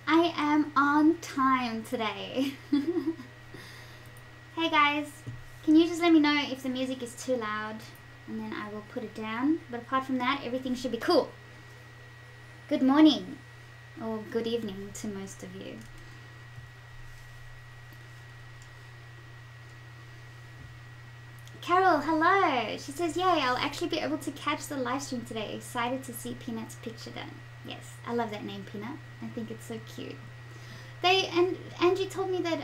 I am on time today. Hey guys, can you just let me know if the music is too loud and then I will put it down. But apart from that, everything should be cool. Good morning or good evening to most of you. Carol, hello. She says, yay, I'll actually be able to catch the live stream today. Excited to see Peanut's picture done. Yes, I love that name, Peanut. I think it's so cute. And Angie told me that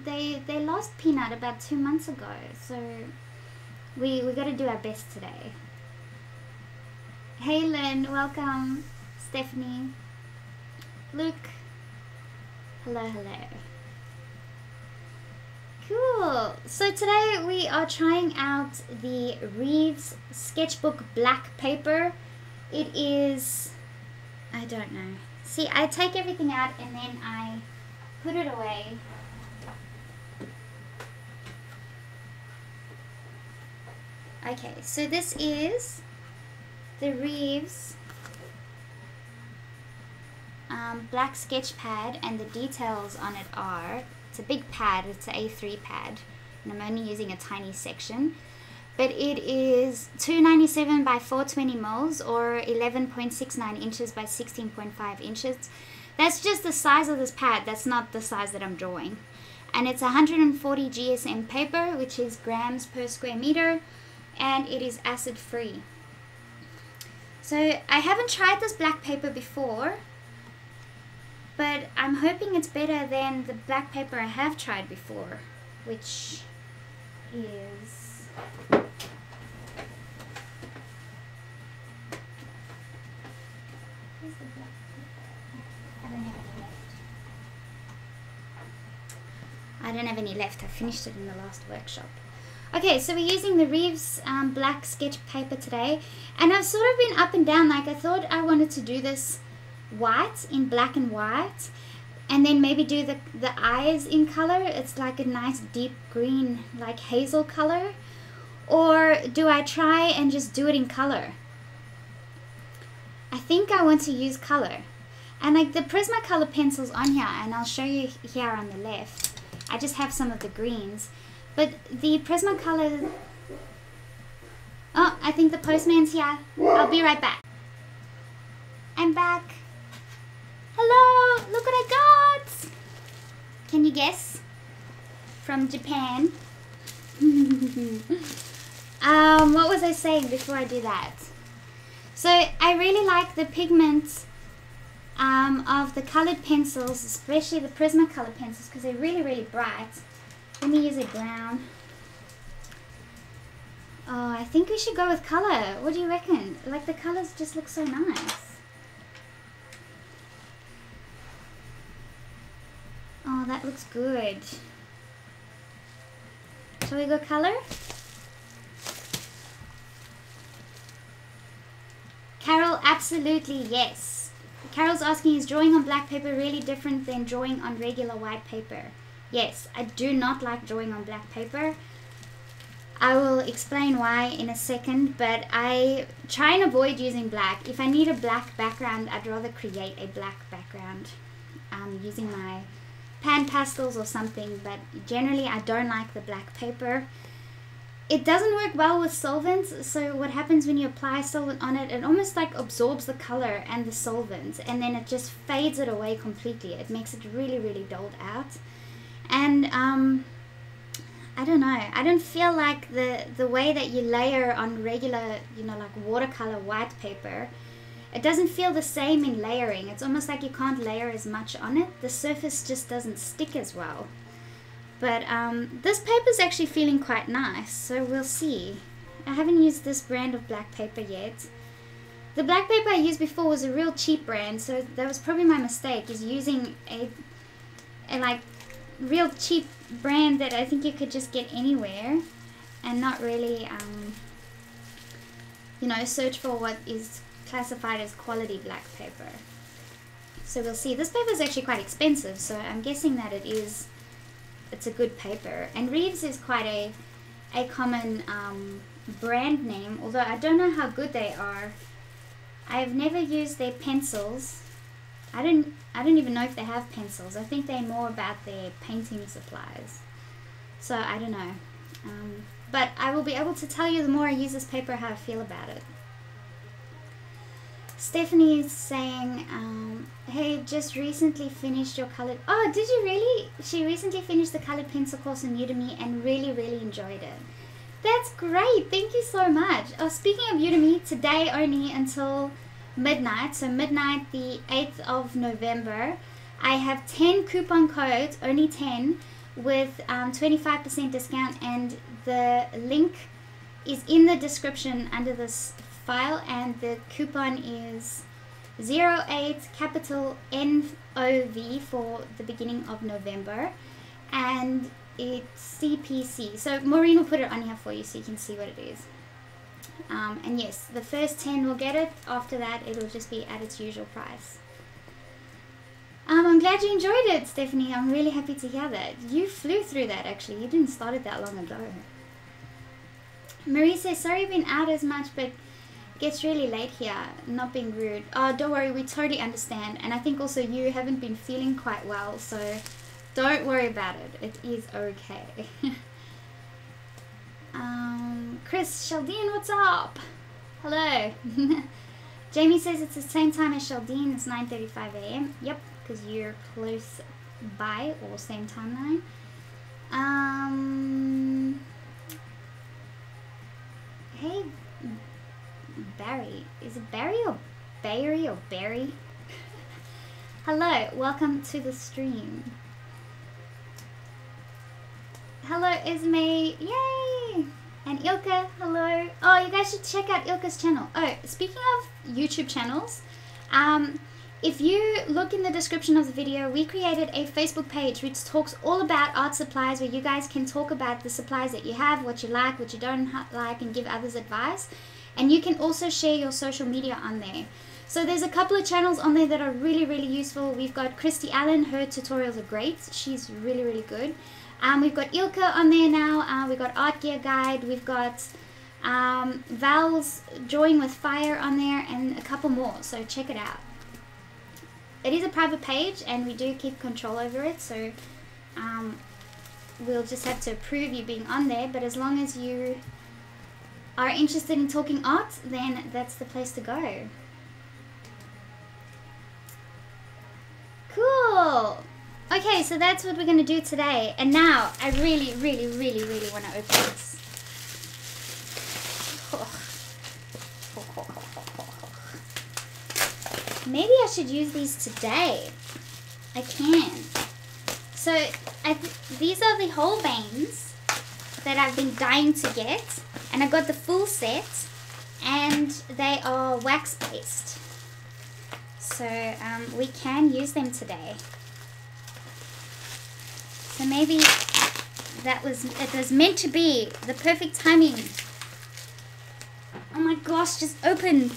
they lost Peanut about 2 months ago, so we got to do our best today. Hey Lynn, welcome. Stephanie, Luke, hello. Cool. So today we are trying out the Reeves Sketchbook black paper. It is, I don't know. See, I take everything out and then I put it away. Okay, so this is the Reeves black sketch pad, and the details on it are, it's a big pad, it's an A3 pad, and I'm only using a tiny section. But it is 297 by 420 mils, or 11.69 inches by 16.5 inches. That's just the size of this pad. That's not the size that I'm drawing. And it's 140 GSM paper, which is grams per square meter, and it is acid free. So I haven't tried this black paper before, but I'm hoping it's better than the black paper I have tried before, which is... I don't have any left. I finished it in the last workshop. Okay, so we're using the Reeves black sketch paper today, and I've sort of been up and down. Like, I thought I wanted to do this white, in black and white, and then maybe do the eyes in color. It's like a nice deep green, like hazel color. Or do I try and just do it in color? I think I want to use color. And like the Prismacolor pencils on here, and I'll show you here on the left. I just have some of the greens. But the Prismacolor... Oh, I think the postman's here. I'll be right back. I'm back. Hello, look what I got. Can you guess? From Japan. What was I saying before I do that? So I really like the pigment of the colored pencils, especially the Prismacolor pencils, because they're really, really bright. Let me use a brown. Oh, I think we should go with color. What do you reckon? Like, the colors just look so nice. Oh, that looks good. Shall we go color? Carol, absolutely yes. Carol's asking, is drawing on black paper really different than drawing on regular white paper? Yes, I do not like drawing on black paper. I will explain why in a second, but I try and avoid using black. If I need a black background, I'd rather create a black background using my pan pastels or something, but generally I don't like the black paper. It doesn't work well with solvents, so what happens when you apply solvent on it, it almost like absorbs the color and the solvent, and then it just fades it away completely. It makes it really, really dulled out. And I don't know, I don't feel like the way that you layer on regular, you know, like watercolor white paper, it doesn't feel the same in layering. It's almost like you can't layer as much on it. The surface just doesn't stick as well. But this paper is actually feeling quite nice, so we'll see. I haven't used this brand of black paper yet. The black paper I used before was a real cheap brand, so that was probably my mistake, is using a like real cheap brand that I think you could just get anywhere and not really you know, search for what is classified as quality black paper. So we'll see. This paper is actually quite expensive, so I'm guessing that it's a good paper. And Reeves is quite a common brand name, although I don't know how good they are. I've never used their pencils. I don't even know if they have pencils. I think they're more about their painting supplies. So I don't know. But I will be able to tell you the more I use this paper how I feel about it. Stephanie is saying, hey, just recently finished your colored... Oh, did you really? She recently finished the colored pencil course on Udemy and really, really enjoyed it. That's great. Thank you so much. Oh, speaking of Udemy, today only until midnight, so midnight the 8th of November, I have 10 coupon codes, only 10, with 25% discount, and the link is in the description under this file, and the coupon is 08 capital NOV for the beginning of November, and it's CPC. So Maureen will put it on here for you so you can see what it is. And yes, the first 10 will get it. After that, it'll just be at its usual price. I'm glad you enjoyed it, Stephanie. I'm really happy to hear that. You flew through that, actually. You didn't start it that long ago. Marie says, sorry I've been out as much, but it gets really late here. Not being rude. Oh, don't worry. We totally understand. And I think also you haven't been feeling quite well, so don't worry about it. It is okay. Chris, Sheldene, what's up? Hello. Jamie says it's the same time as Sheldene. It's 9:35 a.m. Yep, because you're close by or same timeline. Hey, Barry. Is it Barry or Barry or Barry? Hello, welcome to the stream. Hello, Ismay. Yay! And Ilka, hello. Oh, you guys should check out Ilka's channel. Oh, speaking of YouTube channels, if you look in the description of the video, we created a Facebook page which talks all about art supplies, where you guys can talk about the supplies that you have, what you like, what you don't like, and give others advice. And you can also share your social media on there. So there's a couple of channels on there that are really, really useful. We've got Christy Allen. Her tutorials are great. She's really, really good. We've got Ilka on there now. We've got Art Gear Guide. We've got Val's Drawing with Fire on there, and a couple more. So check it out. It is a private page, and we do keep control over it. So we'll just have to approve you being on there. But as long as you are interested in talking art, then that's the place to go. Cool. Okay, so that's what we're going to do today. And now, I really, really, really, really want to open this. Maybe I should use these today. I can. So, these are the Holbeins that I've been dying to get. And I got the full set. And they are wax-based. So, we can use them today. So maybe it was meant to be the perfect timing. Oh my gosh, just open.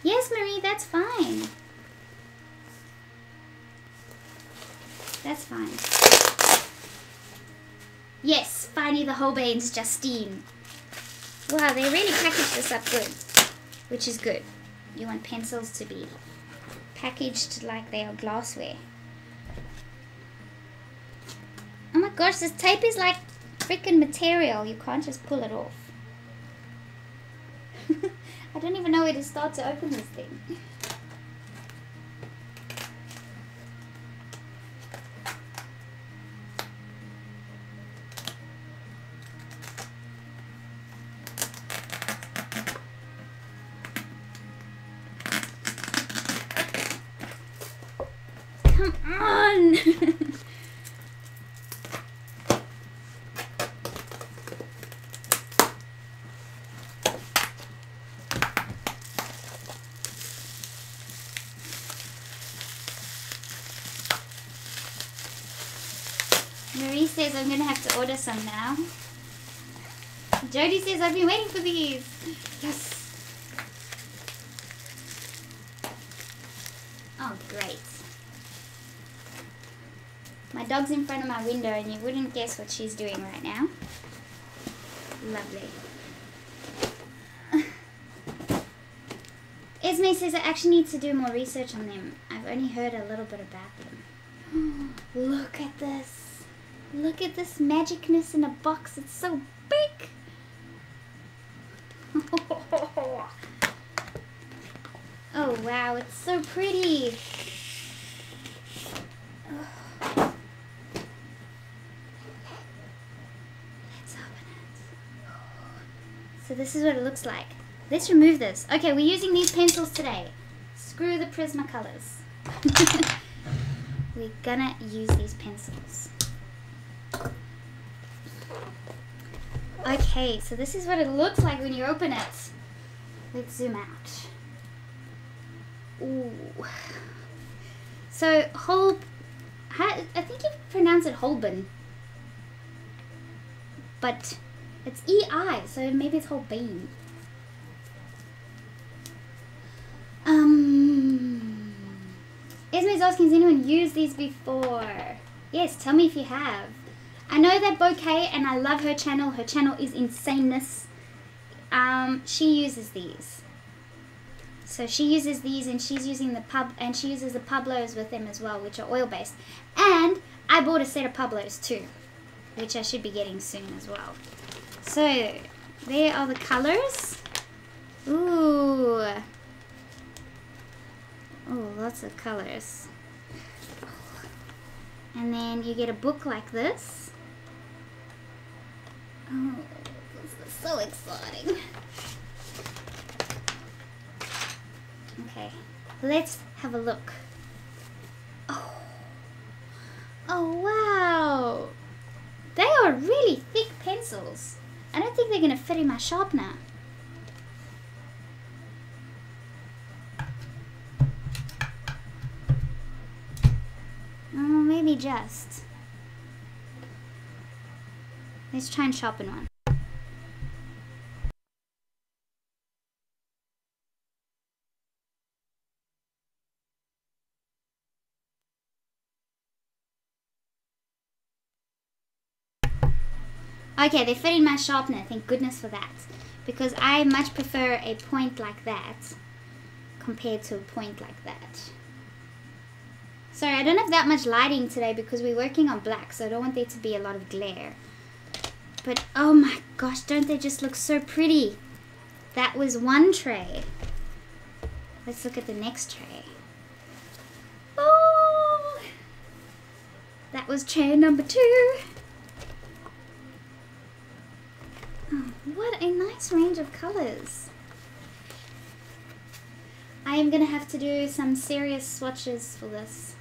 Yes, Marie, that's fine. That's fine. Yes, finally the Holbeins, Justine. Wow, they really packaged this up good, which is good. You want pencils to be packaged like they are glassware. Oh my gosh, this tape is like freaking material. You can't just pull it off. I don't even know where to start to open this thing. Come on! Marie says I'm gonna have to order some now. Jody says I've been waiting for these. Yes. Oh, great. My dog's in front of my window and you wouldn't guess what she's doing right now. Lovely. Esme says I actually need to do more research on them. I've only heard a little bit about them. Look at this. Look at this magicness in a box. It's so big. Oh wow, it's so pretty. Let's open it. So this is what it looks like. Let's remove this. Okay, we're using these pencils today. Screw the Prismacolors. We're gonna use these pencils. Okay, so this is what it looks like when you open it. Let's zoom out. Ooh. So, I think you pronounce it Holbein. But it's E-I, so maybe it's Holbein. Esme's asking, has anyone used these before? Yes, tell me if you have. I know that Bouquet, and I love her channel. Her channel is insaneness. She uses these. So she uses these, and she's using she uses the Pablos with them as well, which are oil based. And I bought a set of Pablos too, which I should be getting soon as well. So there are the colors. Ooh. Oh, lots of colors. And then you get a book like this. Oh, this is so exciting. Okay, let's have a look. Oh, oh wow. They are really thick pencils. I don't think they're going to fit in my sharpener. Oh, maybe just. Let's try and sharpen one. Okay, they fit in my sharpener, thank goodness for that. Because I much prefer a point like that compared to a point like that. Sorry, I don't have that much lighting today because we're working on black, so I don't want there to be a lot of glare. But oh my gosh, don't they just look so pretty? That was one tray. Let's look at the next tray. Oh! That was tray number 2. Oh, what a nice range of colors. I am going to have to do some serious swatches for this.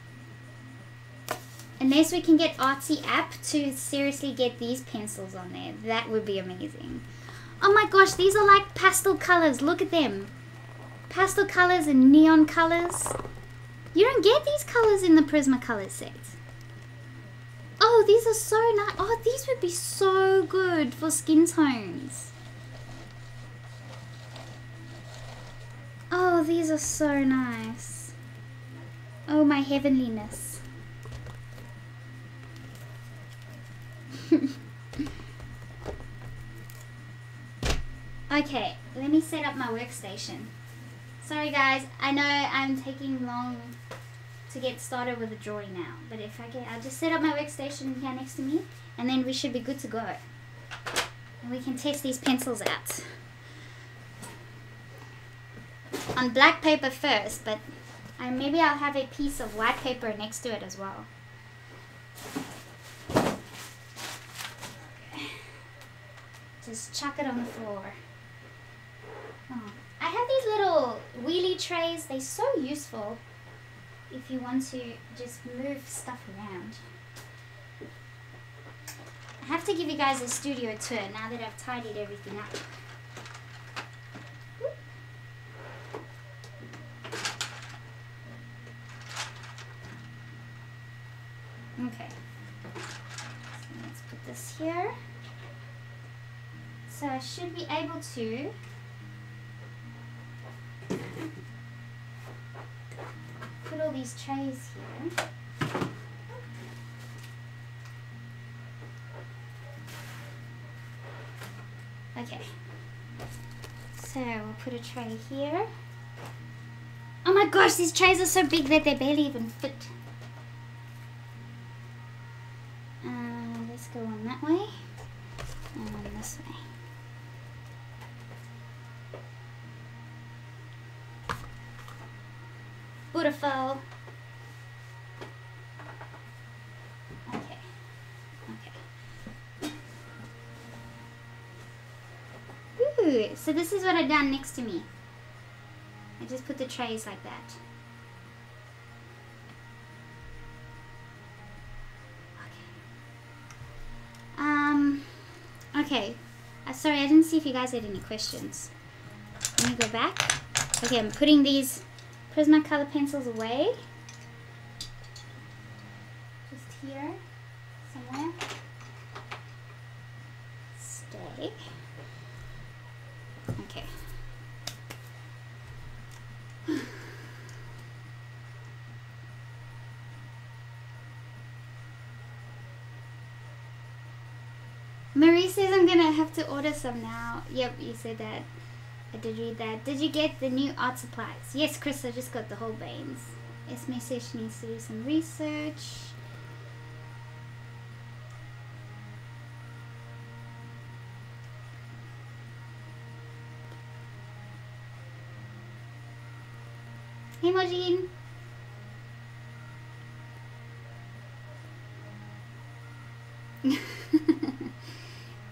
Unless we can get Artsy app to seriously get these pencils on there. That would be amazing. Oh my gosh, these are like pastel colors. Look at them. Pastel colors and neon colors. You don't get these colors in the Prismacolor set. Oh, these are so nice. Oh, these would be so good for skin tones. Oh, these are so nice. Oh, my heavenliness. Okay, let me set up my workstation. Sorry guys, I know I'm taking long to get started with the drawing now, but if I can, I'll just set up my workstation here next to me, and then we should be good to go. And we can test these pencils out. On black paper first, but maybe I'll have a piece of white paper next to it as well. Just chuck it on the floor. Oh. I have these little wheelie trays. They're so useful if you want to just move stuff around. I have to give you guys a studio tour now that I've tidied everything up. Okay. So let's put this here. So I should be able to put all these these trays here. Okay, so we'll put a tray here. Oh my gosh, these trays are so big that they barely even fit. Let's go on that way and on this way. Beautiful. Okay. Ooh, so this is what I've done next to me. I just put the trays like that. Okay. Sorry, I didn't see if you guys had any questions. Let me go back. Okay, I'm putting these Prismacolor pencils away. Just here, somewhere. Stay. Okay. Marie says I'm gonna have to order some now. Yep, you said that. I did read that. Did you get the new art supplies? Yes, Chris, I just got the Holbeins. Esme says she needs to do some research. Hey, Mojin.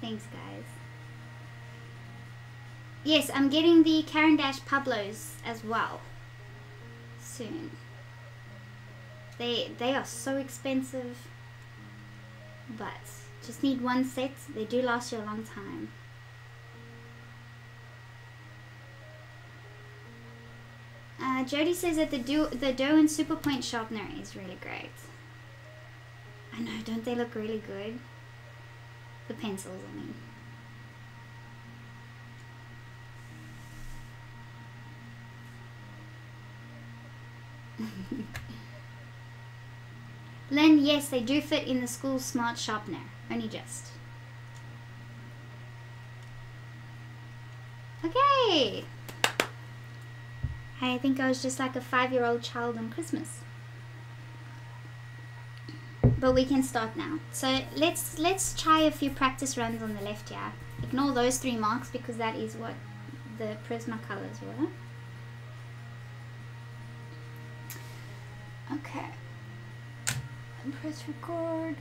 Thanks, guys. Yes, I'm getting the Caran d'Ache Pablos as well soon. They are so expensive, but just need one set. They do last you a long time. Jody says that the dough and super point sharpener is really great. I know, don't they look really good? The pencils, I mean. Lynn, yes, they do fit in the school smart sharpener. Only just. Okay. I think I was just like a 5-year-old child on Christmas. But we can start now. So let's try a few practice runs on the left here. Ignore those 3 marks because that is what the Prismacolors were. Okay. And press record.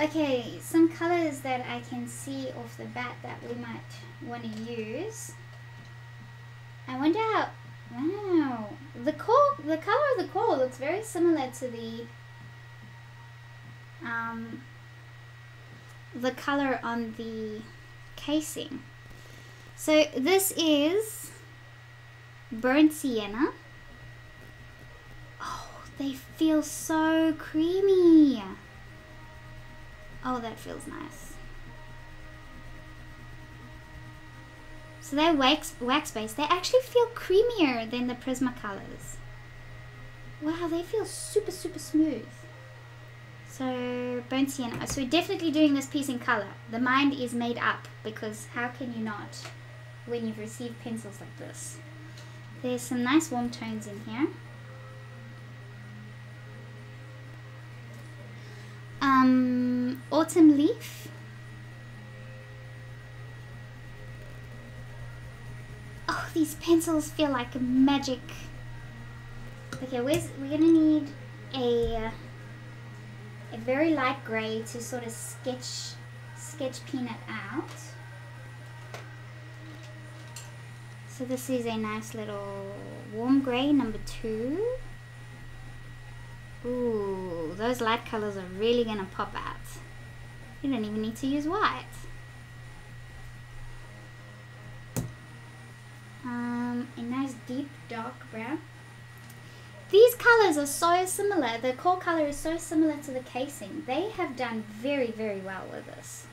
Okay, some colors that I can see off the bat that we might want to use. I wonder how, wow, the color of the coral looks very similar to the color on the casing. So this is burnt sienna. Oh, they feel so creamy. Oh, that feels nice. So they're wax-based. They actually feel creamier than the Prismacolors. Wow, they feel super, super smooth. So, burnt sienna. So we're definitely doing this piece in color. The mind is made up because how can you not when you've received pencils like this? There's some nice warm tones in here. Autumn leaf. Oh, these pencils feel like magic. Okay, we're gonna need a very light gray to sort of sketch Peanut out. So this is a nice little warm gray, number 2. Ooh, those light colors are really gonna pop out. You don't even need to use white. A nice deep dark brown. These colors are so similar. The core color is so similar to the casing. They have done very, very well with this.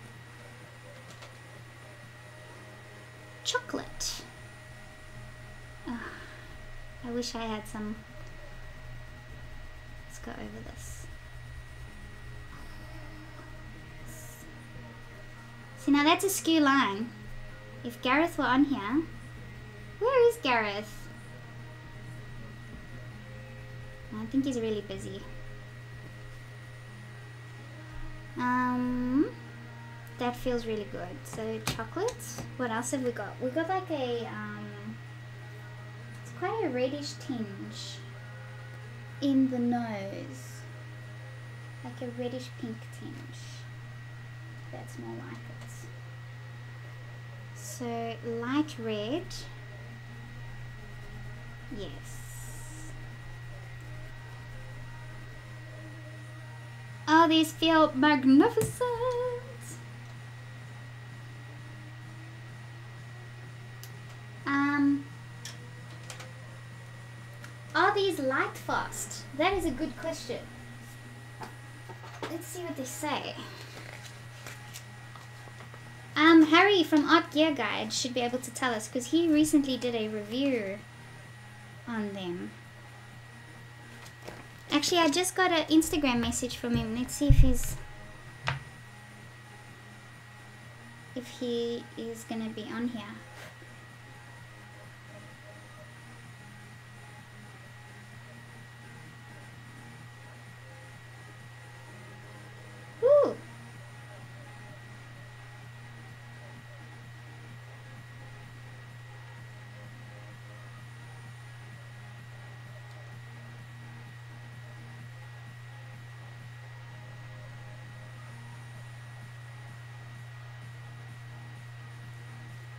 chocolate. Oh, I wish I had some. Let's go over this. See, now that's a skew line. If Gareth were on here, where is Gareth? I think he's really busy. That feels really good. So chocolate. What else have we got? We got like a it's quite a reddish tinge in the nose, like a reddish pink tinge. That's more like it. So light red. Yes. Oh, these feel magnificent. Are these light fast? That is a good question. Let's see what they say. Harry from Art Gear Guide should be able to tell us, because he recently did a review on them. Actually, I just got an Instagram message from him. Let's see if he is gonna be on here. Woo!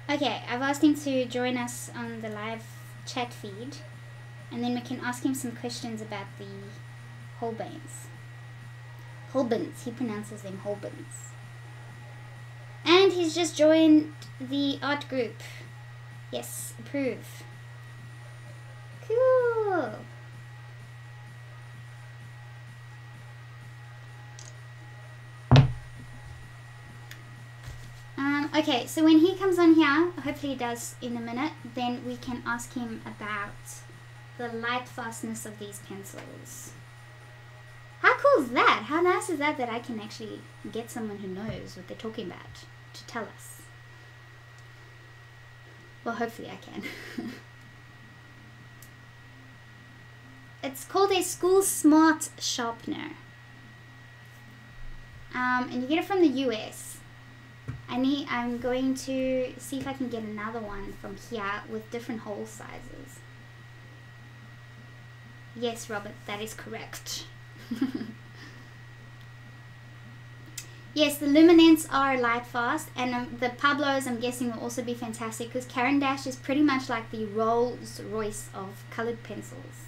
Okay, I've asked him to join us on the live chat feed, and then we can ask him some questions about the Holbeins. Holbeins, he pronounces them Holbeins. And he's just joined the art group. Yes, approve. Cool. Okay, so when he comes on here, hopefully he does in a minute, then we can ask him about the light fastness of these pencils. How cool is that? How nice is that I can actually get someone who knows what they're talking about to tell us? Well, hopefully I can. It's called a School Smart Sharpener. And you get it from the US. I'm going to see if I can get another one from here with different hole sizes. Yes, Robert, that is correct. Yes, the Luminance are light fast, and the Pablos, I'm guessing, will also be fantastic, because Caran d'Ache is pretty much like the Rolls Royce of colored pencils.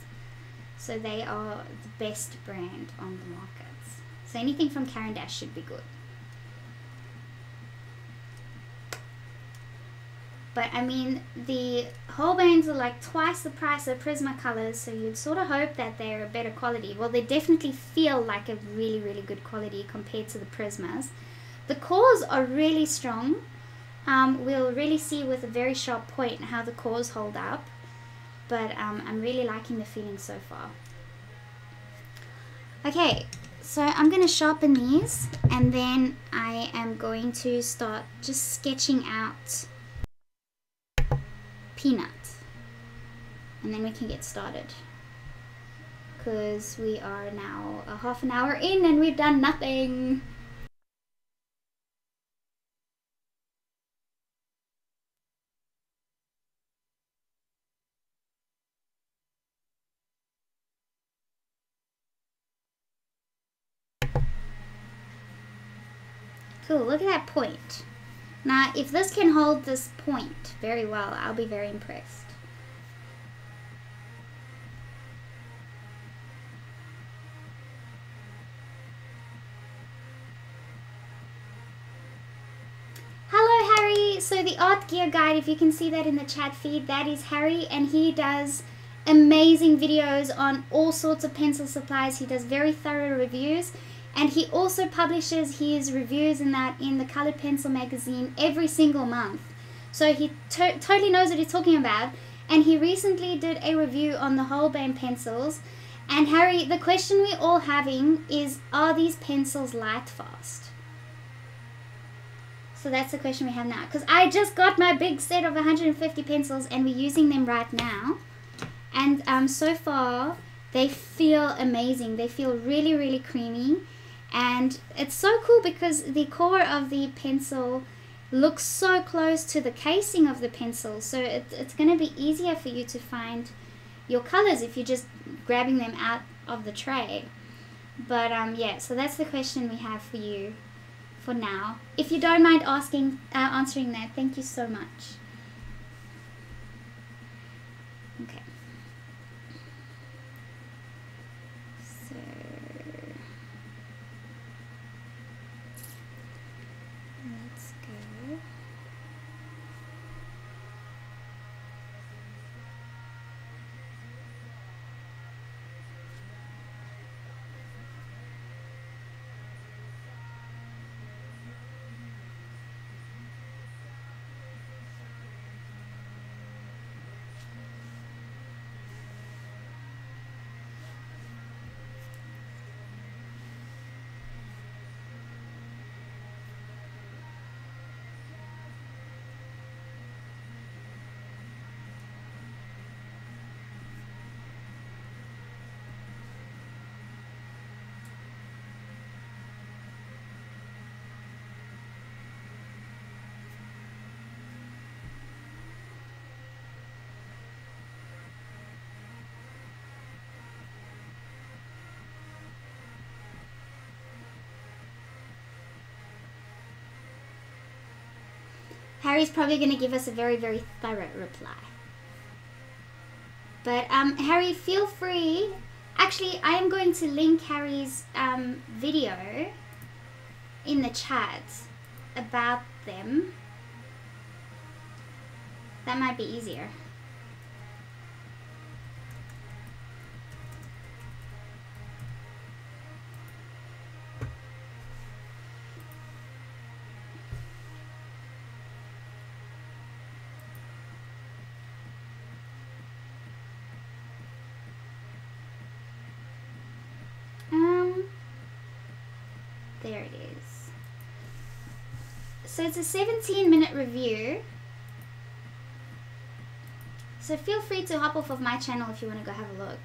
So they are the best brand on the market. So anything from Caran d'Ache should be good. But I mean, the Holbeins are like twice the price of Prismacolors, so you'd sort of hope that they're a better quality. Well, they definitely feel like a really, really good quality compared to the Prismas. The cores are really strong. We'll really see with a very sharp point how the cores hold up. But I'm really liking the feeling so far. Okay, so I'm going to sharpen these, and then I am going to start just sketching out Peanut, and then we can get started, because we are now a half an hour in and we've done nothing. Cool, look at that point. Now, if this can hold this point very well, I'll be very impressed. Hello, Harry. So the Art Gear Guide, if you can see that in the chat feed, that is Harry, and he does amazing videos on all sorts of pencil supplies. He does very thorough reviews. And he also publishes his reviews in the Colored Pencil magazine every single month. So he totally knows what he's talking about. And he recently did a review on the Holbein pencils. And Harry, the question we're all having is, are these pencils light fast? So that's the question we have now. Because I just got my big set of 150 pencils and we're using them right now. And so far, they feel amazing. They feel really, really creamy. And it's so cool because the core of the pencil looks so close to the casing of the pencil. So it's going to be easier for you to find your colors if you're just grabbing them out of the tray. But yeah, so that's the question we have for you for now. If you don't mind answering that, thank you so much. Okay. So let's go. Harry's probably going to give us a very, very thorough reply. But Harry, feel free. Actually, I am going to link Harry's video in the chat about them. That might be easier. There it is. So it's a 17-minute review. So feel free to hop off of my channel if you want to go have a look.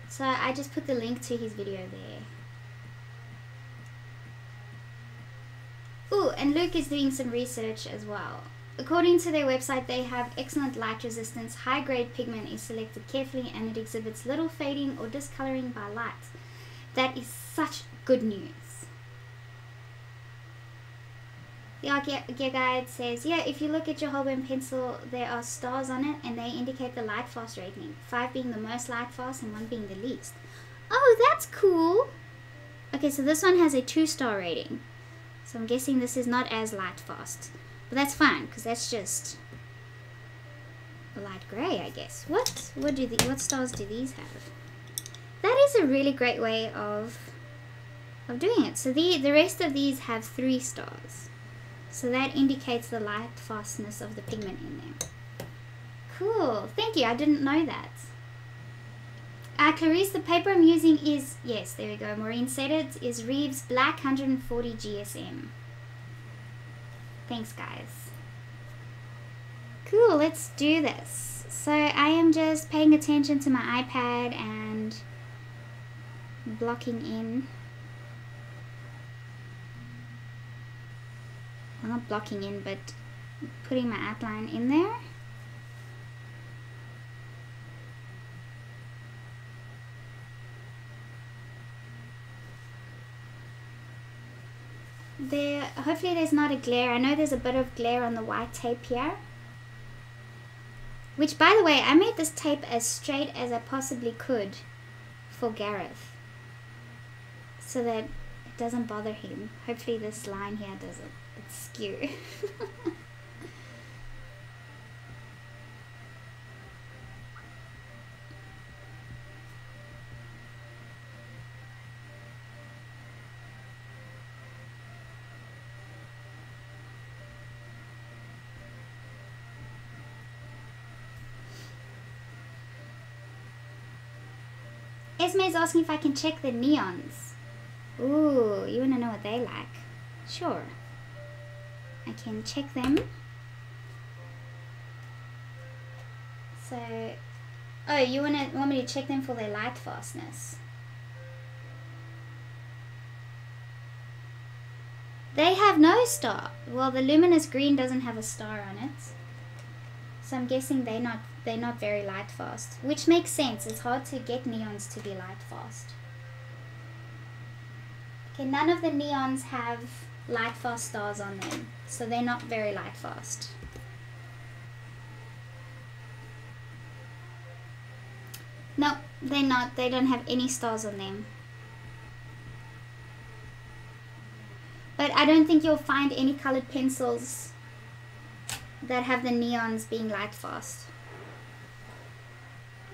So I just put the link to his video there. Ooh, and Luke is doing some research as well. According to their website, they have excellent light resistance. High-grade pigment is selected carefully and it exhibits little fading or discoloring by light. That is such good news. The Art Gear Guide says, yeah, if you look at your Holbein pencil, there are stars on it and they indicate the light fast rating. 5 being the most light fast and 1 being the least. Oh, that's cool. Okay, so this one has a 2-star rating. So I'm guessing this is not as light fast. But that's fine, because that's just a light grey, I guess. What stars do these have? That is a really great way of doing it. So the rest of these have 3 stars. So that indicates the light fastness of the pigment in them. Cool. Thank you. I didn't know that. Clarice, the paper I'm using is, yes, there we go. Maureen said it, is Reeves Black 140 GSM. Thanks, guys. Cool, let's do this. So I am just paying attention to my iPad and blocking in. Well, not blocking in, but putting my outline in there. Hopefully there's not a glare. I know there's a bit of glare on the white tape here. Which, by the way, I made this tape as straight as I possibly could for Gareth, so that it doesn't bother him. Hopefully this line here doesn't skew. Esme is asking if I can check the neons. Ooh, you want to know what they like? Sure. I can check them. So, oh, you want me to check them for their light fastness? They have no star. Well, the luminous green doesn't have a star on it. So I'm guessing they're not very light fast, which makes sense. It's hard to get neons to be light fast. Okay, none of the neons have light fast stars on them, so they're not very light fast. No, they're not. They don't have any stars on them. But I don't think you'll find any colored pencils that have the neons being light fast.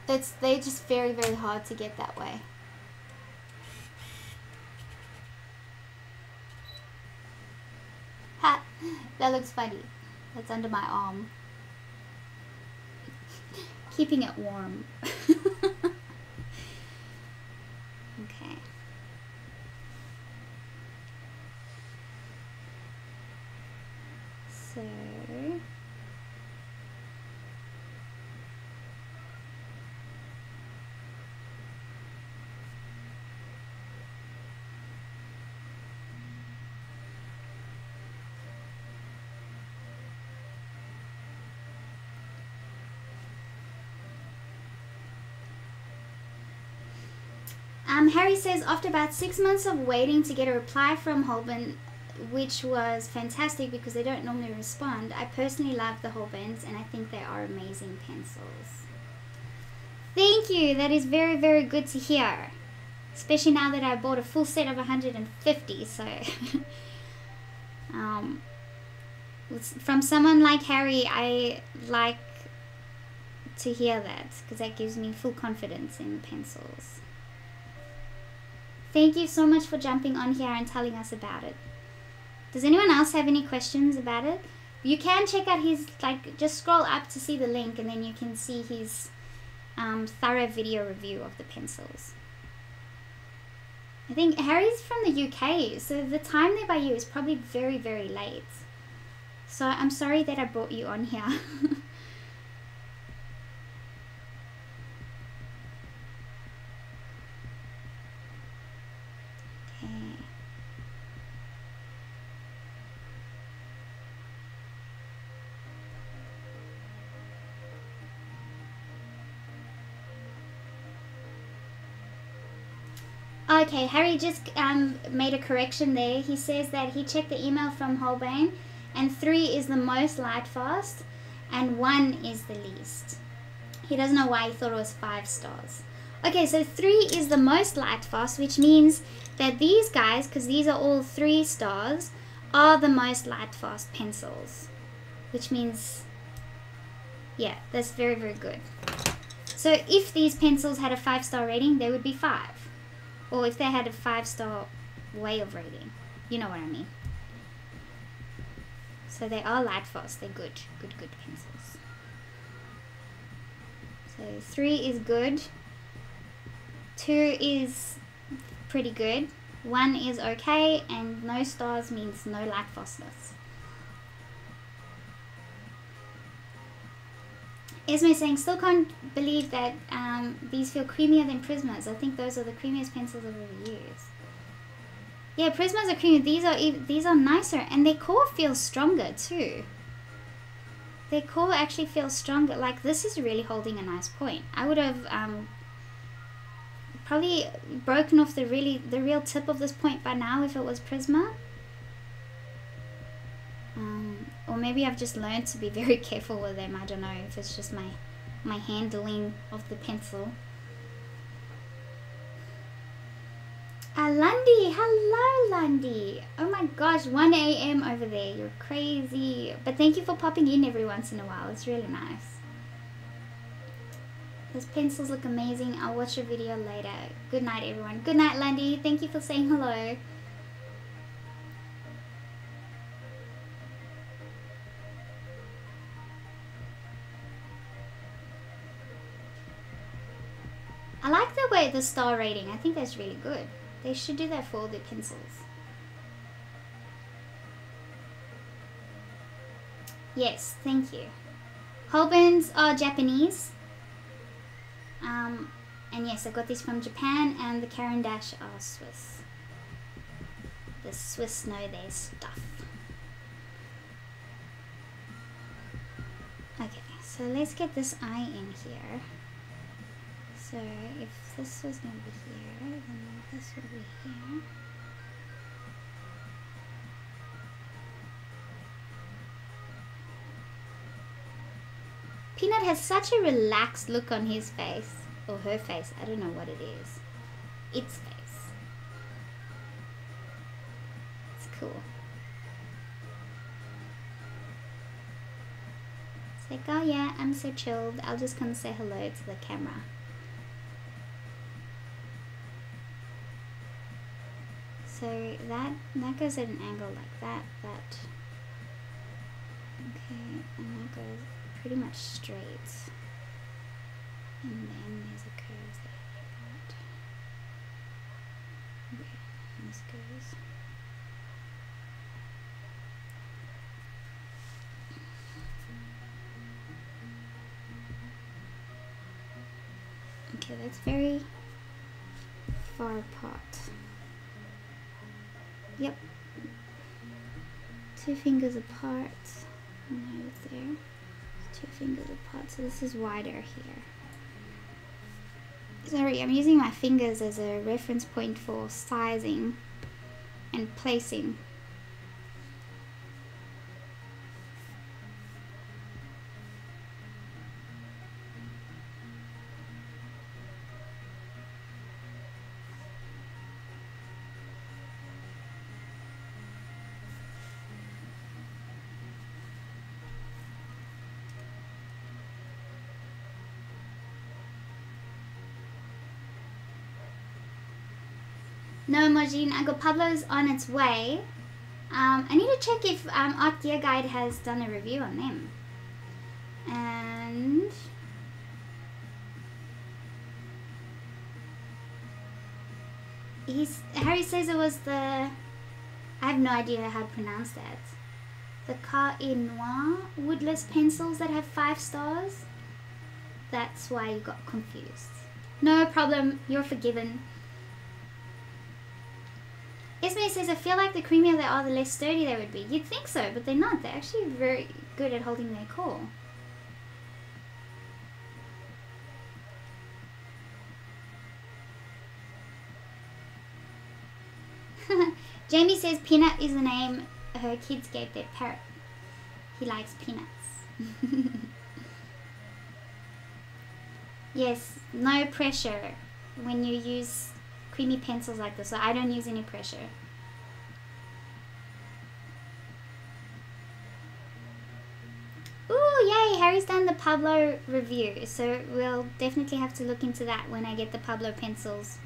They're just very, very hard to get that way. Ha! That looks funny. That's under my arm. Keeping it warm. Okay. So... Harry says, after about 6 months of waiting to get a reply from Holbein, which was fantastic because they don't normally respond, I personally love the Holbeins and I think they are amazing pencils. Thank you. That is very, very good to hear. Especially now that I bought a full set of 150. So, from someone like Harry, I like to hear that because that gives me full confidence in pencils. Thank you so much for jumping on here and telling us about it. Does anyone else have any questions about it? You can check out his, just scroll up to see the link and then you can see his thorough video review of the pencils. I think Harry's from the UK, so the time there by you is probably very, very late. So I'm sorry that I brought you on here. Okay, Harry just made a correction there. He says that he checked the email from Holbein and 3 is the most light fast and 1 is the least. He doesn't know why he thought it was 5 stars. Okay, so 3 is the most light fast, which means that these guys, because these are all 3 stars, are the most light fast pencils. Which means, yeah, that's very, very good. So if these pencils had a 5-star rating, they would be 5. Or if they had a 5-star way of rating. You know what I mean. So they are light fast. They're good. Good pencils. So 3 is good. 2 is pretty good. 1 is okay. And no stars means no light fastness. Esme saying, still can't believe that these feel creamier than Prismas. I think those are the creamiest pencils I've ever used. Yeah, Prismas are creamy. These are nicer, and their core feels stronger too. Their core actually feels stronger. Like this is really holding a nice point. I would have probably broken off the real tip of this point by now if it was Prisma. Or maybe I've just learned to be very careful with them. I don't know if it's just my handling of the pencil. Lundy, hello Lundy. Oh my gosh, 1 AM over there. You're crazy. But thank you for popping in every once in a while. It's really nice. Those pencils look amazing. I'll watch your video later. Good night everyone. Good night Lundy. Thank you for saying hello. I like the way the star rating. I think that's really good. They should do that for all their pencils. Yes, thank you. Holbeins are Japanese. And yes, I got these from Japan, and the Caran d'Ache are Swiss. The Swiss know their stuff. Okay, so let's get this eye in here. So if this was going to be here, then this will be here. Peanut has such a relaxed look on his face, or her face, I don't know what it is. Its face. It's cool. It's like, oh yeah, I'm so chilled, I'll just come say hello to the camera. So that goes at an angle like that, okay, and that goes pretty much straight, and then there's a curve there like that. Okay, and this goes. Okay, that's very far apart. Yep, 2 fingers apart, and over there. 2 fingers apart, so this is wider here. Sorry, I'm using my fingers as a reference point for sizing and placing. No, Majin, I got Pablo's on its way. I need to check if Art Gear Guide has done a review on them. And Harry says it was the, I have no idea how to pronounce that. The Car-E Noir woodless pencils that have 5 stars. That's why you got confused. No problem, you're forgiven. Esme says, I feel like the creamier they are, the less sturdy they would be. You'd think so, but they're not. They're actually very good at holding their core. Jamie says Peanut is the name her kids gave their parrot. He likes peanuts. Yes, no pressure when you use creamy pencils like this, so I don't use any pressure. Ooh, yay, Harry's done the Pablo review, so we'll definitely have to look into that when I get the Pablo pencils,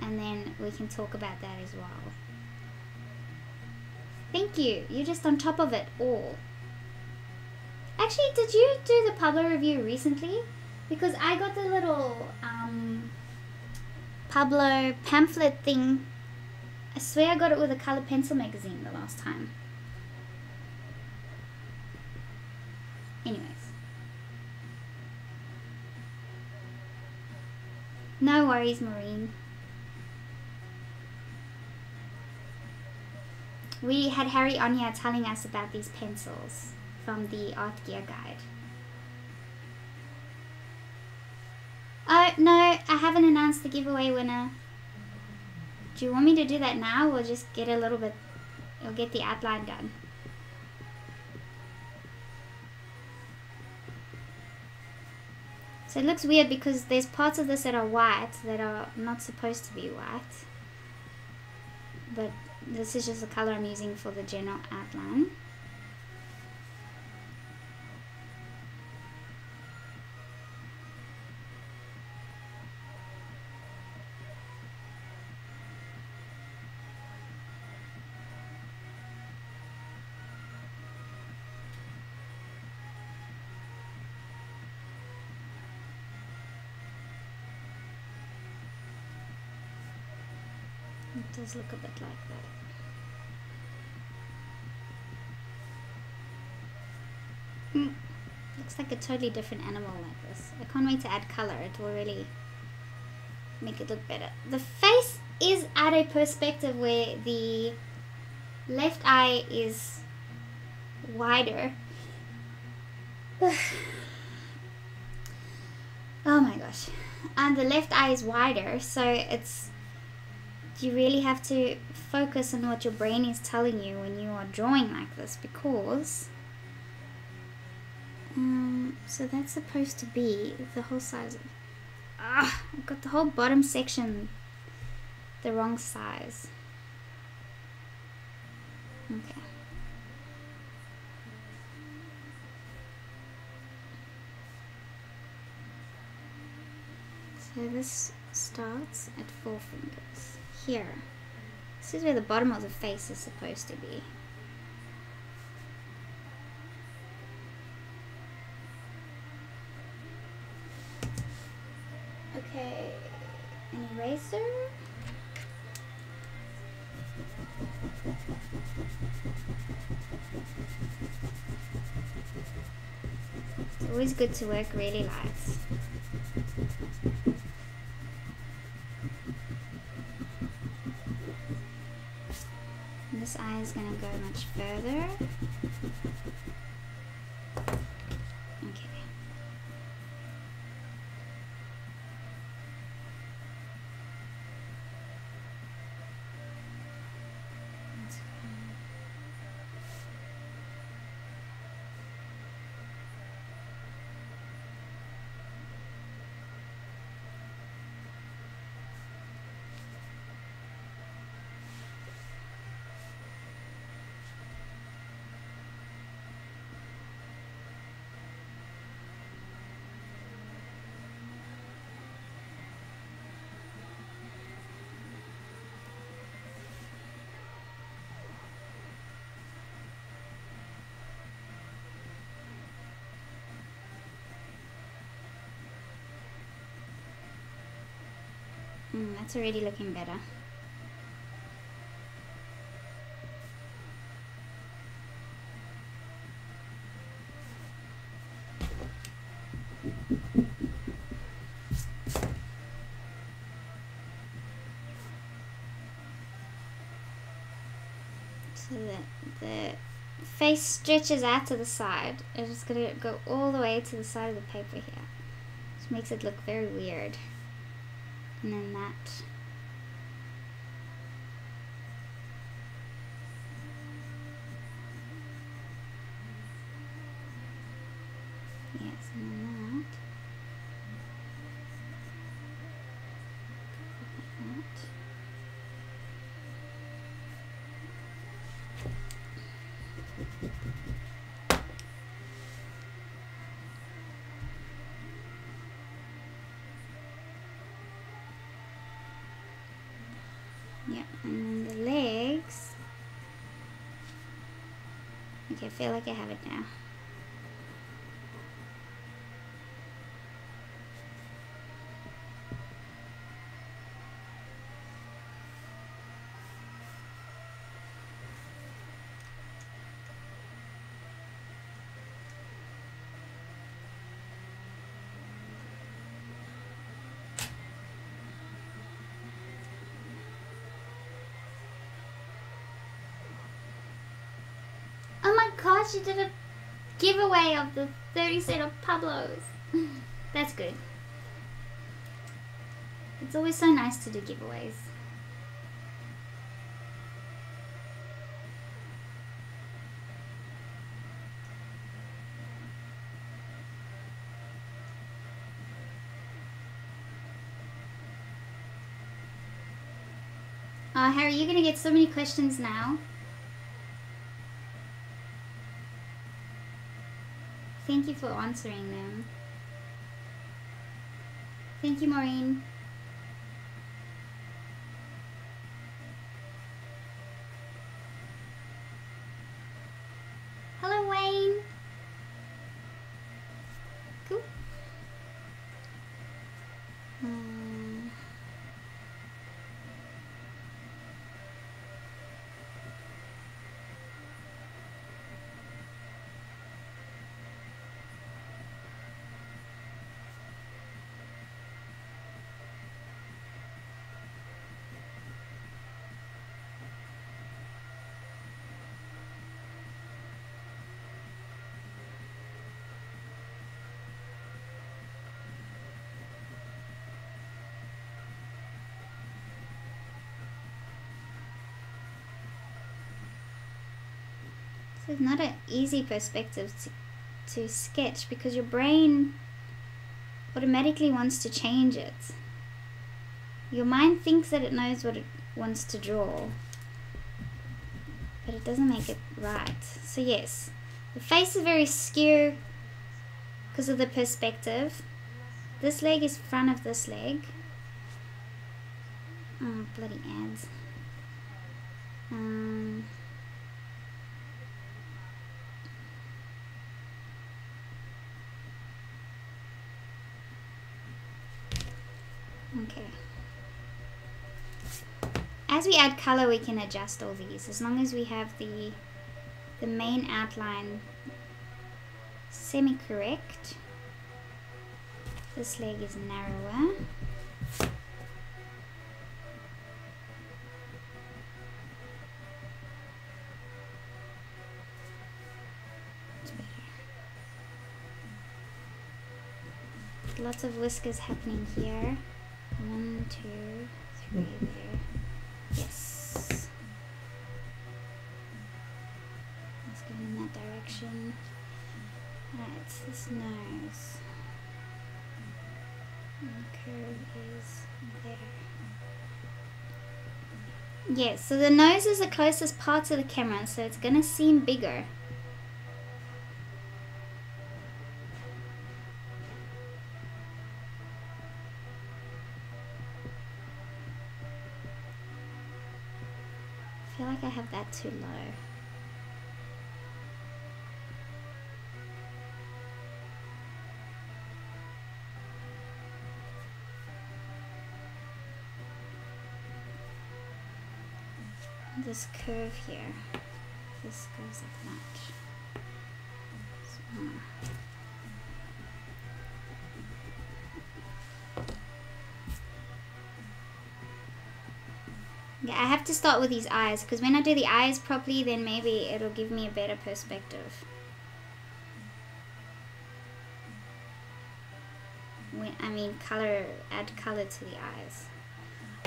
and then we can talk about that as well. Thank you, you're just on top of it all. Actually, did you do the Pablo review recently? Because I got the little Pablo pamphlet thing. I swear I got it with a colored pencil magazine the last time. Anyways. No worries, Maureen. We had Harry on here telling us about these pencils from the Art Gear Guide. Oh, no, I haven't announced the giveaway winner. Do you want me to do that now, or just get a little bit, or get the outline done? So it looks weird because there's parts of this that are white that are not supposed to be white. But this is just the color I'm using for the general outline. It does look a bit like that. Looks like a totally different animal like this. I can't wait to add color. It will really make it look better. The face is at a perspective where the left eye is wider. Oh my gosh. And the left eye is wider, so you really have to focus on what your brain is telling you when you are drawing like this, because so that's supposed to be the whole size. I've got the whole bottom section the wrong size. Okay. So this starts at 4 fingers. Here. This is where the bottom of the face is supposed to be. Okay, an eraser. It's always good to work really light. And this eye is going to go much further. Okay. That's already looking better. So the face stretches out to the side. It's just going to go all the way to the side of the paper here. Which makes it look very weird. And then that. Yes, and then that. Like that. Yeah, and then the legs. Okay, I feel like I have it now. Oh my gosh, you did a giveaway of the 30 set of Pablos. That's good. It's always so nice to do giveaways. Harry, you're gonna get so many questions now. Thank you for answering them. Thank you, Maureen. Hello, Wayne. Cool. So it's not an easy perspective to sketch because your brain automatically wants to change it. Your mind thinks that it knows what it wants to draw, but it doesn't make it right. So yes, the face is very skew because of the perspective. This leg is front of this leg. Oh, bloody ads. Okay. As we add color, we can adjust all these as long as we have the main outline semi-correct. This leg is narrower. Lots of whiskers happening here. 1, 2, 3 there. Yes. Let's go in that direction. Right, this nose. And the curve is there. Yes, so the nose is the closest part to the camera, so it's gonna seem bigger. I feel like I have that too low. This curve here, this goes up much. So, yeah, I have to start with these eyes because when I do the eyes properly, then maybe it'll give me a better perspective. I mean color, add color to the eyes.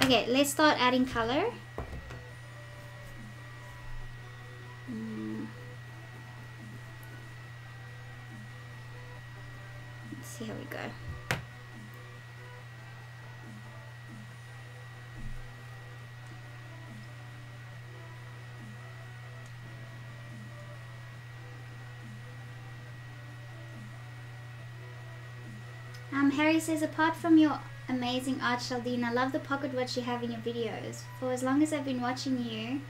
Okay, let's start adding color. Let's see how we go. Harry says, apart from your amazing art, Sheldene, I love the pocket watch you have in your videos. For as long as I've been watching you,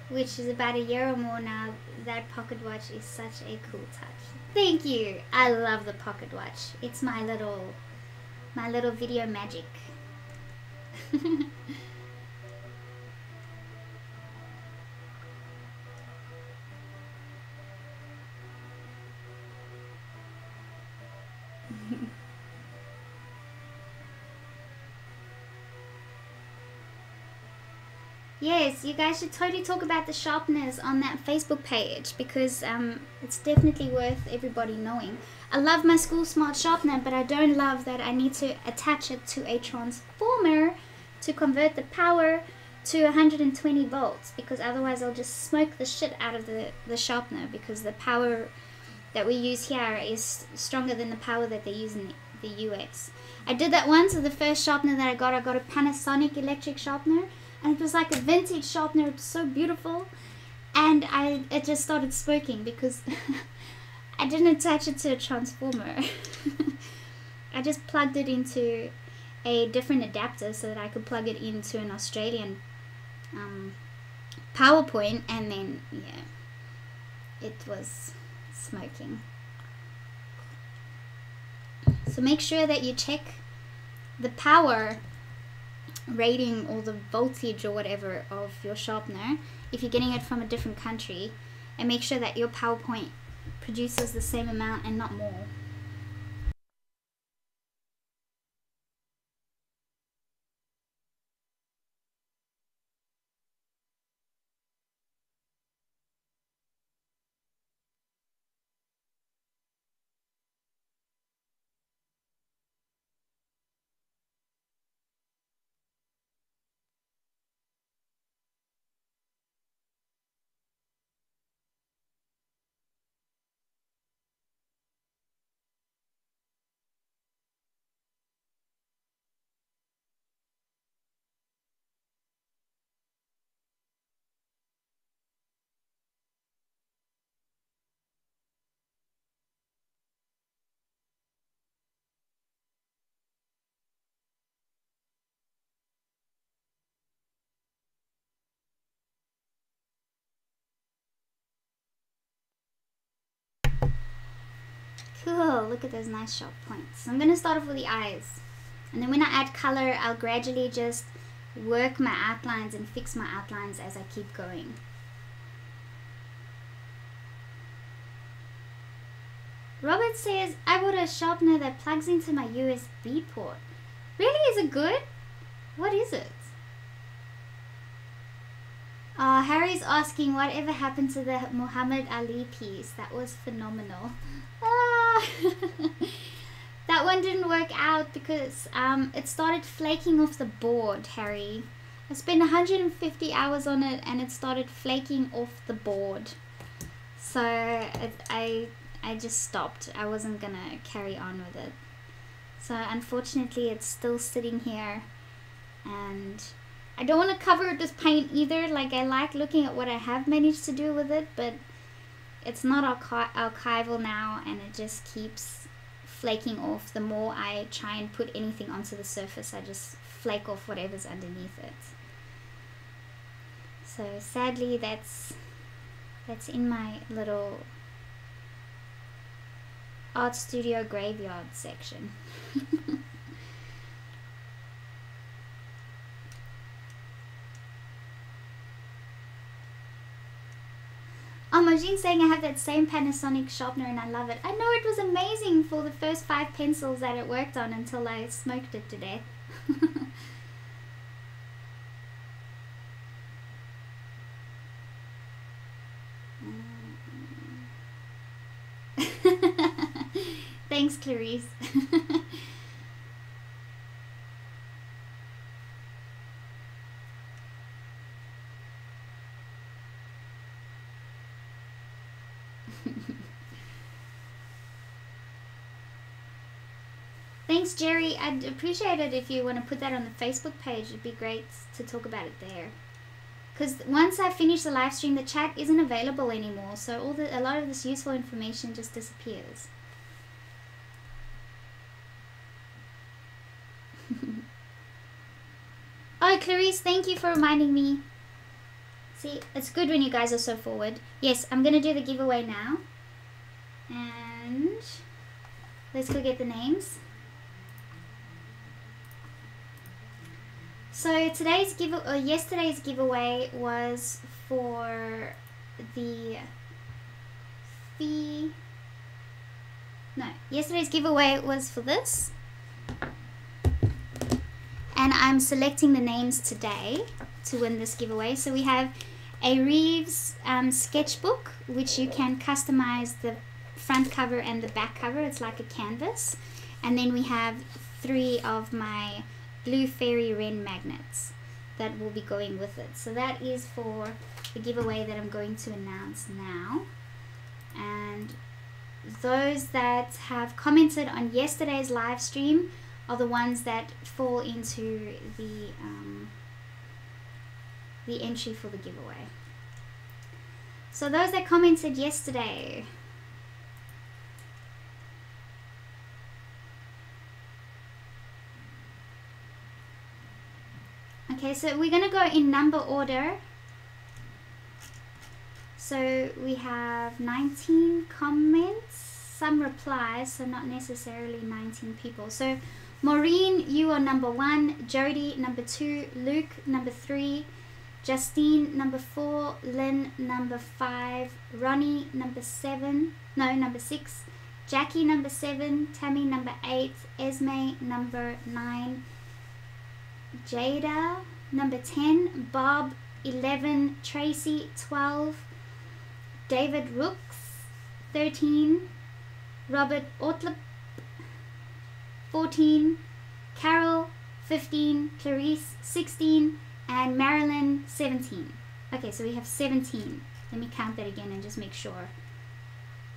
which is about a year or more now, that pocket watch is such a cool touch. Thank you. I love the pocket watch. It's my little video magic. Yes, you guys should totally talk about the sharpness on that Facebook page because it's definitely worth everybody knowing. I love my School Smart sharpener, but I don't love that I need to attach it to a transformer to convert the power to 120 volts because otherwise I'll just smoke the shit out of the sharpener because the power that we use here is stronger than the power that they use in the US. I did that once with the first sharpener that I got a Panasonic electric sharpener. And it was like a vintage sharpener, it was so beautiful, and it just started smoking because I didn't attach it to a transformer. I just plugged it into a different adapter so that I could plug it into an Australian power point, and then yeah, it was smoking. So make sure that you check the power rating or the voltage or whatever of your sharpener if you're getting it from a different country, and make sure that your PowerPoint produces the same amount and not more. Cool, look at those nice sharp points. I'm going to start off with the eyes. And then when I add color, I'll gradually just work my outlines and fix my outlines as I keep going. Robert says, I bought a sharpener that plugs into my USB port. Really? Is it good? What is it? Harry's asking whatever happened to the Muhammad Ali piece. That was phenomenal. That one didn't work out because it started flaking off the board, Harry. I spent 150 hours on it and it started flaking off the board. So I just stopped. I wasn't gonna carry on with it. So unfortunately it's still sitting here, and I don't want to cover it with paint either. Like, I like looking at what I have managed to do with it, but it's not archival now, and it just keeps flaking off. The more I try and put anything onto the surface, I just flake off whatever's underneath it. So sadly that's in my little art studio graveyard section. Oh, Mojine's saying I have that same Panasonic sharpener and I love it. I know, it was amazing for the first 5 pencils that it worked on until I smoked it to death. Thanks, Clarice. Thanks, Jerry. I'd appreciate it if you want to put that on the Facebook page. It'd be great to talk about it there. Because once I finish the live stream, the chat isn't available anymore, so a lot of this useful information just disappears. Oh, Clarice, thank you for reminding me. See, it's good when you guys are so forward. Yes, I'm going to do the giveaway now. And let's go get the names. So yesterday's giveaway was for yesterday's giveaway was for this. And I'm selecting the names today to win this giveaway. So we have a Reeves sketchbook, which you can customize the front cover and the back cover. It's like a canvas. And then we have 3 of my blue fairy wren magnets that will be going with it. So that is for the giveaway that I'm going to announce now. And those that have commented on yesterday's live stream are the ones that fall into the entry for the giveaway. So those that commented yesterday, okay, so we're gonna go in number order. So we have 19 comments, some replies, so not necessarily 19 people. So Maureen, you are number 1, Jody number 2, Luke number 3, Justine number 4, Lynn number 5, Ronnie number 6, Jackie number 7, Tammy number 8, Esme number 9, Jada number 10, Bob 11, Tracy 12, David Rooks 13, Robert Ortlip 14, Carol 15, Clarice 16, and Marilyn 17. Okay, so we have 17. Let me count that again and just make sure.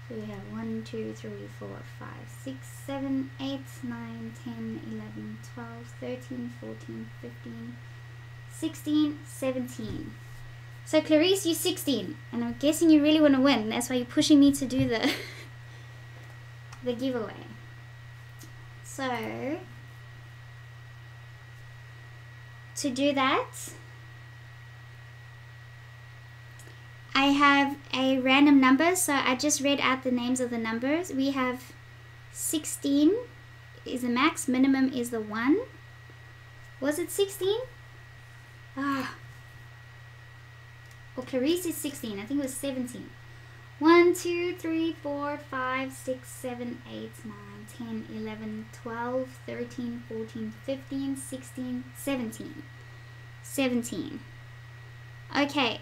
So we have 1, 2, 3, 4, 5, 6, 7, 8, 9, 10, 11, 12, 13, 14, 15, 16, 17. So Clarice, you're 16, and I'm guessing you really want to win. That's why you're pushing me to do the the giveaway. So to do that, I have a random number. So I just read out the names of the numbers. We have 16 is the max, minimum is the 1. Was it 16? Ah. Well, Clarice is 16. I think it was 17. 1, 2, 3, 4, 5, 6, 7, 8, 9, 10, 11, 12, 13, 14, 15, 16, 17. 17. Okay.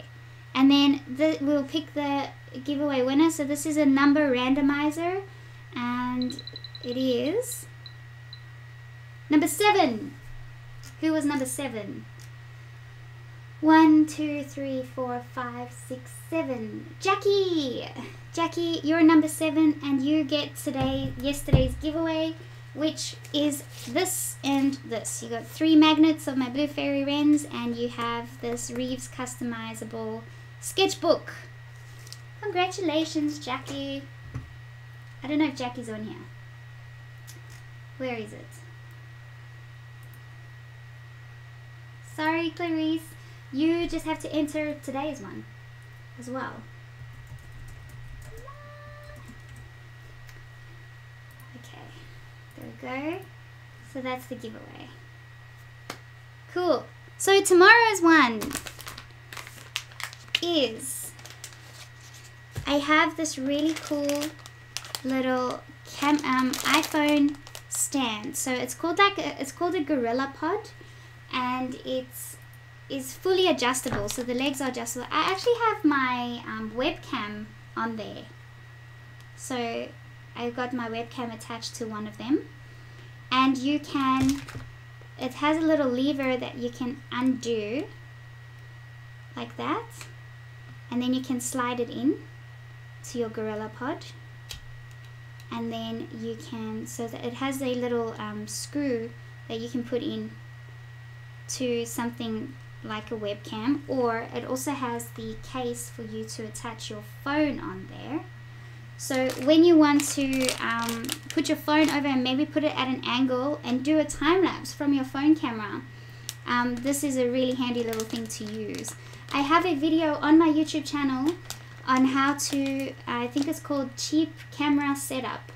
And then we'll pick the giveaway winner. So this is a number randomizer. And it is number 7. Who was number 7? 1, 2, 3, 4, 5, 6, 7. Jackie! Jackie, you're number 7 and you get yesterday's giveaway, which is this and this. You got 3 magnets of my Blue Fairy Wrens and you have this Reeves customizable sketchbook. Congratulations, Jackie. I don't know if Jackie's on here. Where is it? Sorry, Clarice. You just have to enter today's one as well. Okay, there we go. So that's the giveaway. Cool. So tomorrow's one is, I have this really cool little iPhone stand. So it's called a Gorilla Pod, and it's fully adjustable, so the legs are adjustable. I actually have my webcam on there, so I've got my webcam attached to one of them, and it has a little lever that you can undo like that, and then you can slide it in to your Gorilla Pod, and then you can, so that it has a little screw that you can put in to something like a webcam, or it also has the case for you to attach your phone on there. So when you want to put your phone over and maybe put it at an angle and do a time lapse from your phone camera, this is a really handy little thing to use. I have a video on my YouTube channel on how to, I think it's called cheap camera setup,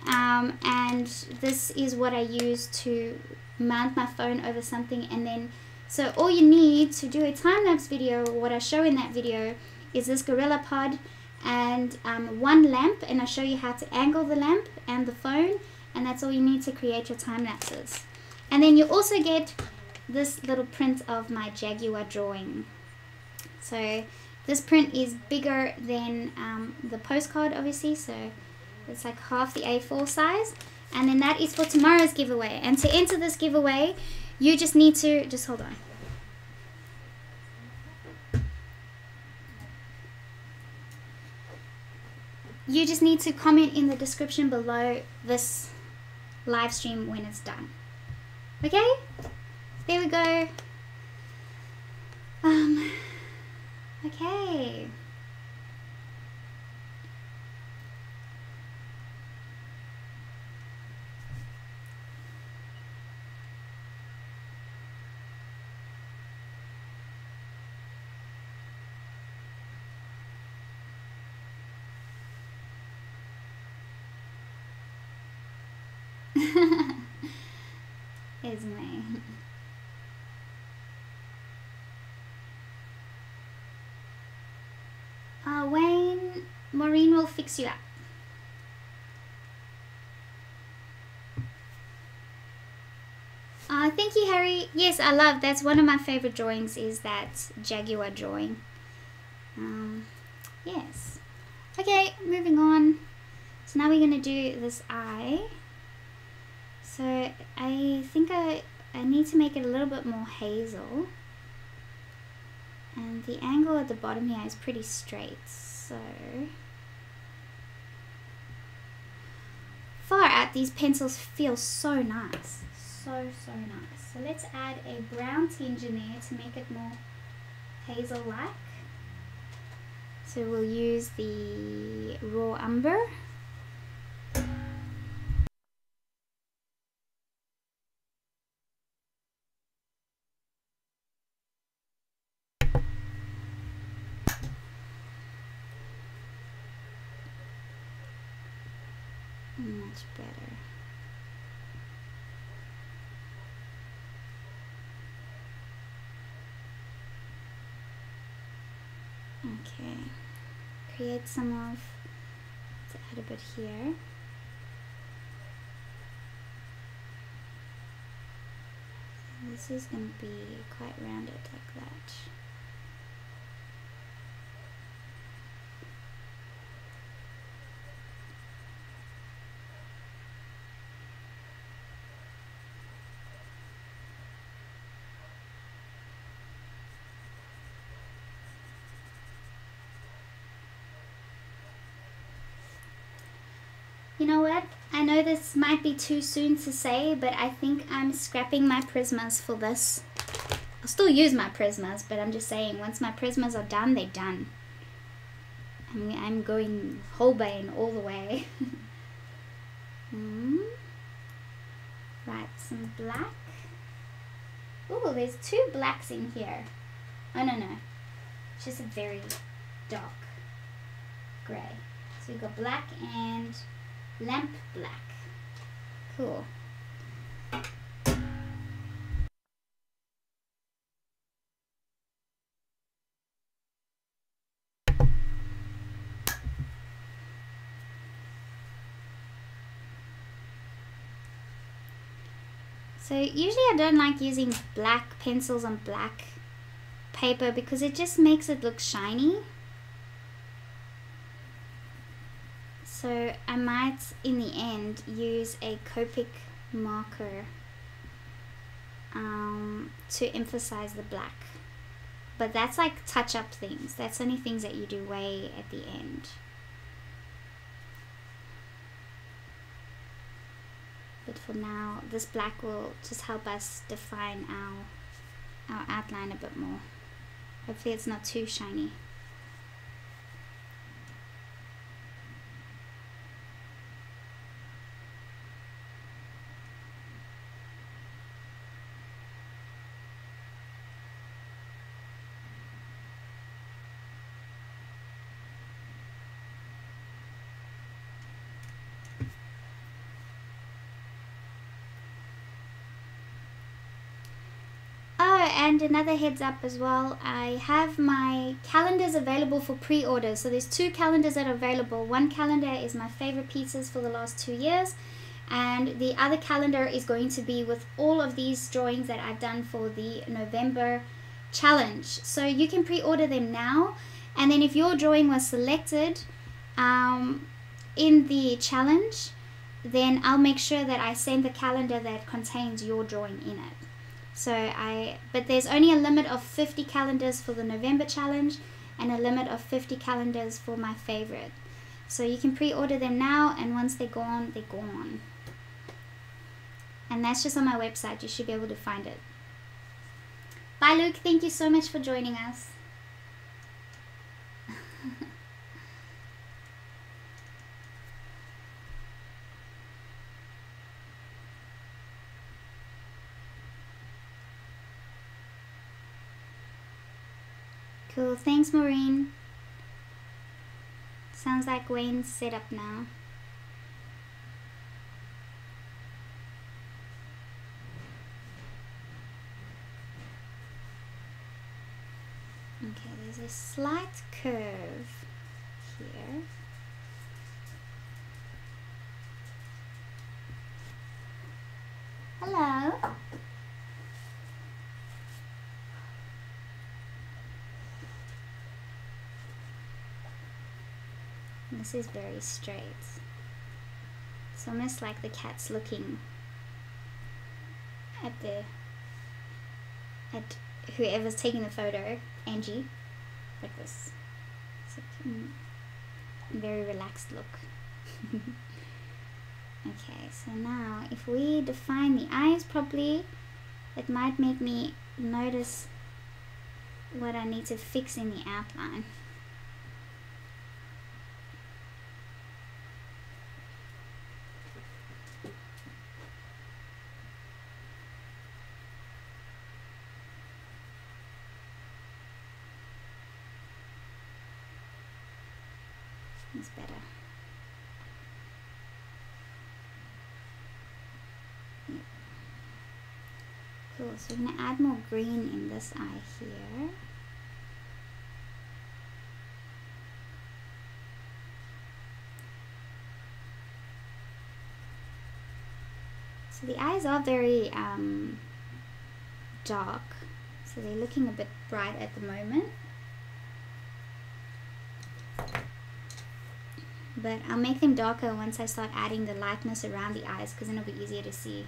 and this is what I use to mount my phone over something. And then, so all you need to do a time-lapse video, what I show in that video, is this Gorilla Pod and one lamp, and I show you how to angle the lamp and the phone, and that's all you need to create your time-lapses. And then you also get this little print of my Jaguar drawing. So this print is bigger than the postcard, obviously, so it's like half the A4 size. And then that is for tomorrow's giveaway. And to enter this giveaway, you just need to, just hold on. You just need to comment in the description below this live stream when it's done. Okay? There we go. Okay. Is me. Wayne, Maureen will fix you up. Thank you, Harry. Yes, I love, that's one of my favorite drawings, is that Jaguar drawing. Yes. Okay, moving on. So now we're going to do this eye. So I think I need to make it a little bit more hazel. And the angle at the bottom here is pretty straight. So far out, these pencils feel so nice. So nice. So let's add a brown tinge in there to make it more hazel-like. So we'll use the raw umber. Much better. Okay, create some of, let's add a bit here. This is going to be quite rounded like that. You know what? I know this might be too soon to say, but I think I'm scrapping my Prismas for this. I'll still use my Prismas, but I'm just saying, once my Prismas are done, they're done. I'm going Holbein all the way. Right, some black. Oh, there's two blacks in here. Oh, no. It's just a very dark grey. So we've got black and lamp black. Cool. So usually I don't like using black pencils on black paper because it just makes it look shiny. So I might, in the end, use a Copic marker to emphasize the black. But that's like touch-up things. That's only things that you do way at the end. But for now, this black will just help us define our outline a bit more. Hopefully it's not too shiny. And another heads up as well, I have my calendars available for pre-order. So there's two calendars that are available. One calendar is my favorite pieces for the last 2 years, and the other calendar is going to be with all of these drawings that I've done for the November challenge. So you can pre-order them now, and then if your drawing was selected in the challenge, then I'll make sure that I send the calendar that contains your drawing in it. But there's only a limit of 50 calendars for the November challenge and a limit of 50 calendars for my favorite. So you can pre-order them now, and once they're gone, they're gone. And that's just on my website. You should be able to find it. Bye, Luke. Thank you so much for joining us. Cool, thanks Maureen. Sounds like Wayne's set up now. Okay, there's a slight curve here. Hello. This is very straight. It's almost like the cat's looking at whoever's taking the photo, Angie, like this. It's like a very relaxed look. Okay, so now if we define the eyes properly, it might make me notice what I need to fix in the outline. It's better. Cool, so we're going to add more green in this eye here. So the eyes are very dark, so they're looking a bit bright at the moment. But I'll make them darker once I start adding the lightness around the eyes, because then it'll be easier to see.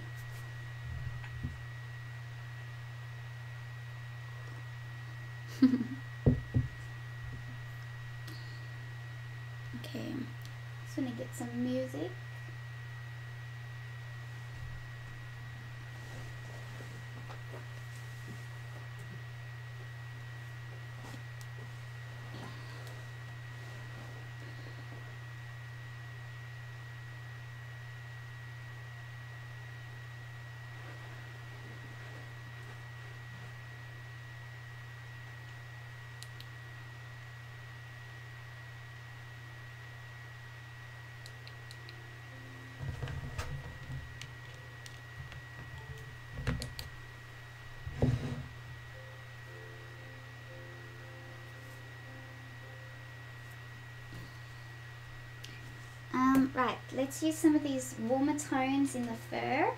Okay, just want to get some music. Right, let's use some of these warmer tones in the fur.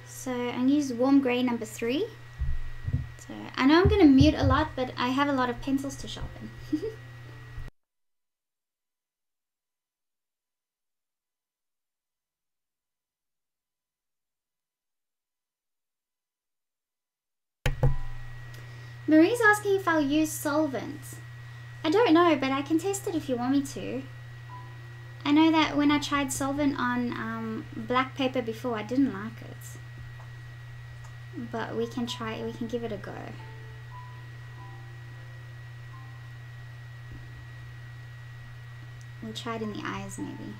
So I'm going to use warm grey number 3. So I know I'm going to mute a lot, but I have a lot of pencils to sharpen. Marie's asking if I'll use solvent. I don't know, but I can test it if you want me to. I know that when I tried solvent on black paper before, I didn't like it. But we can try it, we can give it a go. We'll try it in the eyes maybe.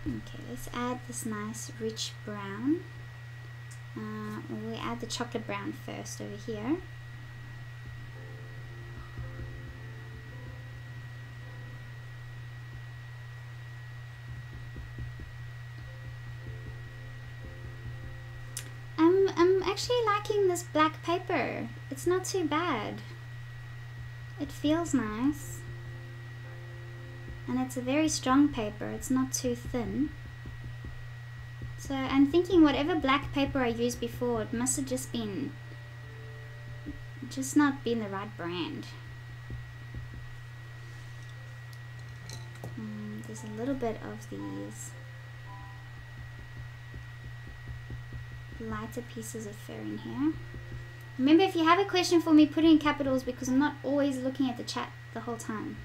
Okay, let's add this nice rich brown. We'll add the chocolate brown first over here. I'm actually liking this black paper. It's not too bad. It feels nice. And it's a very strong paper, it's not too thin. So I'm thinking whatever black paper I used before, it must have just not been the right brand. There's a little bit of these lighter pieces of fur in here. Remember, if you have a question for me, put it in capitals because I'm not always looking at the chat the whole time.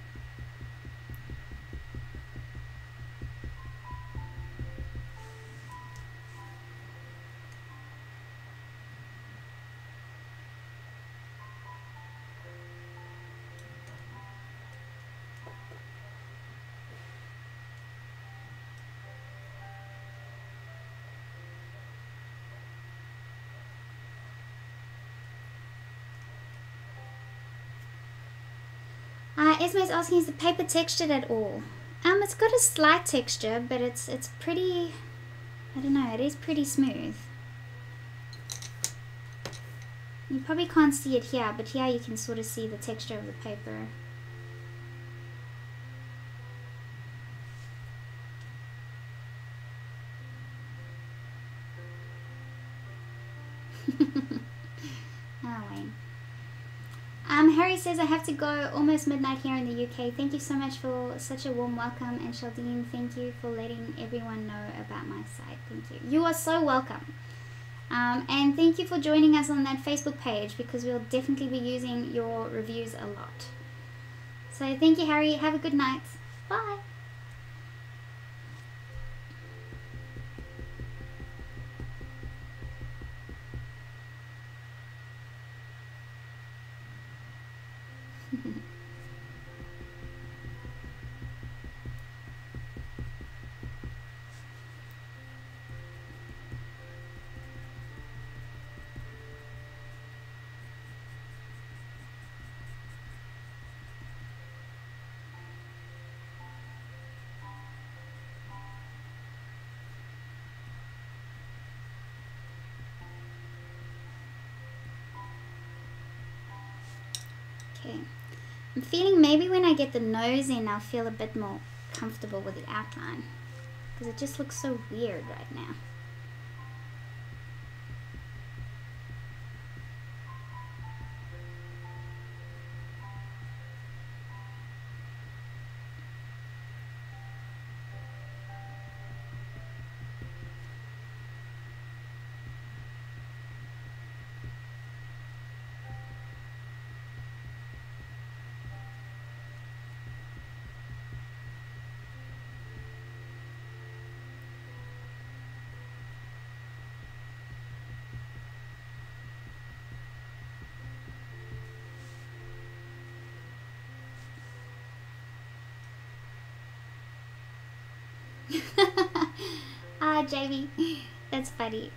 Esme's asking, is the paper textured at all? It's got a slight texture, but it's pretty, I don't know, it is pretty smooth. You probably can't see it here, but here you can sort of see the texture of the paper. Harry says, I have to go, almost midnight here in the UK. Thank you so much for such a warm welcome. And Sheldene, thank you for letting everyone know about my site. Thank you. You are so welcome. And thank you for joining us on that Facebook page, because we'll definitely be using your reviews a lot. So thank you, Harry. Have a good night. Bye. Okay, I'm feeling maybe when I get the nose in, I'll feel a bit more comfortable with the outline, because it just looks so weird right now. Ah, Jamie, that's funny.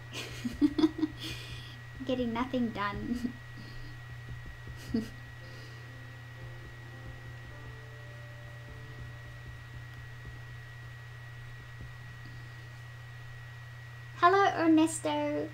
Getting nothing done. Hello, Ernesto.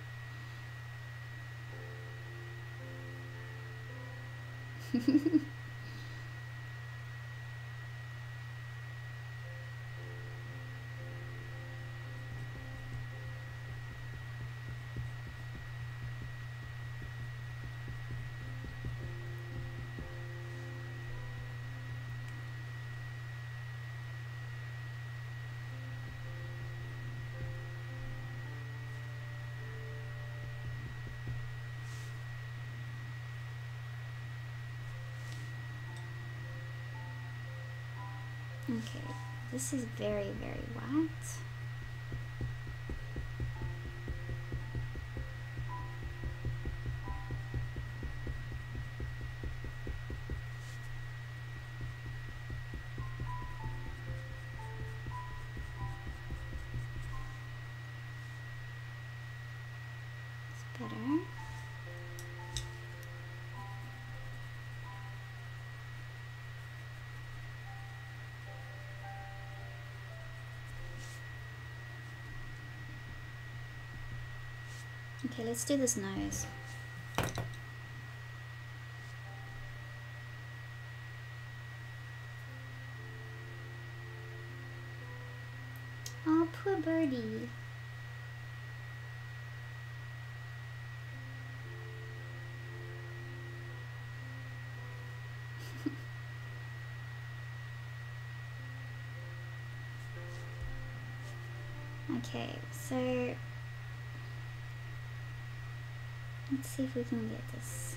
Okay, this is very, very white. It's better. Okay, let's do this nose. Oh, poor birdie. Okay, so let's see if we can get this.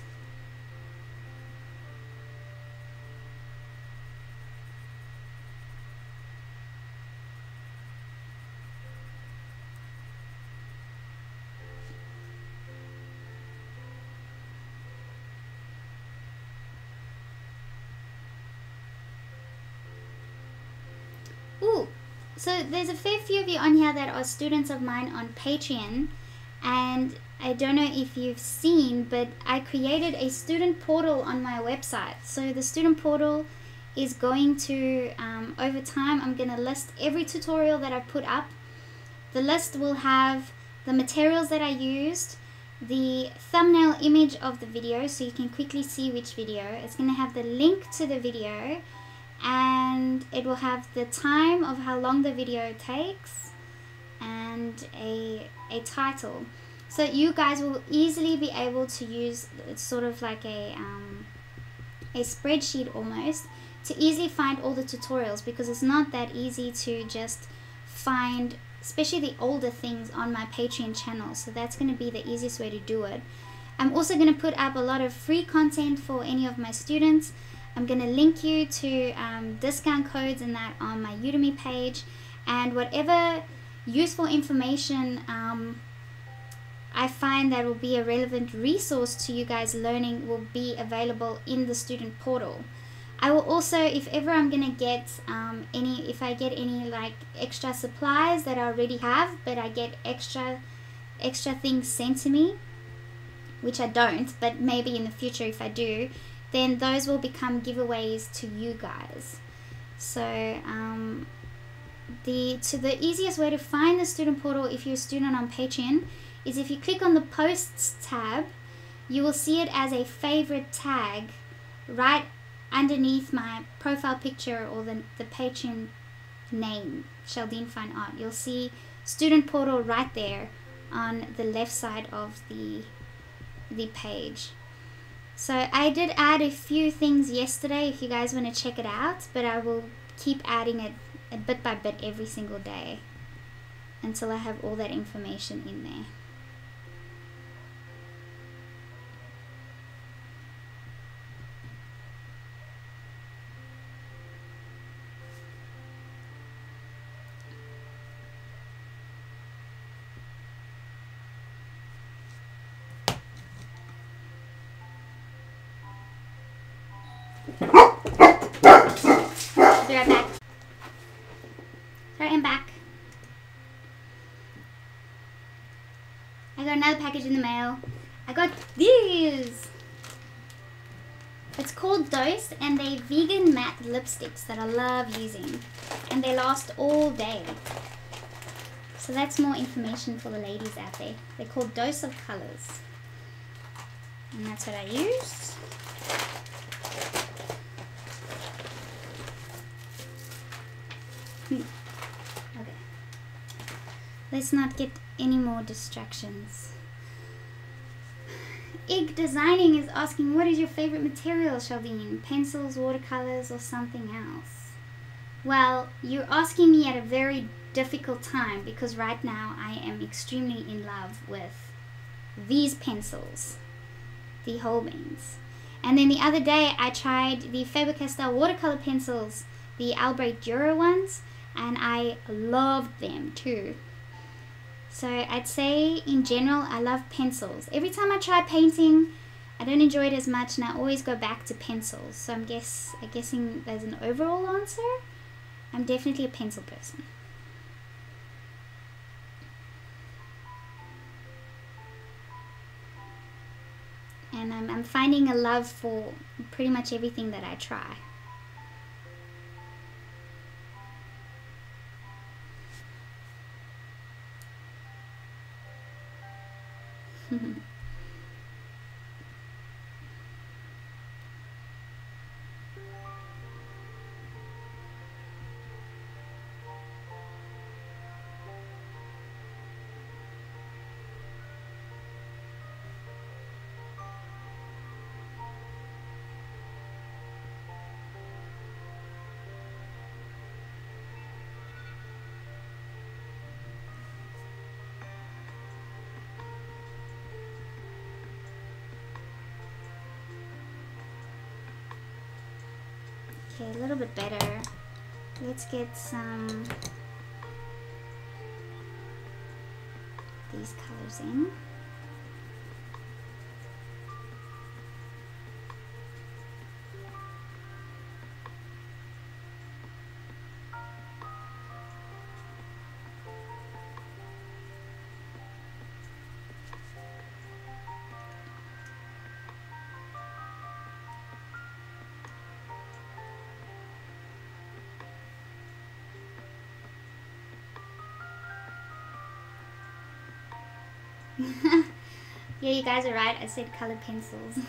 Ooh, so there's a fair few of you on here that are students of mine on Patreon, and I don't know if you've seen, but I created a student portal on my website. So the student portal is going to, over time, I'm going to list every tutorial that I put up. The list will have the materials that I used, the thumbnail image of the video so you can quickly see which video. It's going to have the link to the video, and it will have the time of how long the video takes and a title. So you guys will easily be able to use, it's sort of like a a spreadsheet almost to easily find all the tutorials, because it's not that easy to just find, especially the older things on my Patreon channel. So that's going to be the easiest way to do it. I'm also going to put up a lot of free content for any of my students. I'm going to link you to discount codes and that on my Udemy page, and whatever useful information I find that will be a relevant resource to you guys learning will be available in the student portal. I will also, if ever I'm gonna get if I get any like extra supplies that I already have, but I get extra things sent to me, which I don't, but maybe in the future if I do, then those will become giveaways to you guys. So the easiest way to find the student portal if you're a student on Patreon is if you click on the posts tab, you will see it as a favorite tag right underneath my profile picture or the Patreon name, Sheldene Fine Art. You'll see student portal right there on the left side of the page. So I did add a few things yesterday if you guys want to check it out, but I will keep adding it bit by bit every single day until I have all that information in there. Be right back. Sorry, I'm back. I got another package in the mail. I got these. It's called Dose, and they're vegan matte lipsticks that I love using, and they last all day. So that's more information for the ladies out there. They're called Dose of Colors, and that's what I use. Okay, let's not get any more distractions. Egg Designing is asking, what is your favorite material, Sheldene? Pencils, watercolors, or something else? Well, you're asking me at a very difficult time, because right now I am extremely in love with these pencils, the Holbeins. And then the other day I tried the Faber-Castell watercolor pencils, the Albright Dura ones, and I loved them too. So I'd say in general I love pencils. Every time I try painting I don't enjoy it as much, and I always go back to pencils. So I'm guessing there's an overall answer. I'm definitely a pencil person. And I'm finding a love for pretty much everything that I try. Okay, a little bit better. Let's get some these colors in. Yeah, you guys are right. I said colored pencils.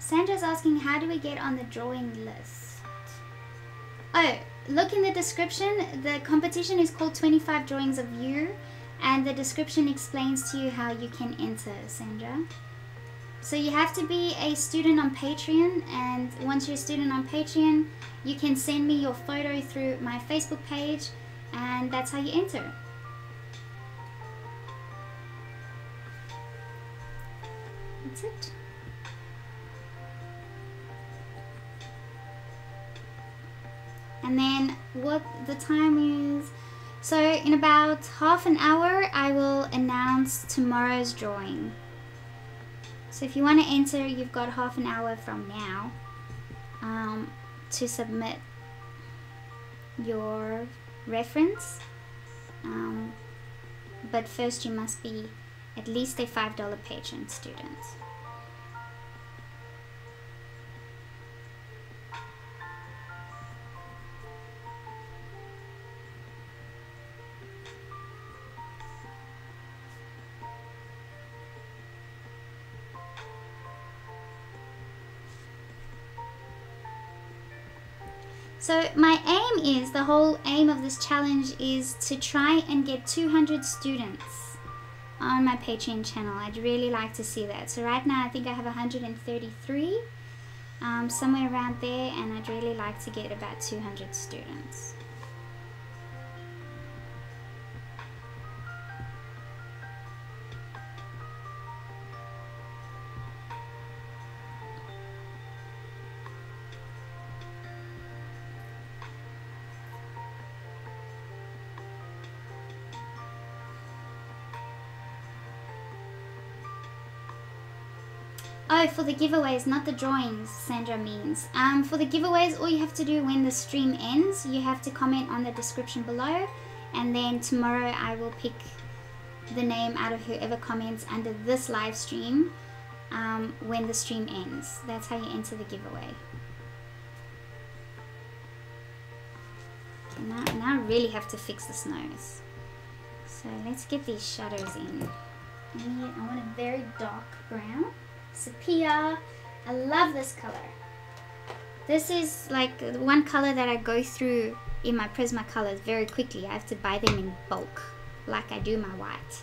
Sandra's asking, how do we get on the drawing list? look in the description. The competition is called 25 Drawings of You, and the description explains to you how you can enter, Sandra. So you have to be a student on Patreon, and once you're a student on Patreon, you can send me your photo through my Facebook page, and that's how you enter. That's it. And then what the time is, so in about half an hour I will announce tomorrow's drawing. So if you want to enter, you've got half an hour from now to submit your reference, but first you must be at least a $5 patron student. So my aim is, the whole aim of this challenge is to try and get 200 students on my Patreon channel. I'd really like to see that. So right now I think I have 133, somewhere around there, and I'd really like to get about 200 students. Oh, for the giveaways, not the drawings, Sandra means. For the giveaways, all you have to do when the stream ends, you have to comment on the description below, and then tomorrow I will pick the name out of whoever comments under this live stream when the stream ends. That's how you enter the giveaway. Okay, now I really have to fix this nose. So let's get these shadows in. I want a very dark brown. Sepia. I love this color. This is like the one color that I go through in my Prismacolors very quickly. I have to buy them in bulk, like I do my white.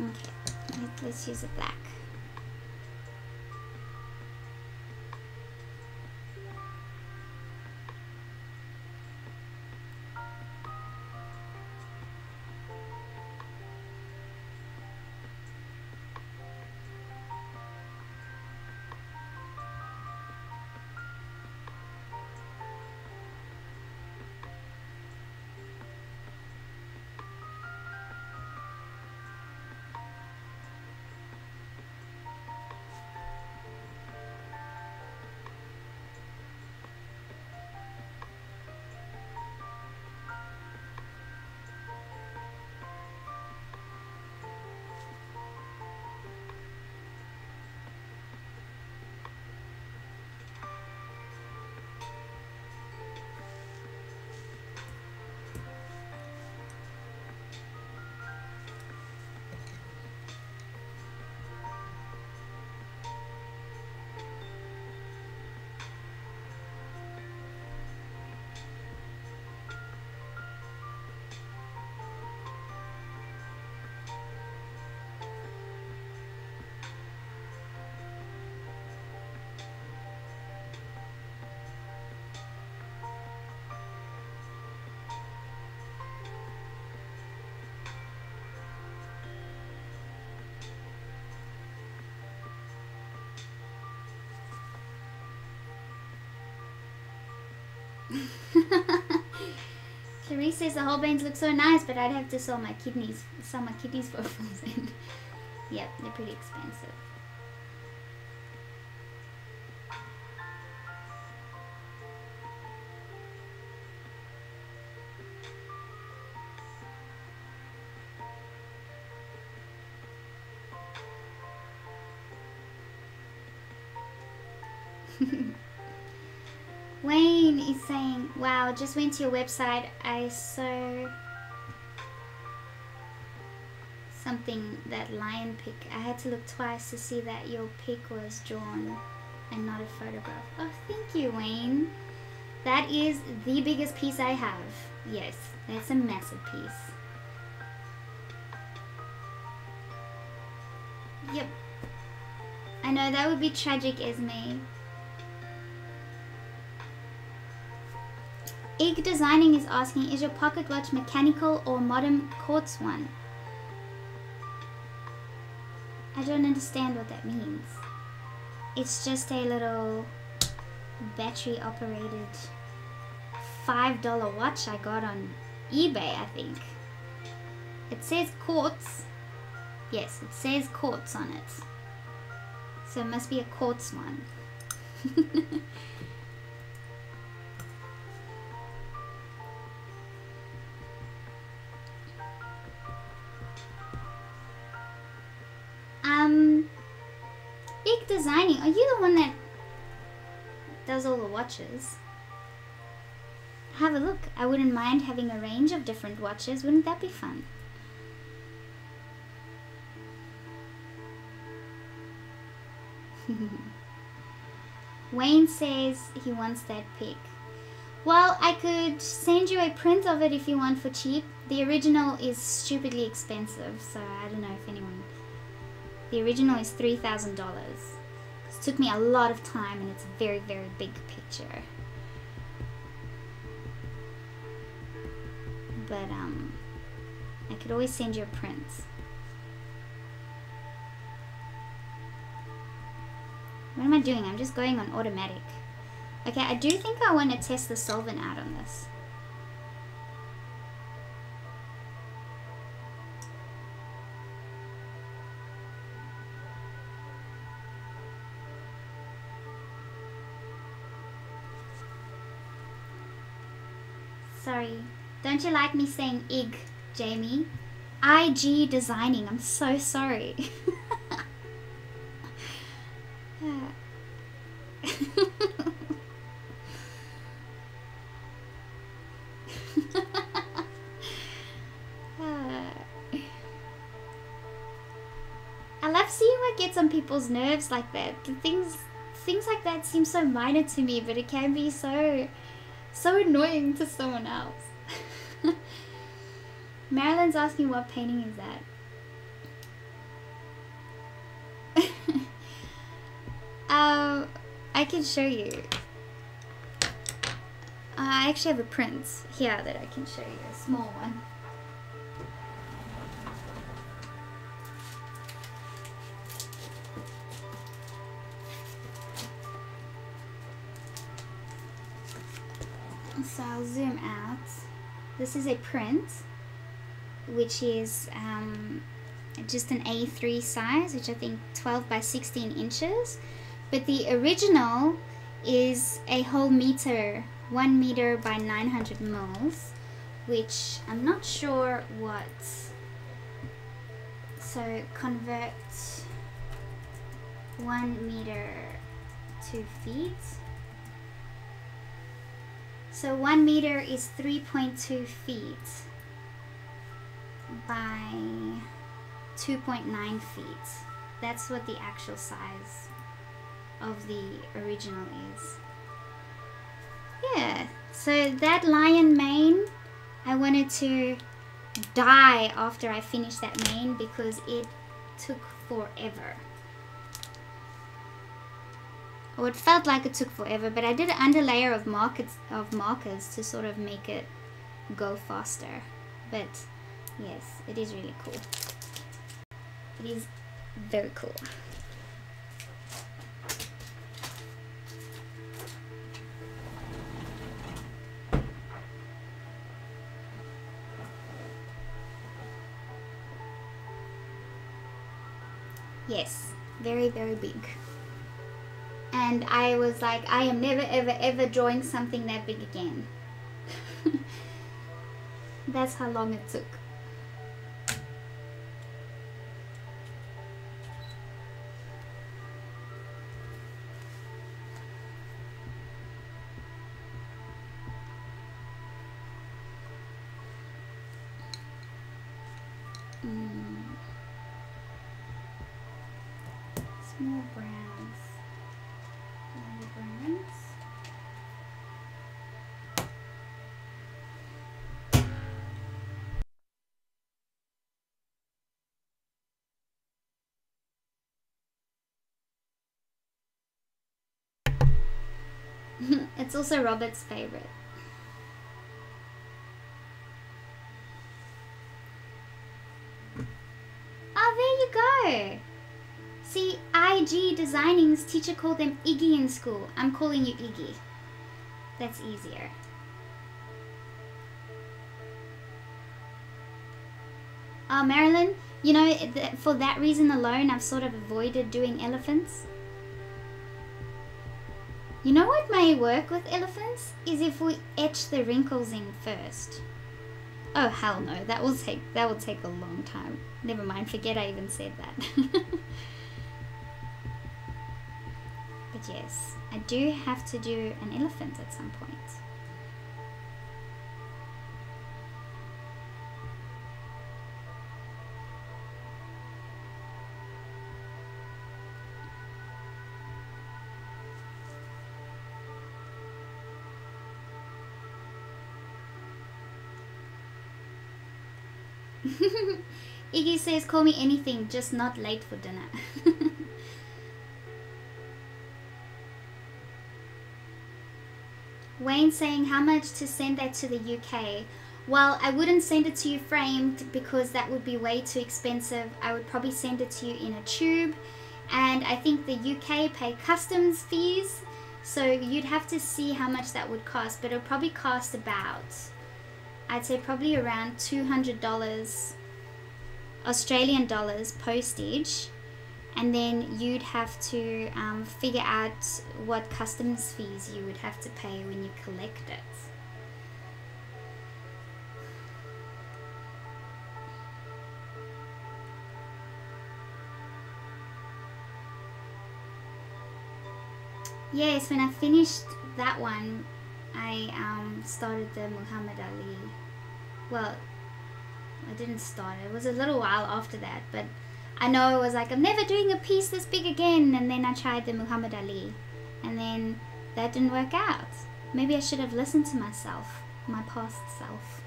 Okay, let's use a black. Clarice says the Holbeins look so nice, but I'd have to sell my kidneys for $1,000. Yep, they're pretty expensive. Wayne is saying, wow, just went to your website. I saw something, that lion pic. I had to look twice to see that your pic was drawn and not a photograph. Oh, thank you, Wayne. That is the biggest piece I have. Yes, that's a massive piece. Yep. I know, that would be tragic, Esme. Ig Designing is asking, is your pocket watch mechanical or modern quartz one? I don't understand what that means. It's just a little battery operated $5 watch I got on eBay, I think. It says quartz. Yes, it says quartz on it. So it must be a quartz one. Ig Designing, are you the one that does all the watches? Have a look. I wouldn't mind having a range of different watches. Wouldn't that be fun? Wayne says he wants that pic. Well, I could send you a print of it if you want for cheap. The original is stupidly expensive, so I don't know if anyone... The original is $3,000. It took me a lot of time and it's a very, very big picture. But, I could always send you a print. What am I doing? I'm just going on automatic. Okay, I do think I want to test the solvent out on this. Sorry. Don't you like me saying IG, Jamie? IG Designing. I'm so sorry. I love seeing what gets on people's nerves like that. Things like that seem so minor to me, but it can be so annoying to someone else. Marilyn's asking what painting is that? I can show you. I actually have a print here that I can show you, a small one. So I'll zoom out. This is a print, which is just an A3 size, which I think 12 by 16 inches. But the original is a whole meter, 1 meter by 900 mils, which I'm not sure what. So convert 1 meter to feet. So 1 meter is 3.2 feet by 2.9 feet. That's what the actual size of the original is. Yeah, so that lion mane, I wanted to die after I finished that mane because it took forever. Or it felt like it took forever, but I did an underlayer of markers to sort of make it go faster. But yes, it is really cool. It is very cool. Yes, very, very big. And I was like, I am never, ever, ever drawing something that big again. That's how long it took. Small browns. Lighter browns. It's also Robert's favorite. Oh, there you go. See, IG Designing's teacher called them Iggy in school. I'm calling you Iggy. That's easier. Oh, Marilyn, you know, for that reason alone, I've sort of avoided doing elephants. You know what may work with elephants? Is if we etch the wrinkles in first. Oh, hell no, that will take a long time. Never mind, forget I even said that. But yes, I do have to do an elephant at some point. Iggy says, call me anything, just not late for dinner. Wayne saying, how much to send that to the UK? Well, I wouldn't send it to you framed because that would be way too expensive. I would probably send it to you in a tube. And I think the UK pay customs fees. So you'd have to see how much that would cost. But it would probably cost about, I'd say probably around $200 Australian dollars postage, and then you'd have to figure out what customs fees you would have to pay when you collect it. Yes, when I finished that one, I started the Muhammad Ali. Well, I didn't start it. It was a little while after that, but I know it was like, I'm never doing a piece this big again. And then I tried the Muhammad Ali, and then that didn't work out. Maybe I should have listened to myself, my past self.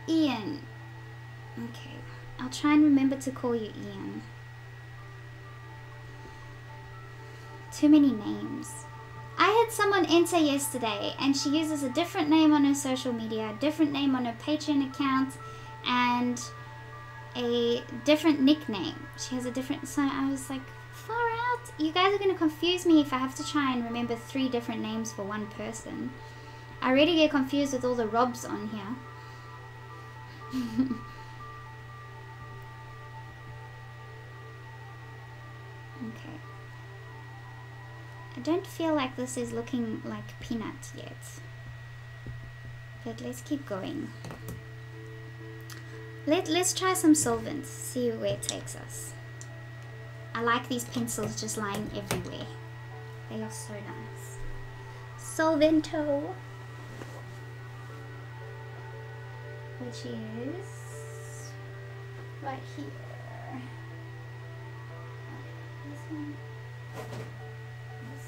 Ian. Okay, I'll try and remember to call you Ian. Too many names. I had someone enter yesterday and she uses a different name on her social media, a different name on her Patreon account, and a different nickname. She has a different, so I was like, far out. You guys are going to confuse me if I have to try and remember 3 different names for one person. I already get confused with all the Robs on here. Okay. I don't feel like this is looking like peanut yet. But let's keep going. Let's try some solvent, see where it takes us. I like these pencils just lying everywhere. They are so nice. Solvento. Which is right here. This one. This.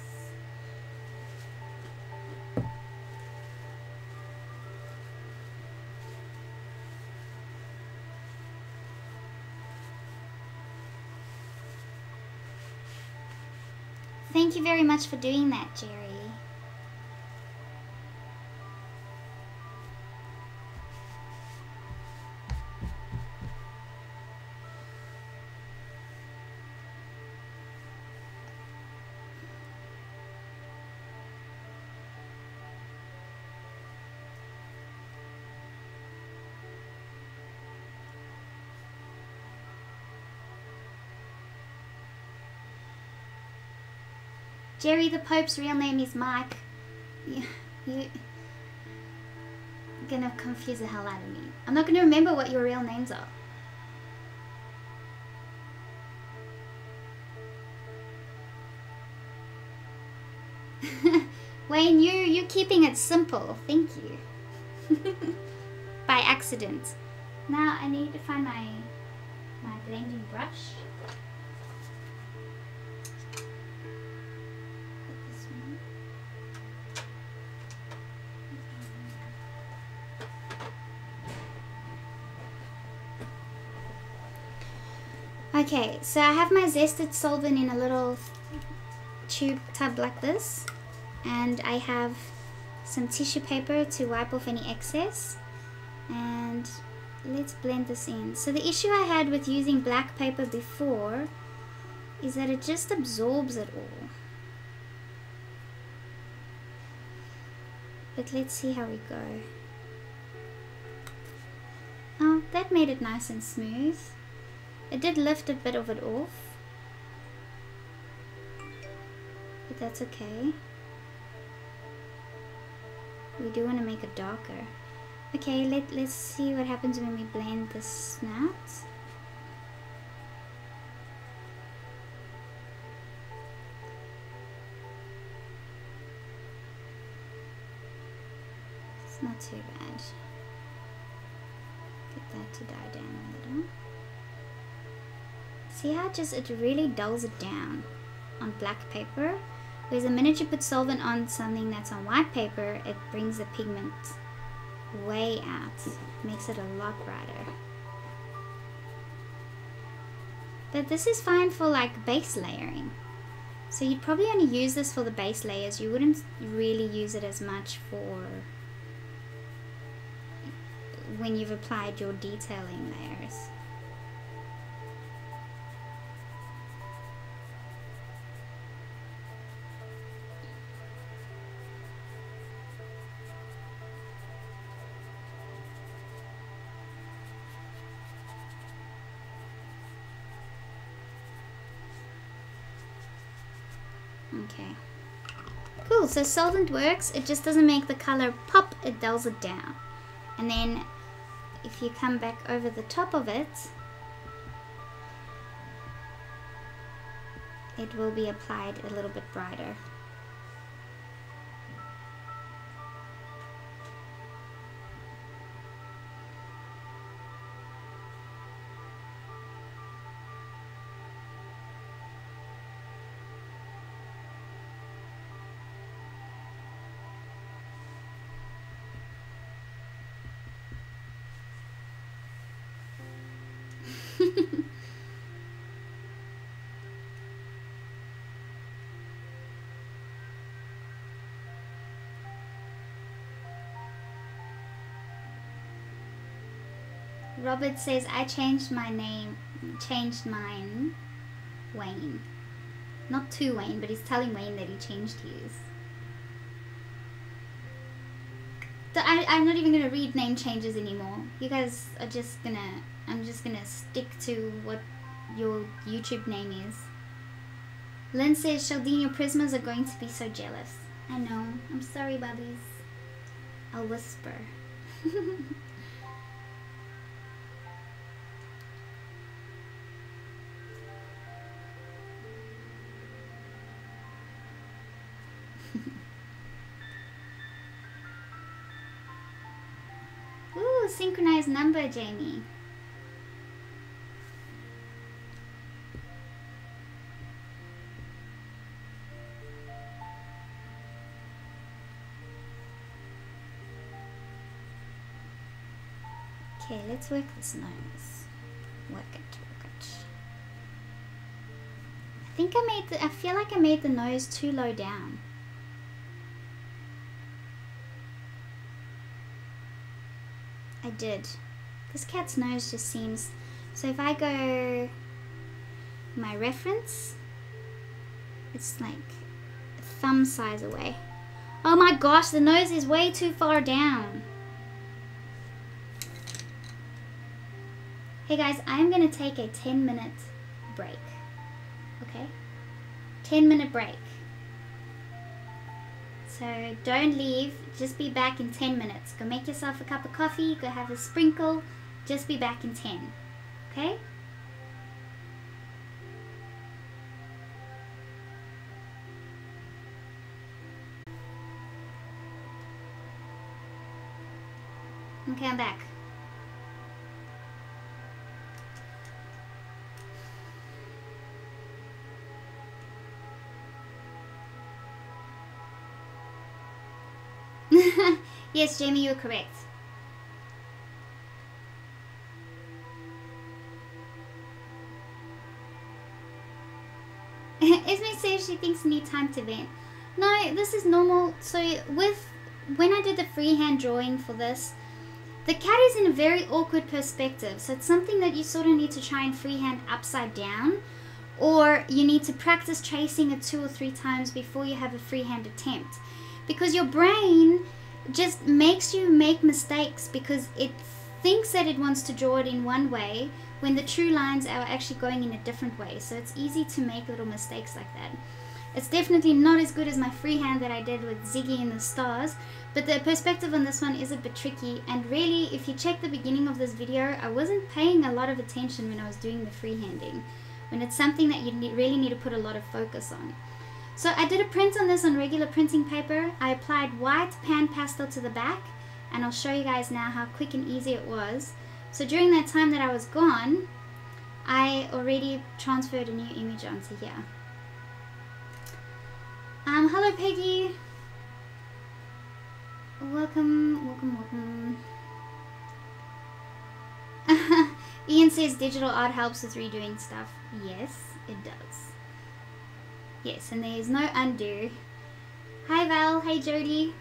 Thank you very much for doing that, Jerry. Jerry, the Pope's real name is Mike. You're gonna confuse the hell out of me. I'm not gonna remember what your real names are. Wayne, you're keeping it simple. Thank you. By accident. Now I need to find my blending brush. Put this one. Okay, so I have my zested solvent in a little tube tub like this, and I have some tissue paper to wipe off any excess, and let's blend this in. So the issue I had with using black paper before is that it just absorbs it all. But let's see how we go. Oh, that made it nice and smooth. It did lift a bit of it off, but that's okay. We do want to make it darker. Okay, let's see what happens when we blend the snout. It's not too bad. Get that to die down a little. See how it really dulls it down on black paper? Whereas the minute you put solvent on something that's on white paper, it brings the pigment way out. Makes it a lot brighter. But this is fine for like base layering. So you'd probably only use this for the base layers. You wouldn't really use it as much for when you've applied your detailing layers. Okay, cool. So solvent works, it just doesn't make the color pop, it dulls it down. And then if you come back over the top of it, it will be applied a little bit brighter. Robert says, I changed my name, changed mine, Wayne. Not to Wayne, but he's telling Wayne that he changed his. So I'm not even going to read name changes anymore. You guys are just going to, I'm just going to stick to what your YouTube name is. Lynn says, Sheldene, your prismas are going to be so jealous. I know. I'm sorry, bubbies. I'll whisper. Ooh, synchronized number, Jamie. Okay, let's work this nose. Work it, work it. I feel like I made the nose too low down. I did. This cat's nose just seems... So if I go... My reference... It's like a thumb size away. Oh my gosh, the nose is way too far down. Hey guys, I'm going to take a 10-minute break. Okay? 10-minute break. So don't leave, just be back in 10 minutes. Go make yourself a cup of coffee, go have a sprinkle, just be back in 10. Okay? Okay, I'm back. Yes, Jamie, you're correct. Esme says she thinks you need time to vent. No, this is normal. So when I did the freehand drawing for this, the cat is in a very awkward perspective. So it's something that you sort of need to try and freehand upside down, or you need to practice tracing it 2 or 3 times before you have a freehand attempt. Because your brain just makes you make mistakes because it thinks that it wants to draw it in one way when the true lines are actually going in a different way. So it's easy to make little mistakes like that. It's definitely not as good as my freehand that I did with Ziggy and the stars, but the perspective on this one is a bit tricky. And really, if you check the beginning of this video, I wasn't paying a lot of attention when I was doing the freehanding, when it's something that you really need to put a lot of focus on. So I did a print on this on regular printing paper. I applied white pan pastel to the back, and I'll show you guys now how quick and easy it was. So during that time that I was gone, I already transferred a new image onto here. Hello Peggy. Welcome, welcome, welcome. Ian says digital art helps with redoing stuff. Yes, it does. Yes, and there is no undo. Hi Val, hey Jody.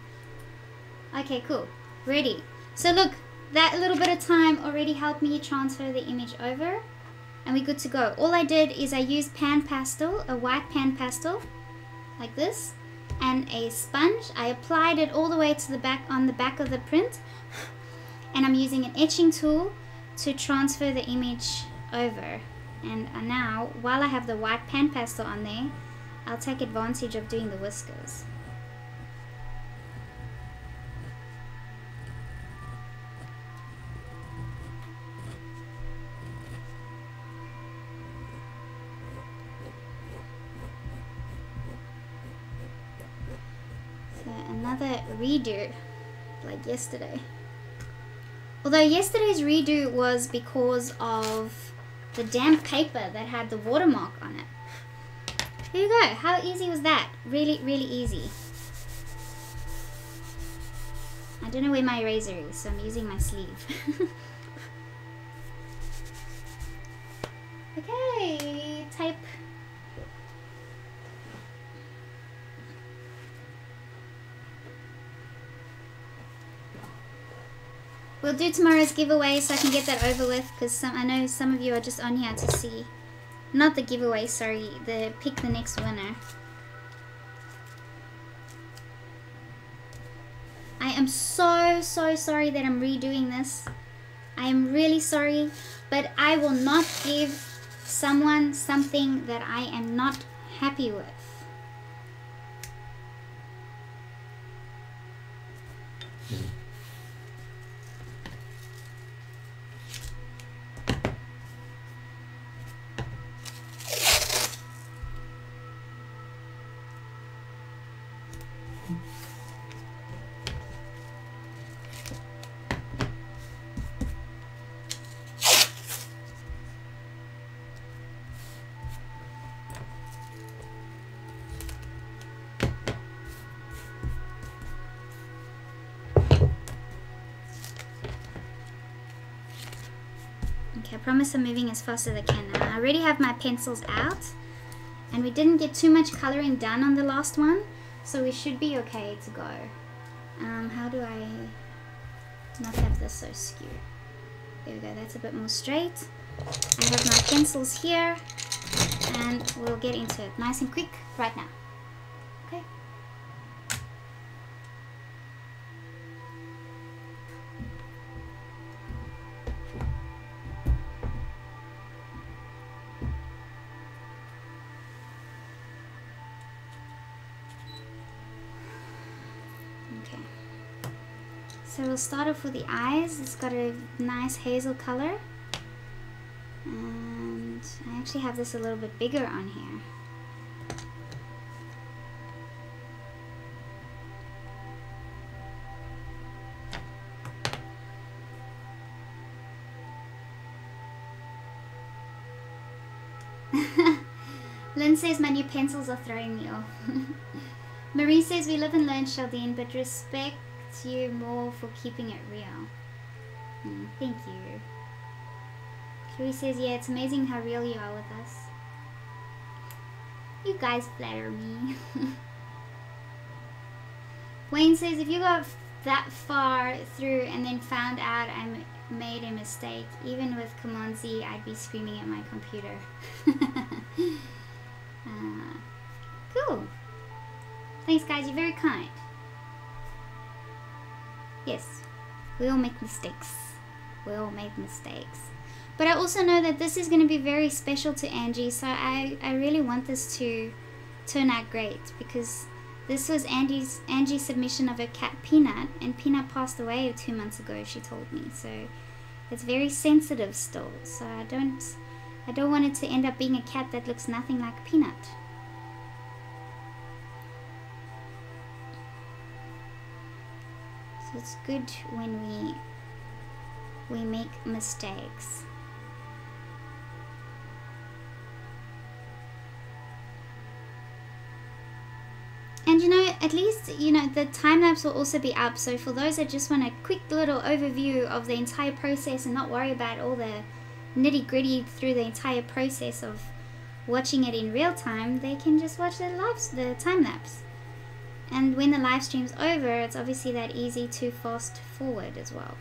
Okay, cool. Ready. So look, that little bit of time already helped me transfer the image over, and we're good to go. All I did is I used pan pastel, a white pan pastel, like this, and a sponge. I applied it all the way to the back, on the back of the print, and I'm using an etching tool to transfer the image over. And now, while I have the white pan pastel on there, I'll take advantage of doing the whiskers. So another redo, like yesterday. Although yesterday's redo was because of the damp paper that had the watermark on it. Here you go. How easy was that? Really, really easy. I don't know where my eraser is, so I'm using my sleeve. Okay, type. We'll do tomorrow's giveaway so I can get that over with, because I know some of you are just on here to see. Not the giveaway, sorry, the pick the next winner. I am so sorry that I'm redoing this. I am really sorry, but I will not give someone something that I am not happy with. Okay, I promise I'm moving as fast as I can now. I already have my pencils out, and we didn't get too much coloring done on the last one, so we should be okay to go. How do I not have this so skewed? There we go, that's a bit more straight. I have my pencils here, and we'll get into it nice and quick right now. Okay. So we'll start off with the eyes. It's got a nice hazel color, and I actually have this a little bit bigger on here. Lynn says my new pencils are throwing me off. Marie says we live and learn, Sheldene, but respect you more for keeping it real. Thank you. Chloe says, yeah, it's amazing how real you are with us. You guys flatter me. Wayne says, if you got that far through and then found out I made a mistake, even with Command Z, I'd be screaming at my computer. Cool. Thanks, guys. You're very kind. Yes, we all make mistakes. We all make mistakes. But I also know that this is going to be very special to Angie, so I really want this to turn out great, because this was Angie's submission of her cat Peanut, and Peanut passed away 2 months ago, she told me. So it's very sensitive still. So I don't want it to end up being a cat that looks nothing like Peanut. So it's good when we make mistakes. And you know, at least, you know, the time lapse will also be up. So for those that just want a quick little overview of the entire process and not worry about all the nitty gritty through the entire process of watching it in real time, they can just watch the time lapse. And when the live stream's over, it's obviously that easy to fast forward as well.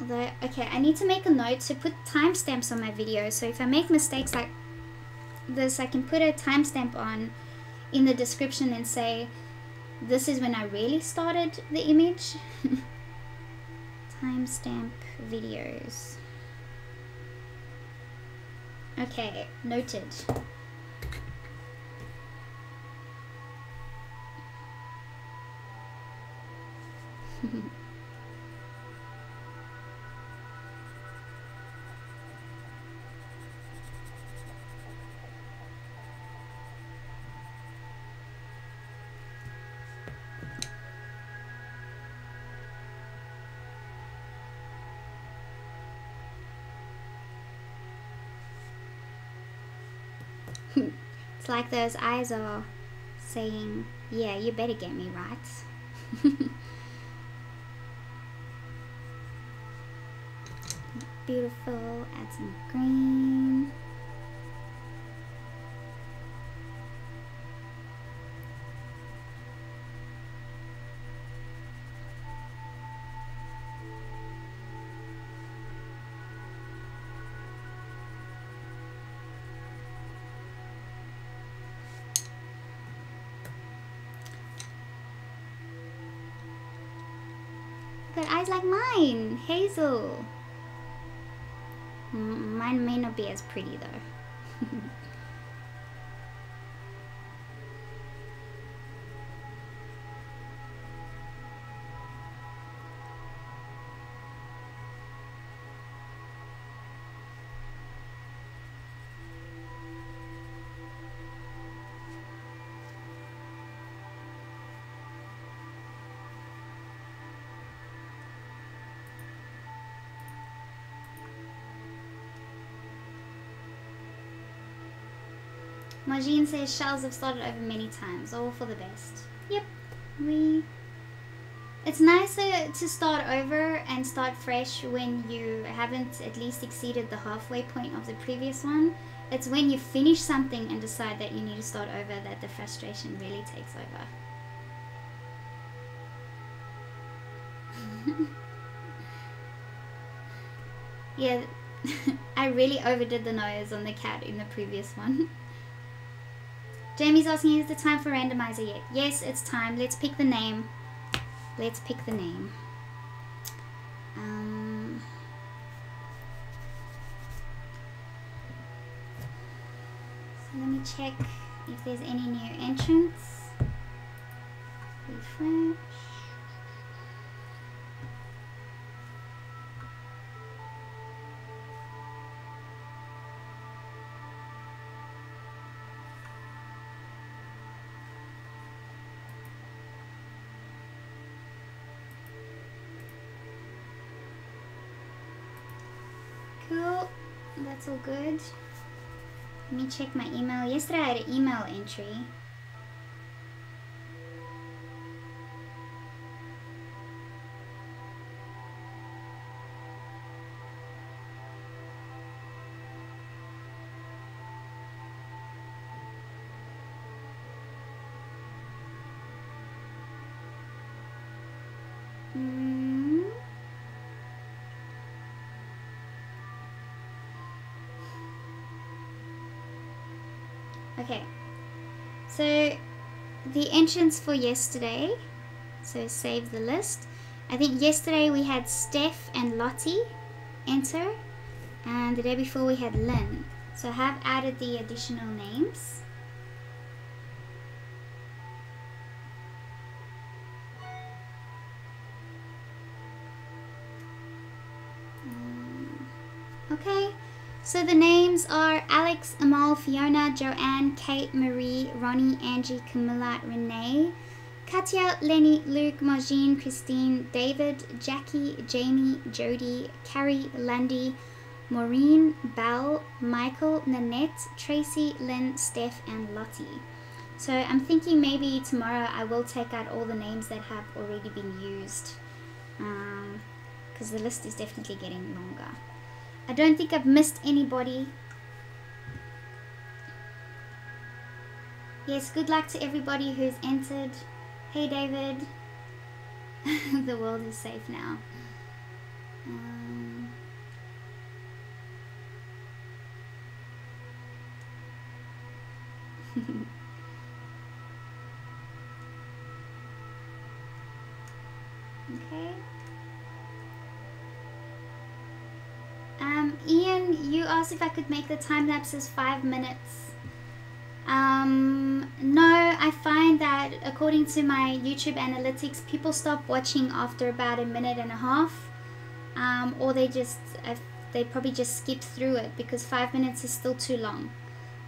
Although, okay, I need to make a note to put timestamps on my video. So if I make mistakes like this, I can put a timestamp on in the description and say, this is when I really started the image. Timestamp videos. Okay, noted. It's like those eyes are saying, yeah, you better get me right. Beautiful, add some green. Got eyes like mine, Hazel. Mine may not be as pretty though. Majin says shells have started over many times, all for the best. Yep, it's nicer to start over and start fresh when you haven't at least exceeded the halfway point of the previous one. It's when you finish something and decide that you need to start over that the frustration really takes over. Yeah, I really overdid the nose on the cat in the previous one. Jamie's asking, is the time for randomizer yet? Yes, it's time. Let's pick the name. Let's pick the name. So let me check if there's any new entrants. Refresh. Cool. That's all good. Let me check my email. Yesterday I had an email entry. Okay, so the entrance for yesterday, so save the list. I think yesterday we had Steph and Lottie enter, and the day before we had Lynn. So I have added the additional names. Okay. So the names are Alex, Amal, Fiona, Joanne, Kate, Marie, Ronnie, Angie, Camilla, Renee, Katya, Lenny, Luke, Margine, Christine, David, Jackie, Jamie, Jody, Carrie, Lundy, Maureen, Belle, Michael, Nanette, Tracy, Lynn, Steph, and Lottie. So I'm thinking maybe tomorrow I will take out all the names that have already been used, because the list is definitely getting longer. I don't think I've missed anybody. Yes, good luck to everybody who's entered. Hey David. The world is safe now. Okay. Ian, you asked if I could make the time lapses 5 minutes. No, I find that according to my YouTube analytics, people stop watching after about 1.5 minutes, or they probably just skip through it because 5 minutes is still too long.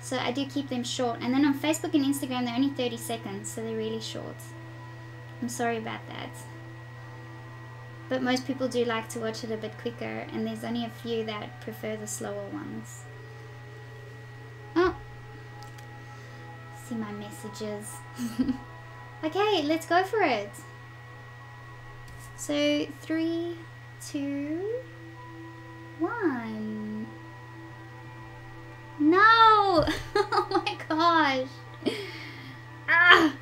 So I do keep them short. And then on Facebook and Instagram, they're only 30 seconds, so they're really short. I'm sorry about that. But most people do like to watch it a bit quicker, and there's only a few that prefer the slower ones. Oh, see my messages. Okay, let's go for it. So 3, 2, 1. No! Oh my gosh! Ah!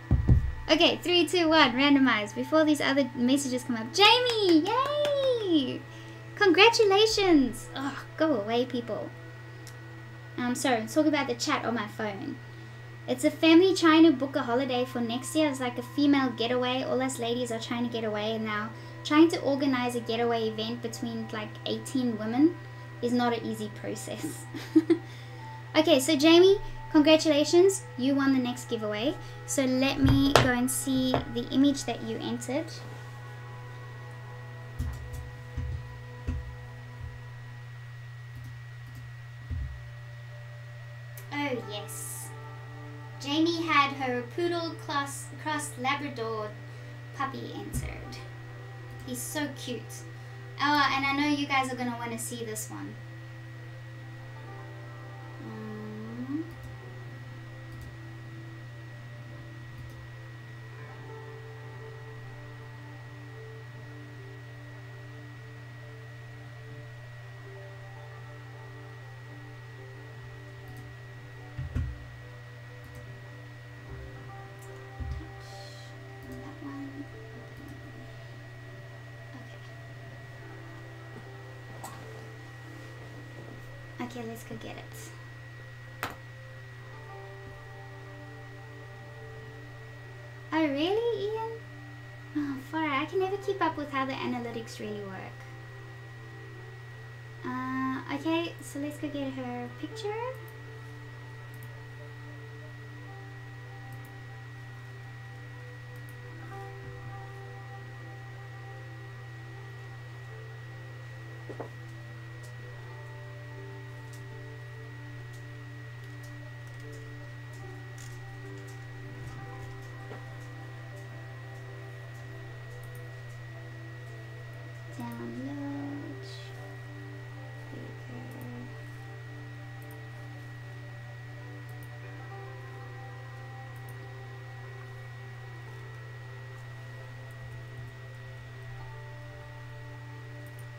Okay, 3, 2, 1, randomize. Before these other messages come up. Jamie! Yay! Congratulations! Oh, go away, people. Sorry, I'm talking about the chat on my phone. It's a family trying to book a holiday for next year. It's like a female getaway. All us ladies are trying to get away, and now trying to organize a getaway event between like 18 women is not an easy process. Okay, so Jamie, congratulations, you won the next giveaway. So let me go and see the image that you entered. Oh yes, Jamie had her poodle cross Labrador puppy entered. He's so cute. Oh, and I know you guys are gonna want to see this one. Okay, let's go get it. Oh really, Ian? Oh, far. I can never keep up with how the analytics really work. Okay, so let's go get her picture. Download. Bigger.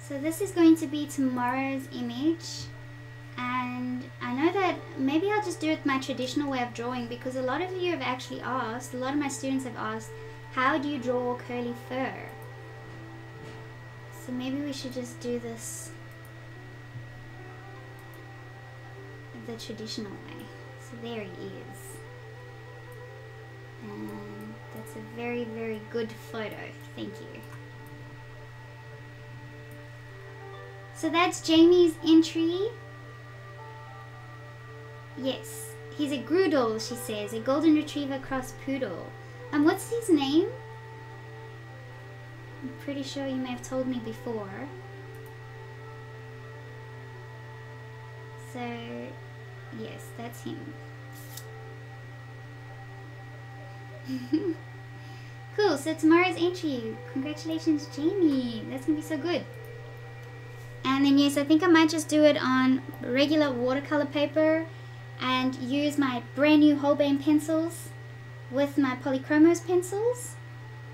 So this is going to be tomorrow's image, and I know that maybe I'll just do it my traditional way of drawing, because a lot of you have actually asked, a lot of my students have asked, how do you draw curly fur? So maybe we should just do this the traditional way. So there he is. And that's a very, very good photo. Thank you. So that's Jamie's entry. Yes, he's a Groodle, she says, a golden retriever cross poodle. And what's his name? I'm pretty sure you may have told me before. So, yes, that's him. Cool, so tomorrow's entry. Congratulations, Jamie. That's gonna be so good. And then yes, I think I might just do it on regular watercolor paper and use my brand new Holbein pencils with my Polychromos pencils,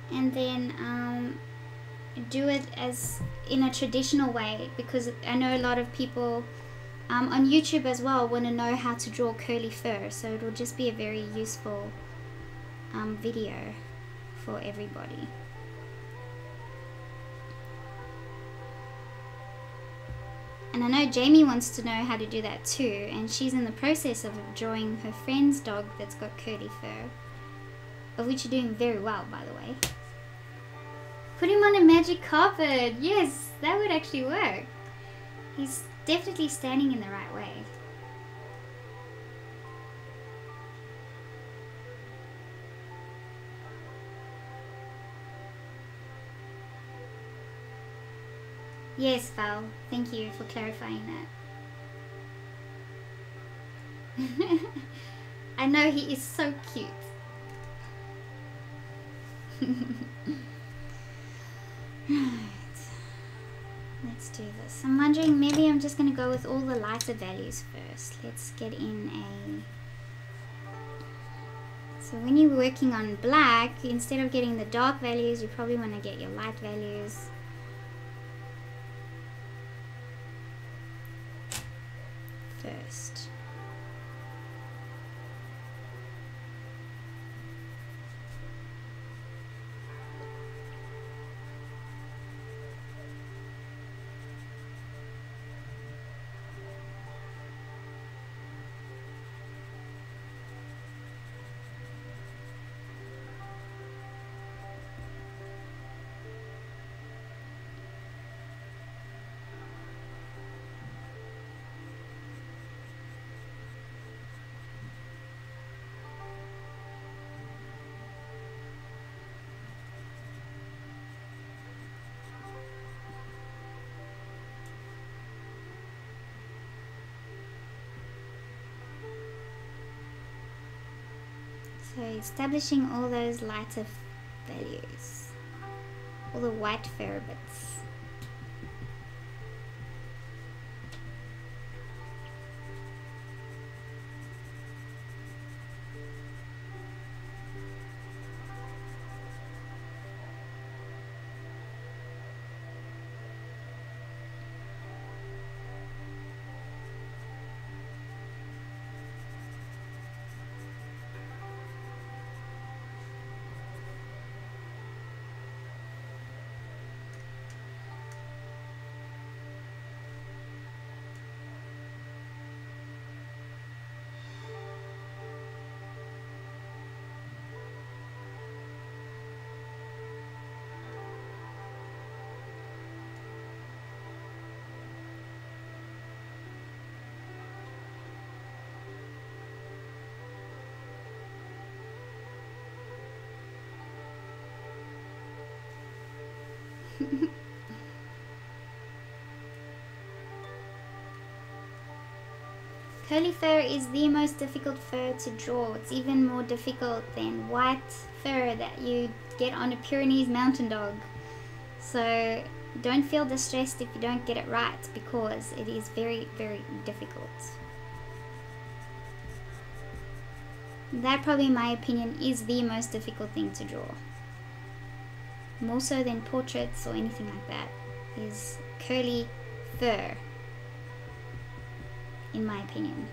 and then do it as in a traditional way, because I know a lot of people on YouTube as well want to know how to draw curly fur, so it will just be a very useful video for everybody. And I know Jamie wants to know how to do that too, and she's in the process of drawing her friend's dog that's got curly fur, of which you're doing very well, by the way. Put him on a magic carpet. Yes, that would actually work. He's definitely standing in the right way. Yes, Val, thank you for clarifying that. I know, he is so cute. Right, let's do this. I'm wondering, maybe I'm just going to go with all the lighter values first. Let's get in a... So when you're working on black, instead of getting the dark values, you probably want to get your light values. First. So establishing all those lighter values, all the white fur bits. Curly fur is the most difficult fur to draw. It's even more difficult than white fur that you get on a Pyrenees mountain dog. So don't feel distressed if you don't get it right, because it is very, very difficult. That probably, in my opinion, is the most difficult thing to draw. More so than portraits or anything like that, is curly fur, in my opinion.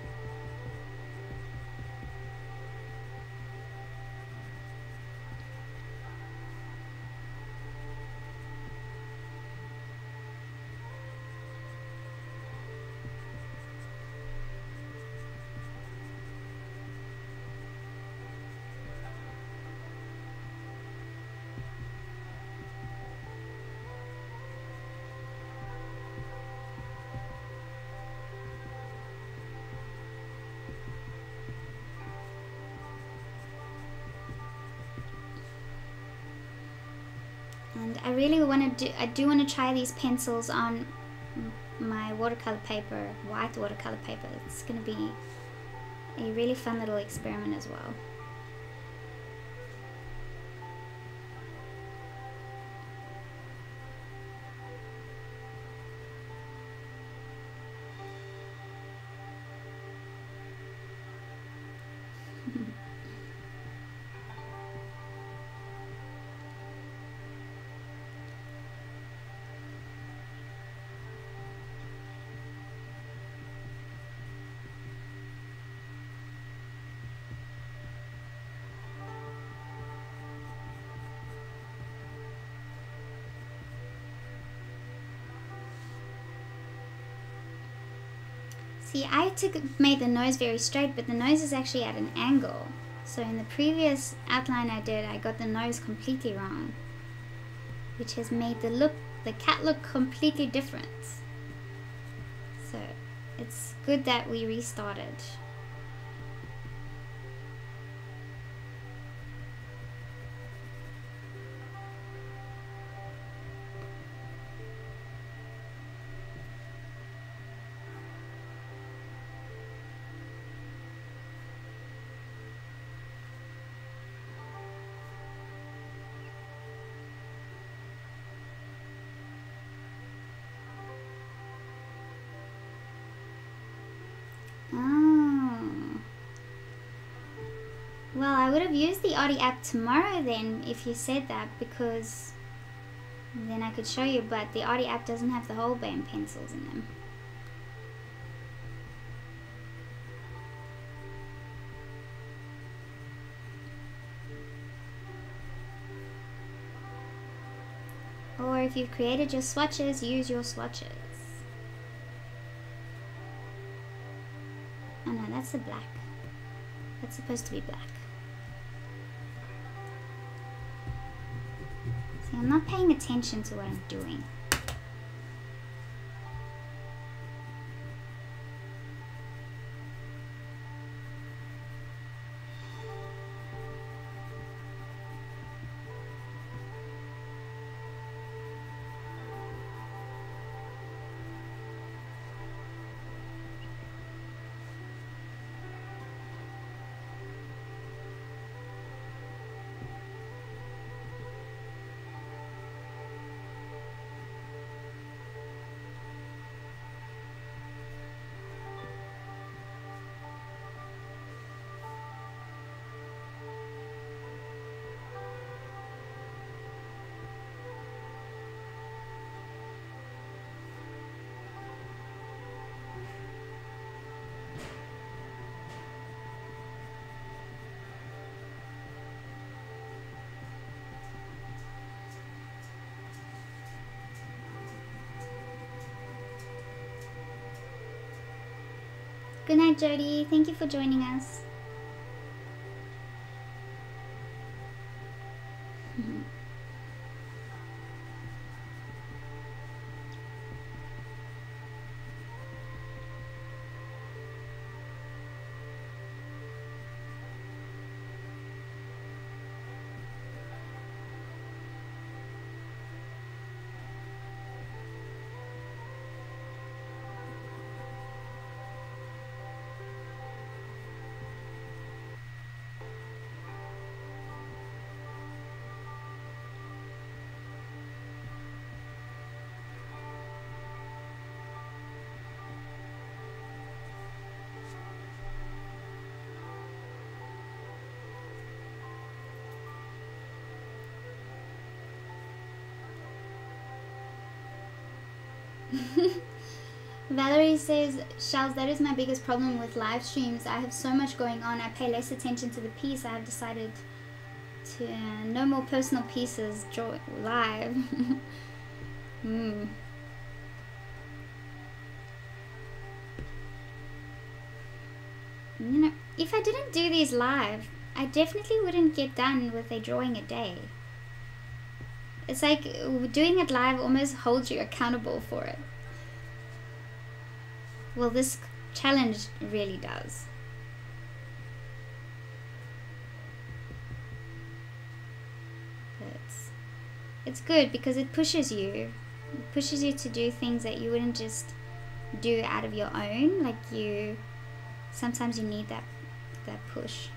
And I really I do want to try these pencils on my watercolor paper, white watercolor paper. It's going to be a really fun little experiment as well. See, I made the nose very straight, but the nose is actually at an angle. So in the previous outline I did, I got the nose completely wrong, which has made the cat look completely different. So it's good that we restarted. Well, I would have used the Arty app tomorrow then if you said that, because then I could show you, but the Arty app doesn't have the Holbein pencils in them. Or if you've created your swatches, use your swatches. Oh no, that's the black. That's supposed to be black. See, I'm not paying attention to what I'm doing. Good night, Jody. Thank you for joining us. Valerie says, Shells, that is my biggest problem with live streams. I have so much going on. I pay less attention to the piece. I have decided to no more personal pieces live. You know, if I didn't do these live, I definitely wouldn't get done with a drawing a day. It's like doing it live almost holds you accountable for it. Well, this challenge really does. But it's good because it pushes you. It pushes you to do things that you wouldn't just do out of your own. Like sometimes you need that push.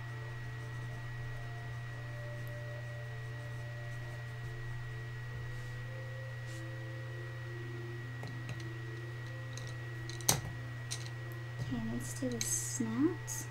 Okay, let's do the snout.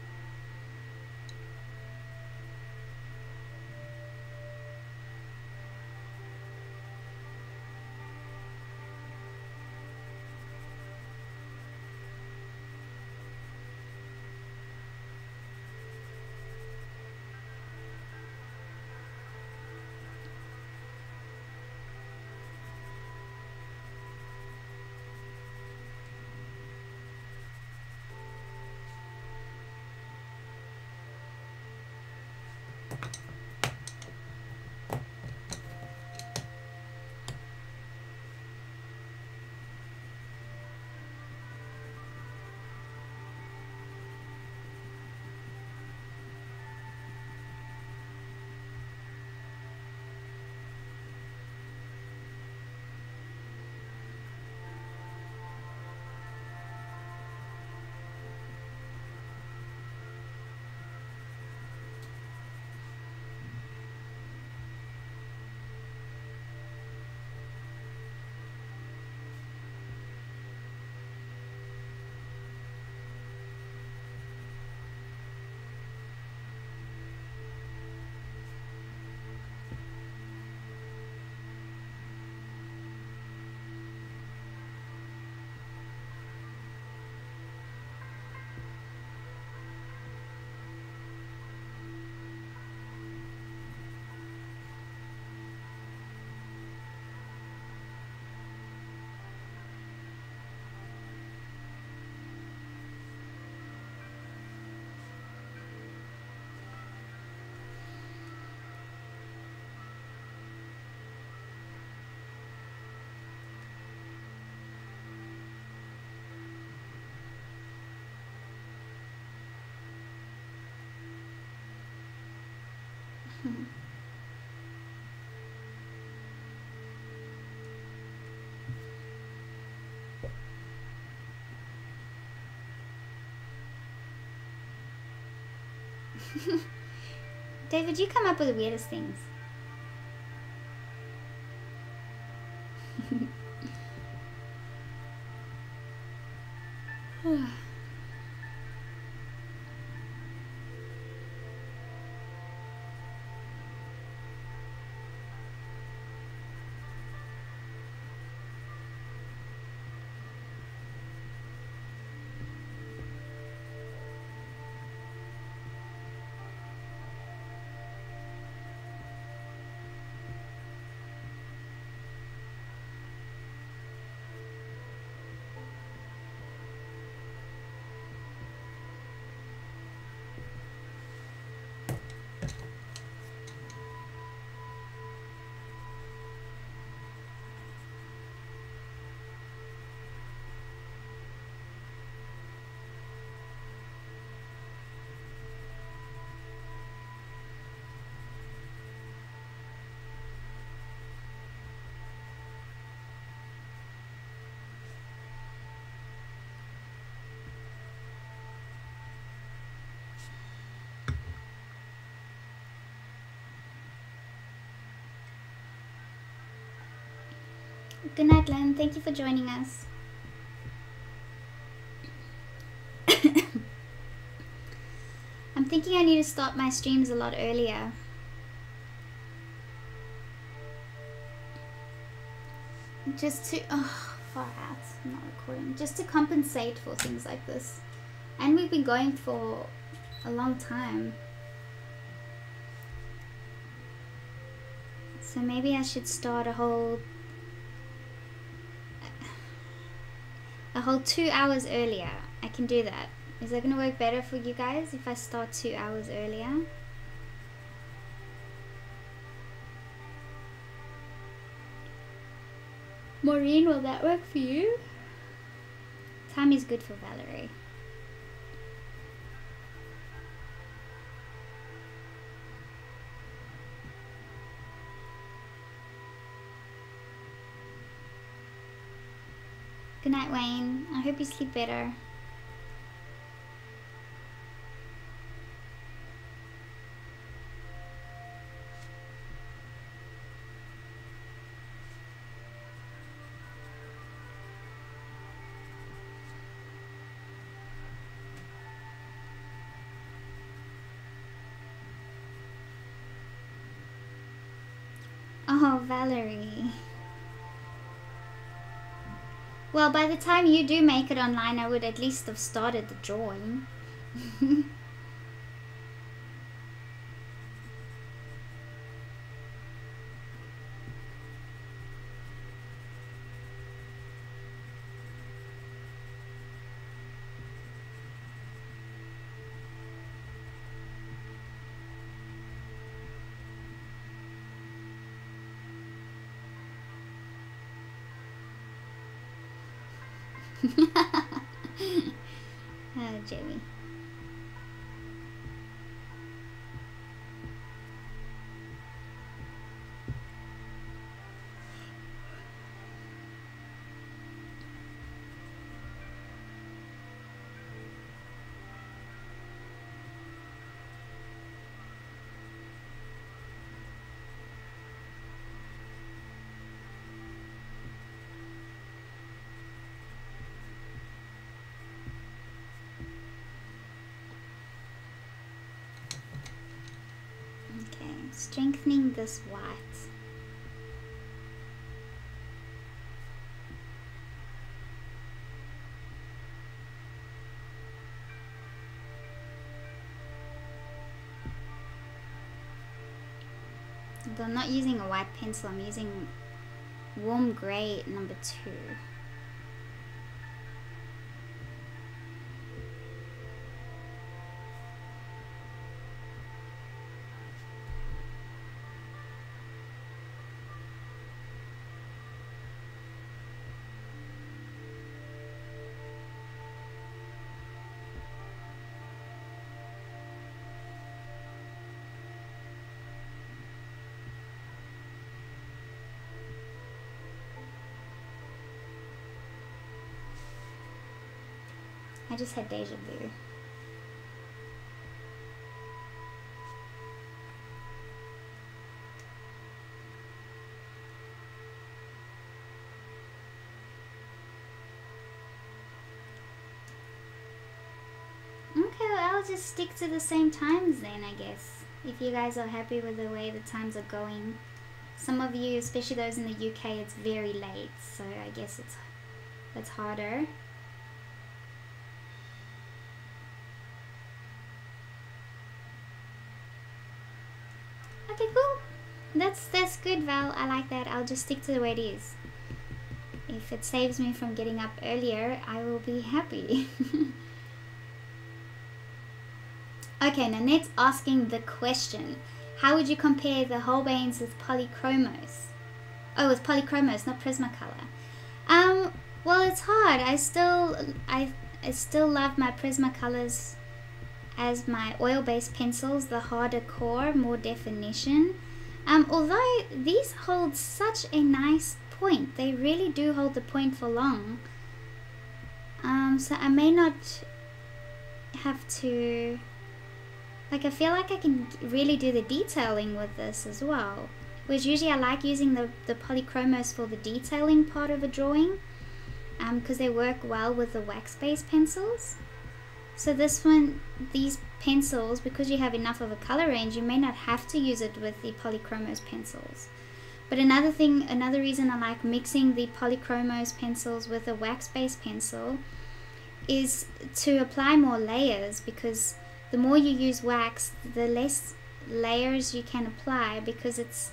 David, you come up with the weirdest things. Good night, Len. Thank you for joining us. I'm thinking I need to start my streams a lot earlier. Just to far out. I'm not recording. Just to compensate for things like this. And we've been going for a long time. So maybe I should start a whole 2 hours earlier. I can do that. Is that going to work better for you guys if I start 2 hours earlier? Maureen, will that work for you? Time is good for Valerie. Good night, Wayne. I hope you sleep better. Oh, Valerie. Well, by the time you do make it online, I would at least have started the drawing. Oh, Jamie. Strengthening this white. But I'm not using a white pencil, I'm using warm grey number 2. I just had deja vu. Okay, well, I'll just stick to the same times then, I guess. If you guys are happy with the way the times are going. Some of you, especially those in the UK, it's very late, so I guess that's harder. Okay, cool. That's good, Val. I like that. I'll just stick to the way it is. If it saves me from getting up earlier, I will be happy. Okay, Nanette's asking the question. How would you compare the Holbeins with polychromos? Oh, with polychromos, not Prismacolor. Well, it's hard. I still love my Prismacolors as my oil-based pencils, the harder core, more definition. Although these hold such a nice point, they really do hold the point for long. So I may not have to, like, I feel like I can really do the detailing with this as well. Whereas usually I like using the polychromos for the detailing part of a drawing, because they work well with the wax-based pencils. So this one, these pencils, because you have enough of a color range, you may not have to use it with the polychromos pencils. But another reason I like mixing the polychromos pencils with a wax-based pencil is to apply more layers, because the more you use wax, the less layers you can apply, because it's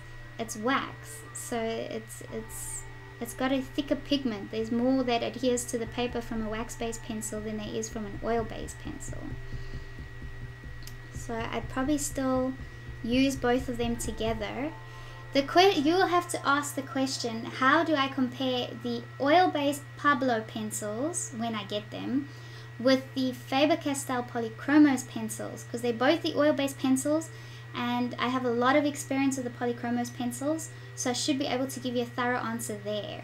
wax, so it's got a thicker pigment. There's more that adheres to the paper from a wax-based pencil than there is from an oil-based pencil. So I'd probably still use both of them together. You'll have to ask the question, how do I compare the oil-based Pablo pencils when I get them with the Faber-Castell Polychromos pencils, because they're both the oil-based pencils, and I have a lot of experience with the Polychromos pencils, so I should be able to give you a thorough answer there.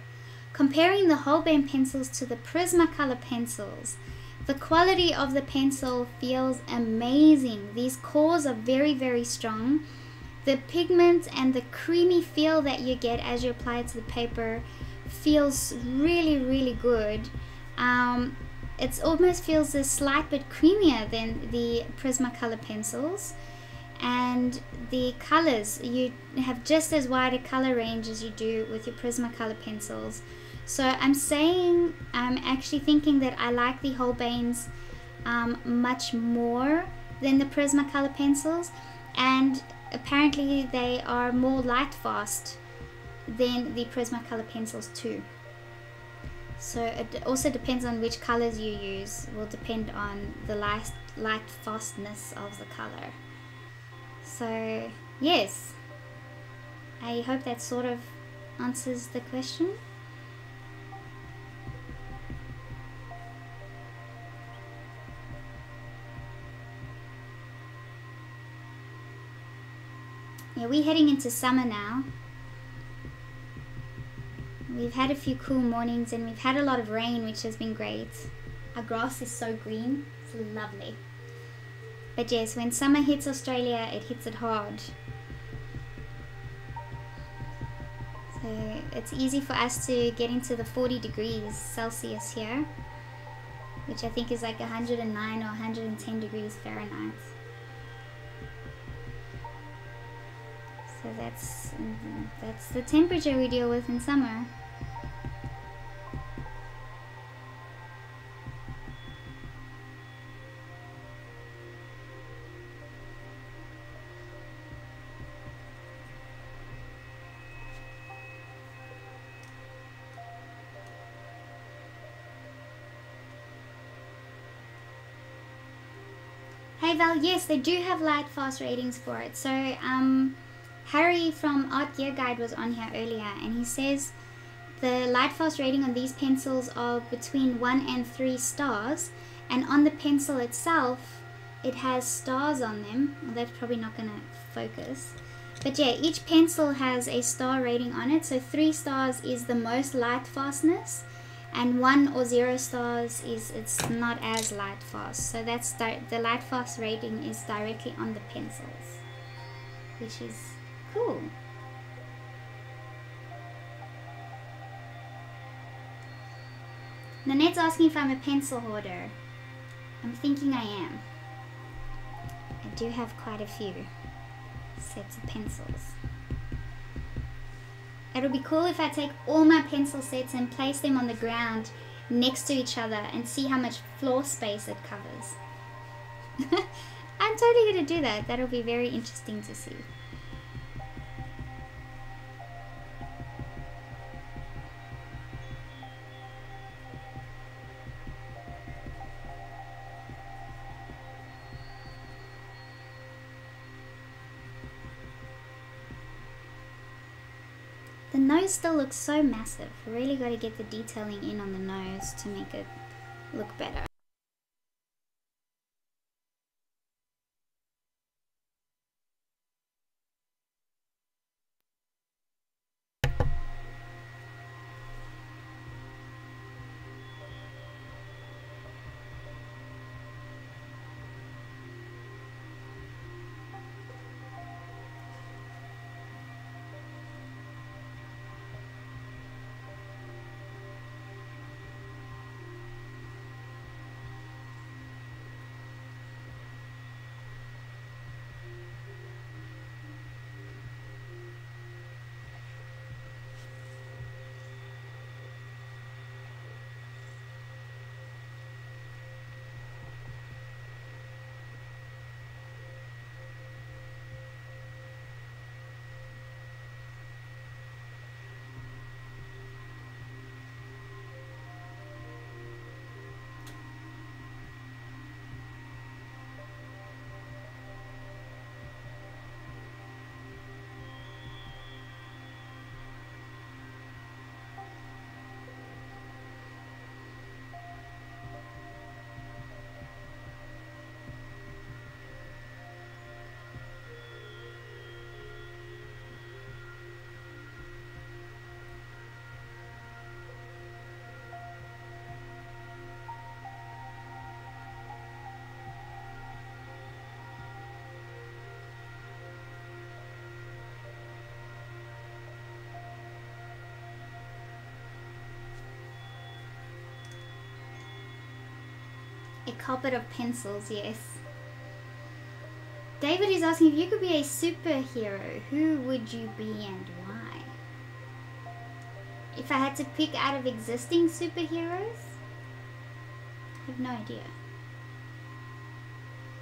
Comparing the Holbein pencils to the Prismacolor pencils, the quality of the pencil feels amazing. These cores are very, very strong. The pigment and the creamy feel that you get as you apply it to the paper feels really, really good. It almost feels a slight bit creamier than the Prismacolor pencils. And the colors, you have just as wide a color range as you do with your Prismacolor pencils. So I'm actually thinking that I like the Holbeins much more than the Prismacolor pencils, and apparently they are more light fast than the Prismacolor pencils too. So it also depends on which colors you use, will depend on the light fastness of the color. So yes, I hope that sort of answers the question. Yeah, we're heading into summer now. We've had a few cool mornings and we've had a lot of rain, which has been great. Our grass is so green, it's lovely. But yes, when summer hits Australia, it hits it hard. So it's easy for us to get into the 40 degrees Celsius here, which I think is like 109 or 110 degrees Fahrenheit. So that's the temperature we deal with in summer. Hey Val, yes, they do have light fast ratings for it. So Harry from Art Gear Guide was on here earlier, and he says the light fast rating on these pencils are between 1 and 3 stars, and on the pencil itself it has stars on them. Well, that's probably not going to focus, but yeah, each pencil has a star rating on it. So 3 stars is the most light fastness, and 1 or 0 stars is it's not as light fast. So that's the light fast rating is directly on the pencils, which is cool. Nanette's asking if I'm a pencil hoarder. I'm thinking I am. I do have quite a few sets of pencils. It'll be cool if I take all my pencil sets and place them on the ground next to each other and see how much floor space it covers. I'm totally going to do that. That'll be very interesting to see. The nose still looks so massive. Really got to get the detailing in on the nose to make it look better. A carpet of pencils, yes. David is asking, if you could be a superhero, who would you be and why? If I had to pick out of existing superheroes? I have no idea.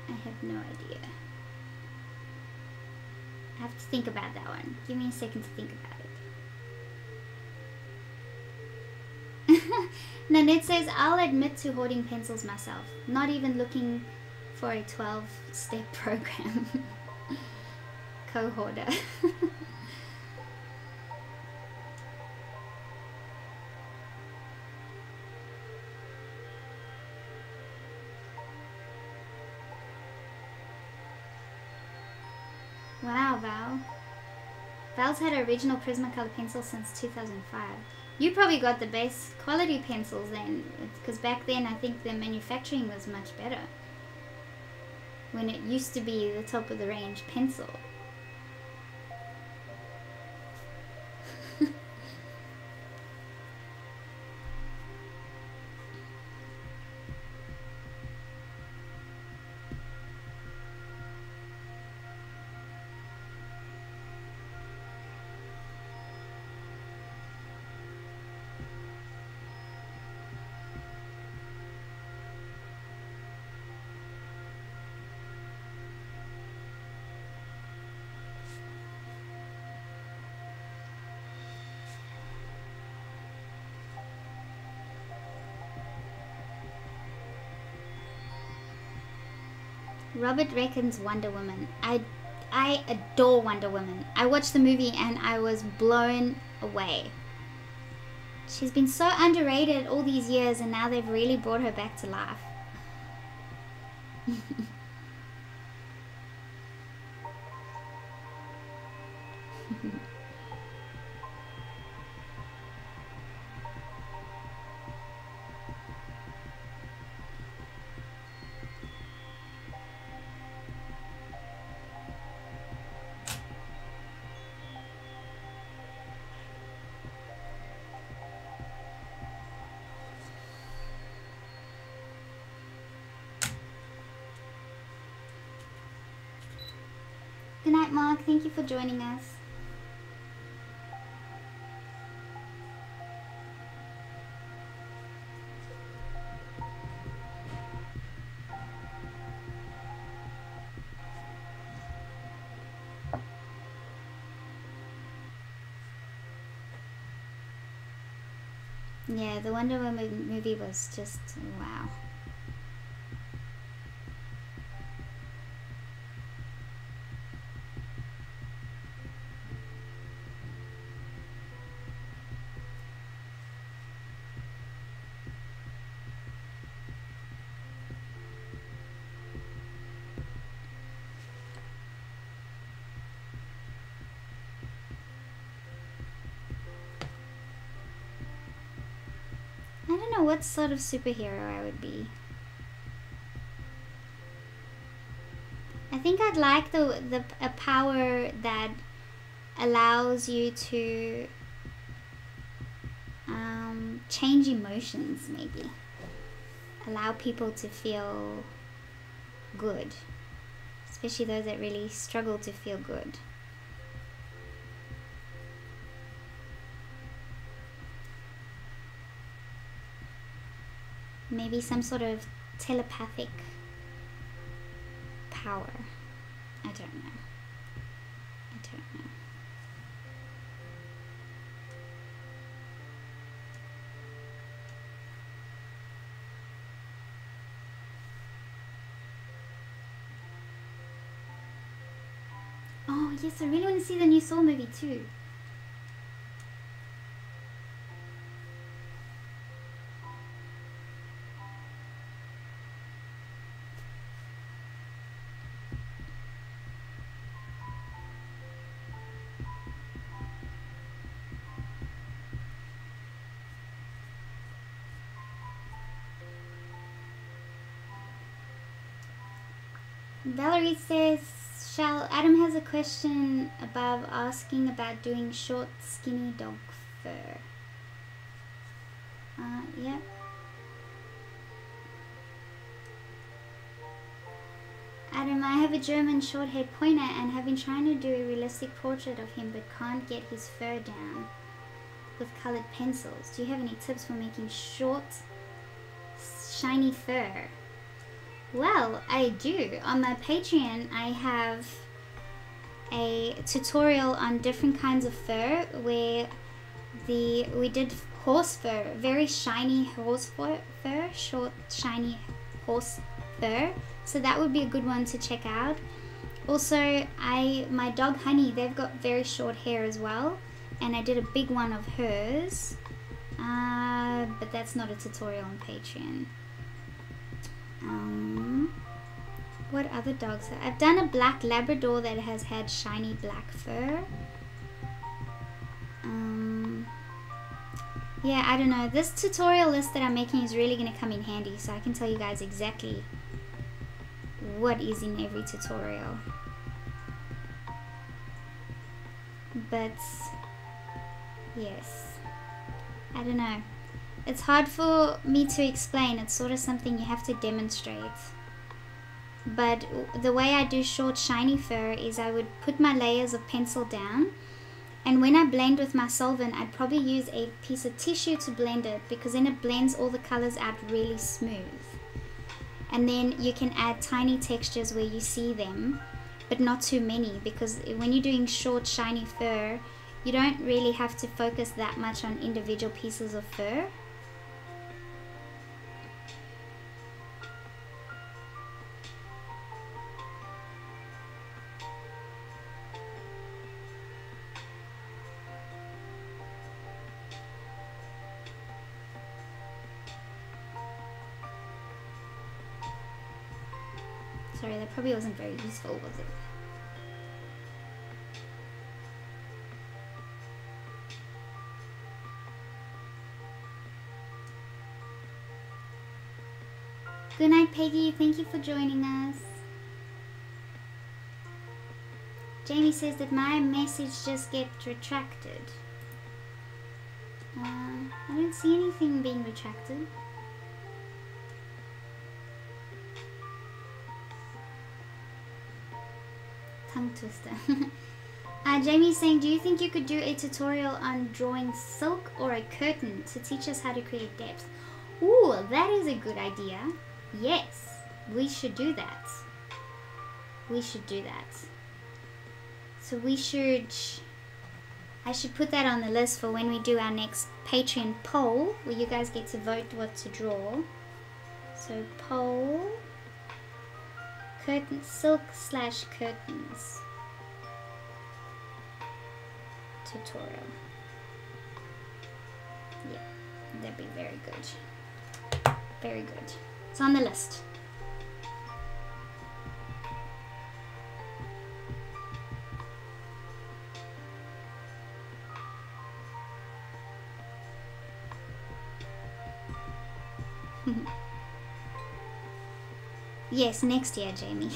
I have no idea. I have to think about that one. Give me a second to think about it. Nanette says, I'll admit to hoarding pencils myself. Not even looking for a 12-step program. Co-hoarder. Wow, Val. Val's had original Prismacolor pencils since 2005. You probably got the best quality pencils then, because back then I think the manufacturing was much better. When it used to be the top of the range pencil. Robert reckons Wonder Woman. I adore Wonder Woman. I watched the movie and I was blown away. She's been so underrated all these years and now they've really brought her back to life. Good night, Mark. Thank you for joining us. Yeah, the Wonder Woman movie was just wow. I don't know what sort of superhero I would be. I think I'd like a power that allows you to change emotions, maybe. Allow people to feel good, especially those that really struggle to feel good. Maybe some sort of telepathic power. I don't know. I don't know. Oh yes, I really want to see the new Saw movie too. Valerie says, Adam has a question above asking about doing short, skinny dog fur. Yeah. Adam, I have a German short-haired pointer and have been trying to do a realistic portrait of him but can't get his fur down with colored pencils. Do you have any tips for making short, shiny fur? Well, I do. On my Patreon, I have a tutorial on different kinds of fur where we did horse fur, very shiny horse fur, short, shiny horse fur. So that would be a good one to check out. Also, my dog Honey, they've got very short hair as well, and I did a big one of hers, but that's not a tutorial on Patreon. What other dogs? I've done a black Labrador that has had shiny black fur. Yeah, I don't know. This tutorial list that I'm making is really going to come in handy, so I can tell you guys exactly what is in every tutorial. But yes, I don't know. It's hard for me to explain. It's sort of something you have to demonstrate. But the way I do short shiny fur is I would put my layers of pencil down, and when I blend with my solvent, I'd probably use a piece of tissue to blend it, because then it blends all the colors out really smooth. And then you can add tiny textures where you see them, but not too many, because when you're doing short shiny fur, you don't really have to focus that much on individual pieces of fur. Sorry, that probably wasn't very useful, was it? Good night, Peggy. Thank you for joining us. Jamie says that my message just gets retracted. I don't see anything being retracted. Tongue twister. Jamie's saying, do you think you could do a tutorial on drawing silk or a curtain to teach us how to create depth? Ooh, that is a good idea. Yes, we should do that. We should do that. So I should put that on the list for when we do our next Patreon poll, where you guys get to vote what to draw. So poll, curtain, silk / curtains tutorial. Yeah, that'd be very good. Very good. It's on the list. Yes, next year, Jamie.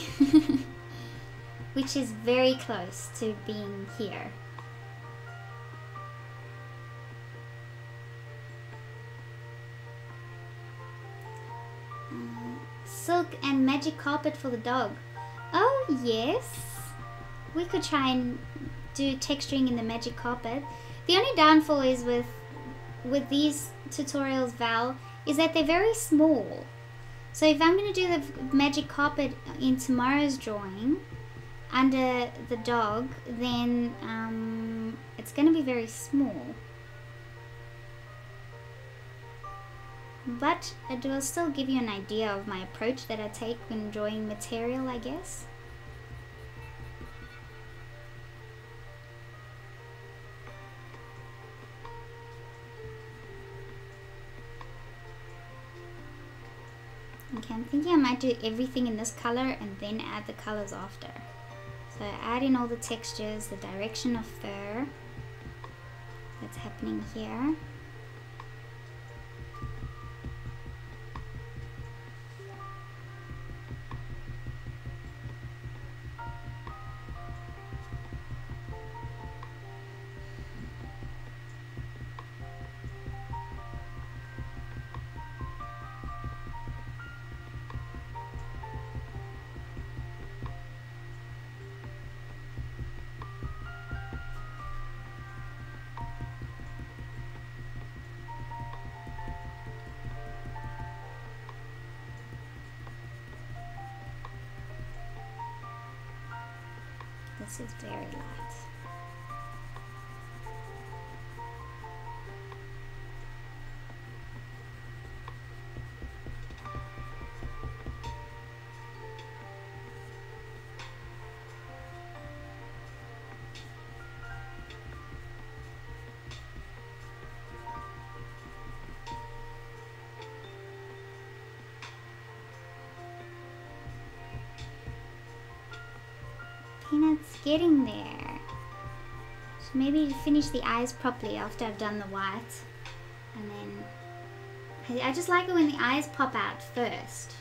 Which is very close to being here. Silk and magic carpet for the dog. Oh yes, we could try and do texturing in the magic carpet. The only downfall is with these tutorials, Val, is that they're very small. So if I'm going to do the magic carpet in tomorrow's drawing under the dog, then it's going to be very small. But it will still give you an idea of my approach that I take when drawing material, I guess. Okay, I'm thinking I might do everything in this color and then add the colors after. So add in all the textures, the direction of fur that's happening here. This is very light. Peanut's getting there. So maybe finish the eyes properly after I've done the white. And then I just like it when the eyes pop out first.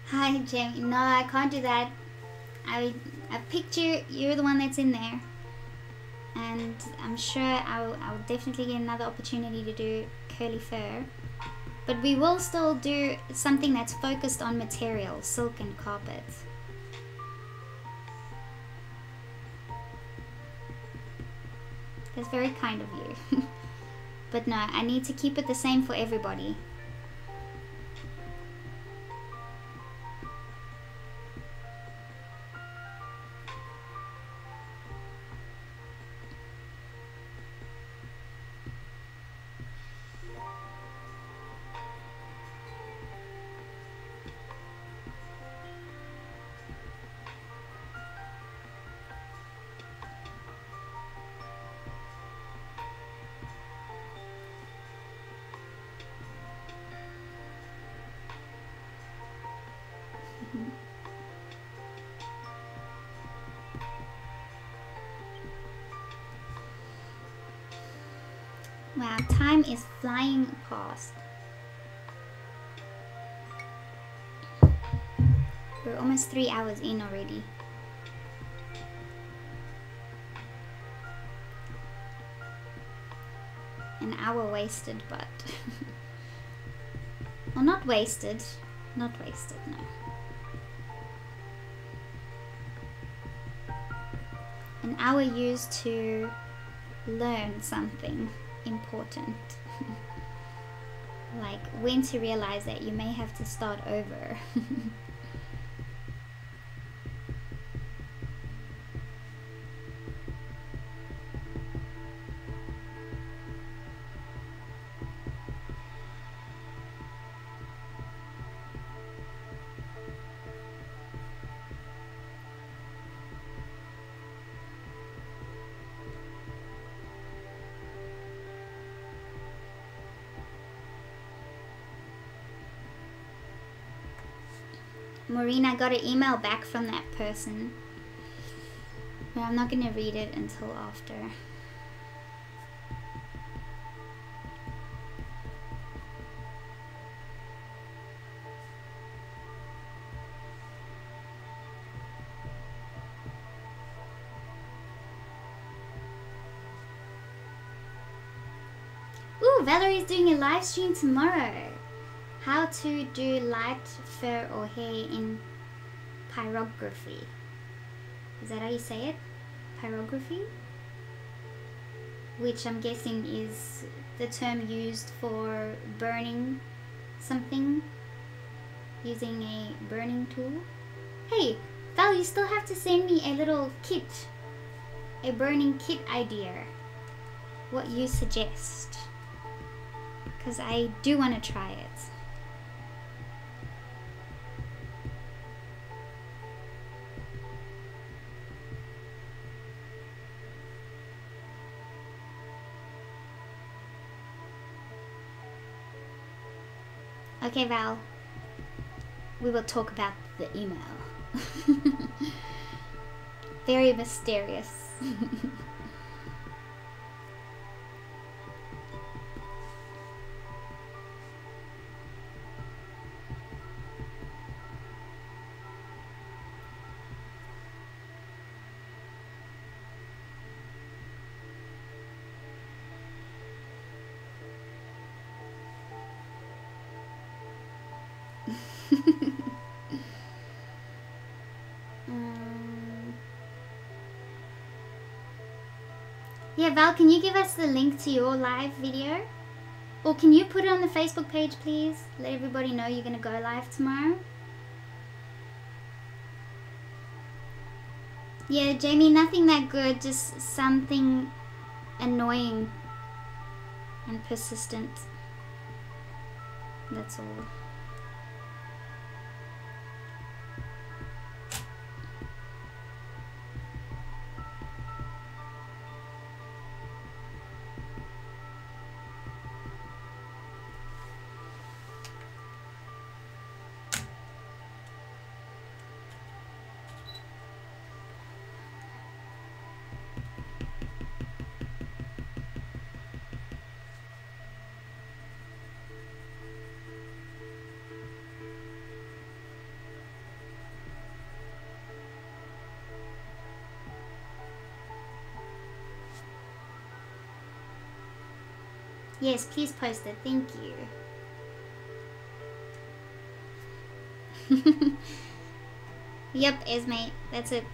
Hi Jamie. No, I can't do that. I picked you. You're the one that's in there, and I'm sure I'll definitely get another opportunity to do curly fur. But we will still do something that's focused on material, silk and carpet. That's very kind of you. But no, I need to keep it the same for everybody. Wow, time is flying past. We're almost 3 hours in already. An hour wasted, but well, not wasted. Not wasted, no. An hour used to learn something important. Like when to realize that you may have to start over. Maureen, I got an email back from that person, but I'm not going to read it until after. Ooh, Valerie's doing a live stream tomorrow. How to do light fur or hair in pyrography. Is that how you say it? Pyrography? Which I'm guessing is the term used for burning something using a burning tool. Hey, Val, you still have to send me a little kit. A burning kit idea. What you suggest. Because I do want to try it. Okay, Val, we will talk about the email. Very mysterious. Yeah, Val, can you give us the link to your live video? Or can you put it on the Facebook page, please? Let everybody know you're going to go live tomorrow. Yeah, Jamie, nothing that good, just something annoying and persistent. That's all. Yes, please post it. Thank you. Yep, Esme, that's it.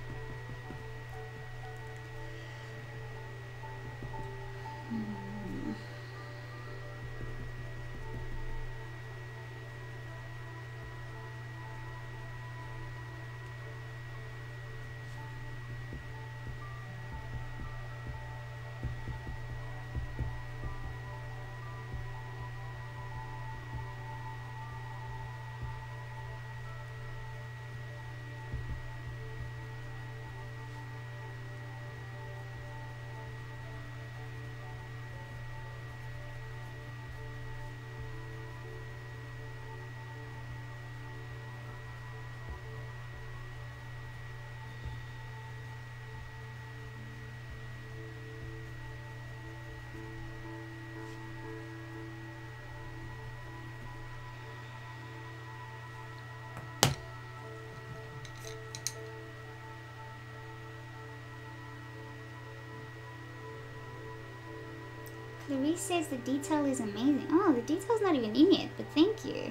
Clarice says the detail is amazing. Oh, the detail's not even in yet, but thank you.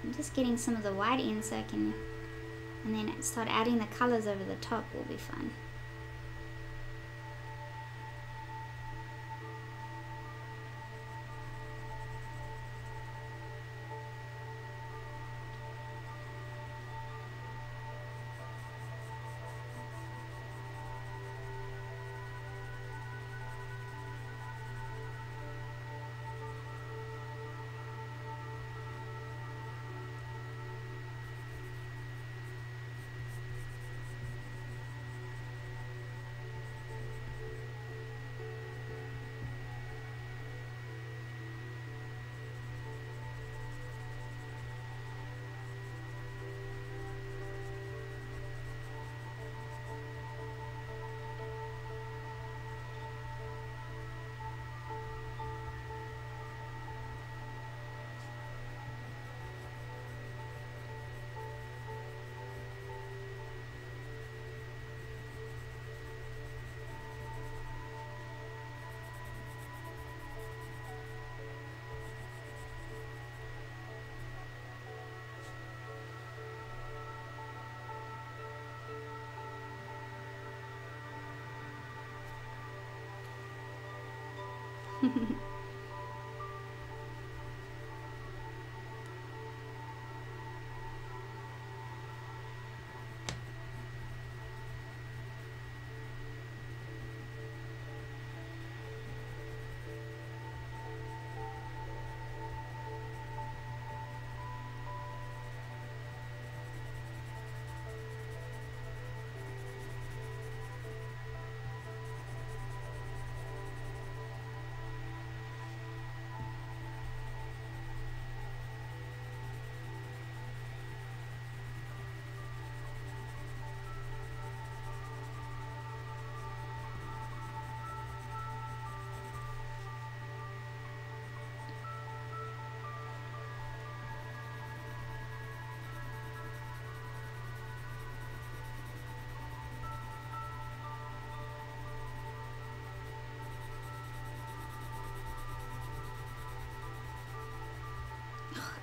I'm just getting some of the white in so I can, and then start adding the colors over the top will be fun.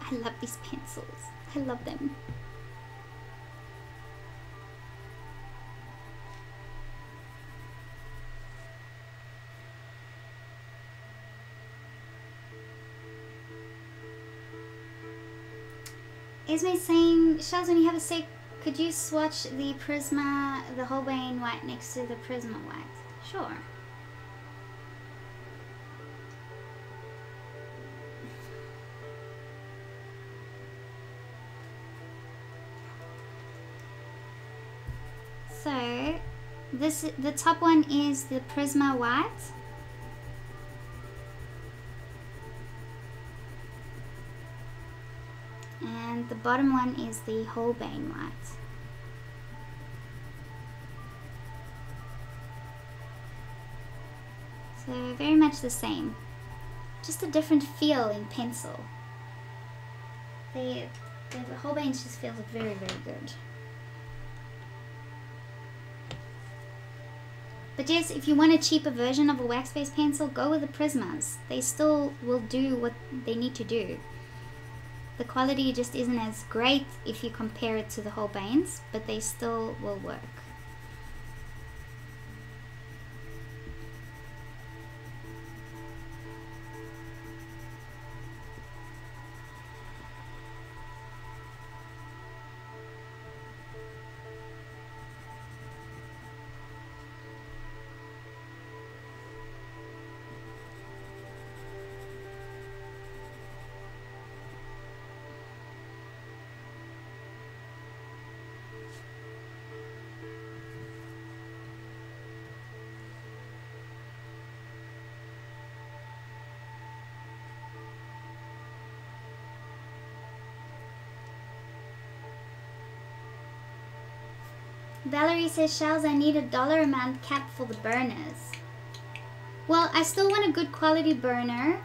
I love these pencils. I love them. Esme's saying, Shells, when you have a sec, could you swatch the Prisma, the Holbein white next to the Prisma white? Sure. So, the top one is the Prisma white. And the bottom one is the Holbein white. So very much the same. Just a different feel in pencil. The Holbein just feels very, very good. But yes, if you want a cheaper version of a wax-based pencil, go with the Prismas. They still will do what they need to do. The quality just isn't as great if you compare it to the Holbeins, but they still will work. Valerie says, Shells, I need a dollar amount cap for the burners. Well, I still want a good quality burner,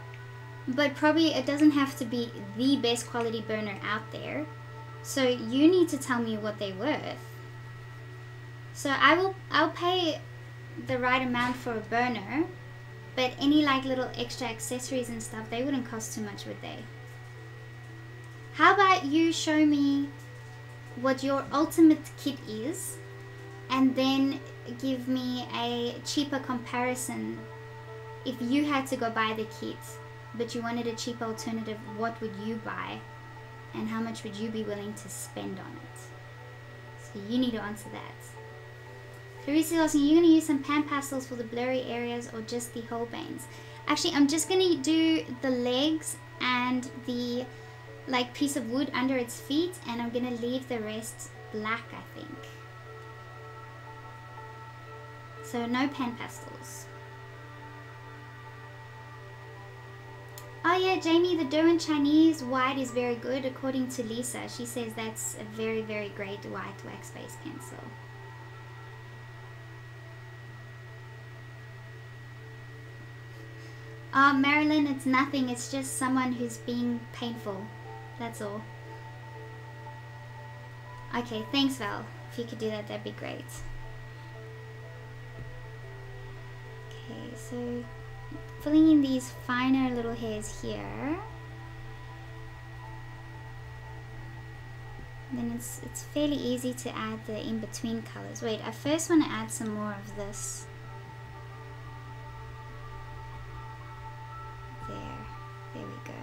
but probably it doesn't have to be the best quality burner out there. So you need to tell me what they're worth. So I'll pay the right amount for a burner, but any like little extra accessories and stuff, they wouldn't cost too much, would they? How about you show me what your ultimate kit is, and then give me a cheaper comparison. If you had to go buy the kit, but you wanted a cheap alternative, what would you buy? And how much would you be willing to spend on it? So you need to answer that. Clarice is asking, are you going to use some pan pastels for the blurry areas or just the Holbeins? Actually, I'm just going to do the legs and the like piece of wood under its feet, and I'm going to leave the rest black, I think. So no pan pastels. Oh yeah, Jamie, the Derwent Chinese white is very good according to Lisa. She says that's a very, very great white wax-based pencil. Marilyn, it's nothing. It's just someone who's being painful. That's all. Okay, thanks Val. If you could do that, that'd be great. Okay, so filling in these finer little hairs here. Then it's fairly easy to add the in-between colors. Wait, I first want to add some more of this. There we go.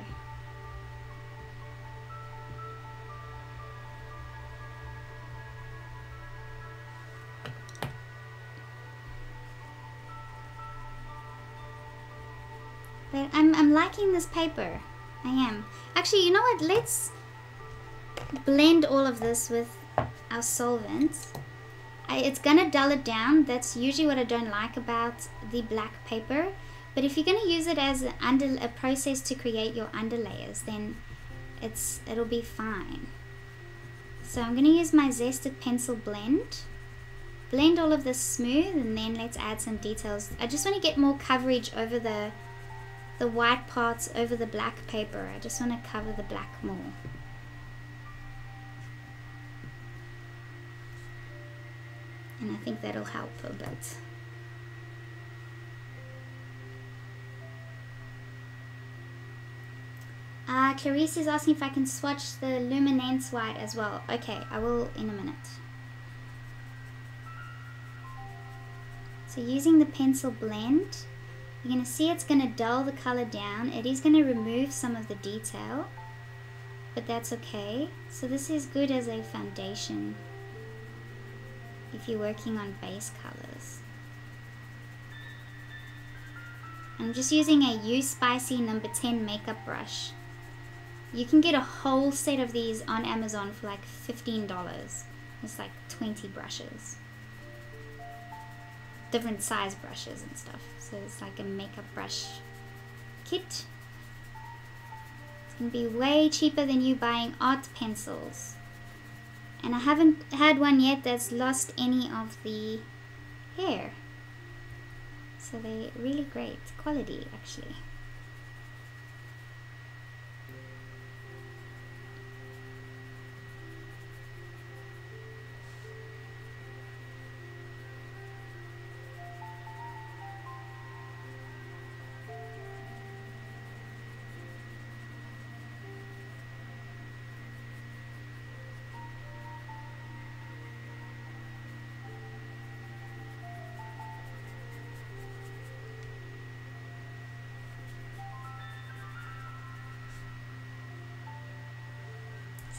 But I'm liking this paper. I am. Actually, you know what? Let's blend all of this with our solvent. It's gonna dull it down. That's usually what I don't like about the black paper. But if you're gonna use it as a process to create your underlayers, then it'll be fine. So I'm gonna use my zested pencil blend. Blend all of this smooth, and then let's add some details. I just want to get more coverage over the white parts over the black paper. I just want to cover the black more. And I think that'll help a bit. Clarice is asking if I can swatch the luminance white as well. Okay, I will in a minute. So using the pencil blend, you're going to see it's going to dull the color down. It is going to remove some of the detail. but that's okay. So this is good as a foundation if you're working on base colors. I'm just using a You Spicy number 10 makeup brush. You can get a whole set of these on Amazon for like $15. It's like 20 brushes. Different size brushes and stuff. So it's like a makeup brush kit. It's going to be way cheaper than you buying art pencils. And I haven't had one yet that's lost any of the hair. So they're really great quality actually.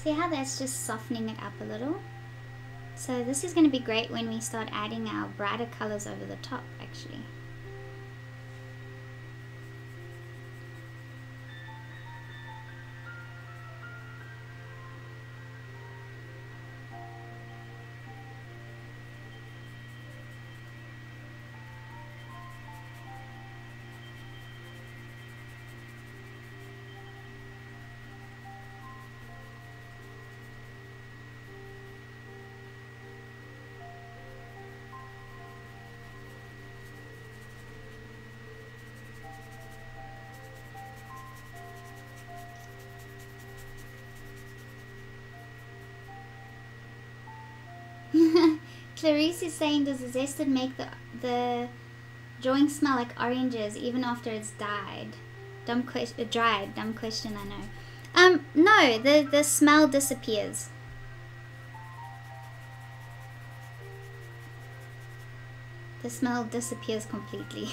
See how that's just softening it up a little? So this is going to be great when we start adding our brighter colors over the top actually. Clarice is saying, does the zested make the drawing smell like oranges even after it's dried? Dumb question, I know. No, the smell disappears. The smell disappears completely.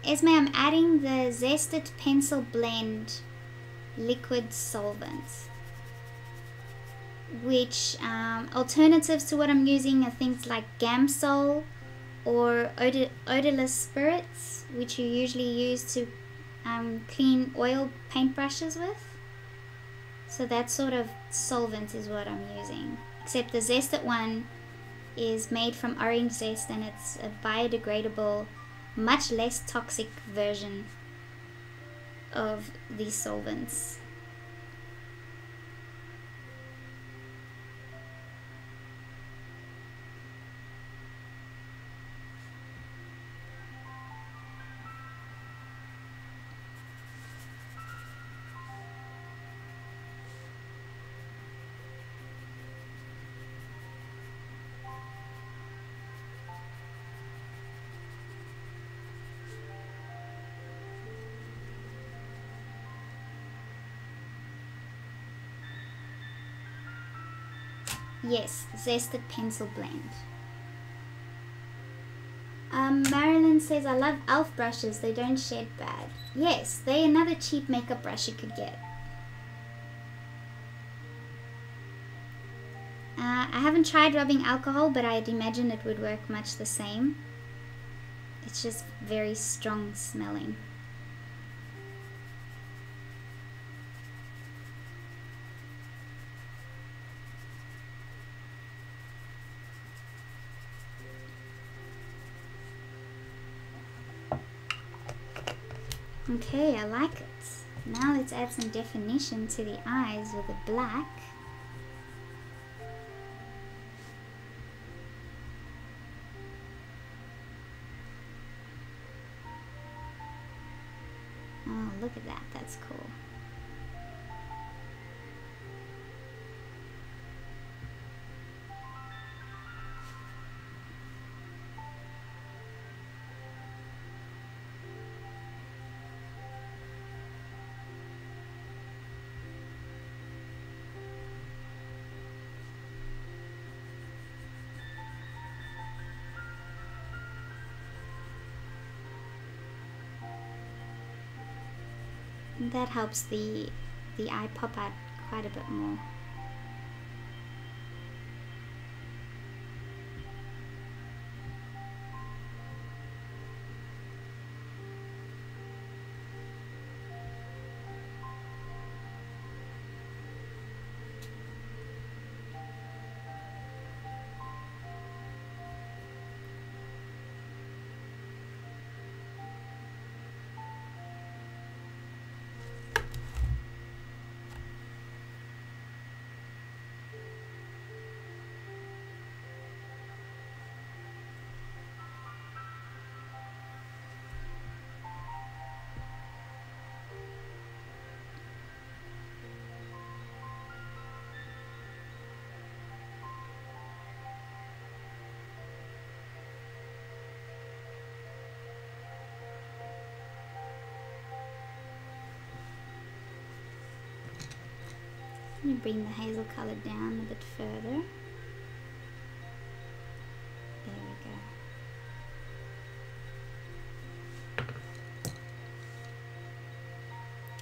Esme, I'm adding the Zested Pencil Blend liquid solvent, which alternatives to what I'm using are things like Gamsol or odorless spirits, which you usually use to clean oil paintbrushes with. So that sort of solvent is what I'm using, except the Zested one is made from orange zest and it's a biodegradable, much less toxic version of these solvents. Yes, Zested Pencil Blend. Marilyn says, I love e.l.f. brushes, they don't shed bad. Yes, they're another cheap makeup brush you could get. I haven't tried rubbing alcohol, but I'd imagine it would work much the same. It's just very strong smelling. Okay, I like it. Now let's add some definition to the eyes with the black. Oh, look at that. That's cool. That helps the eye pop out quite a bit more. Let me bring the hazel color down a bit further. There we go.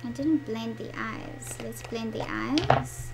I didn't blend the eyes. Let's blend the eyes.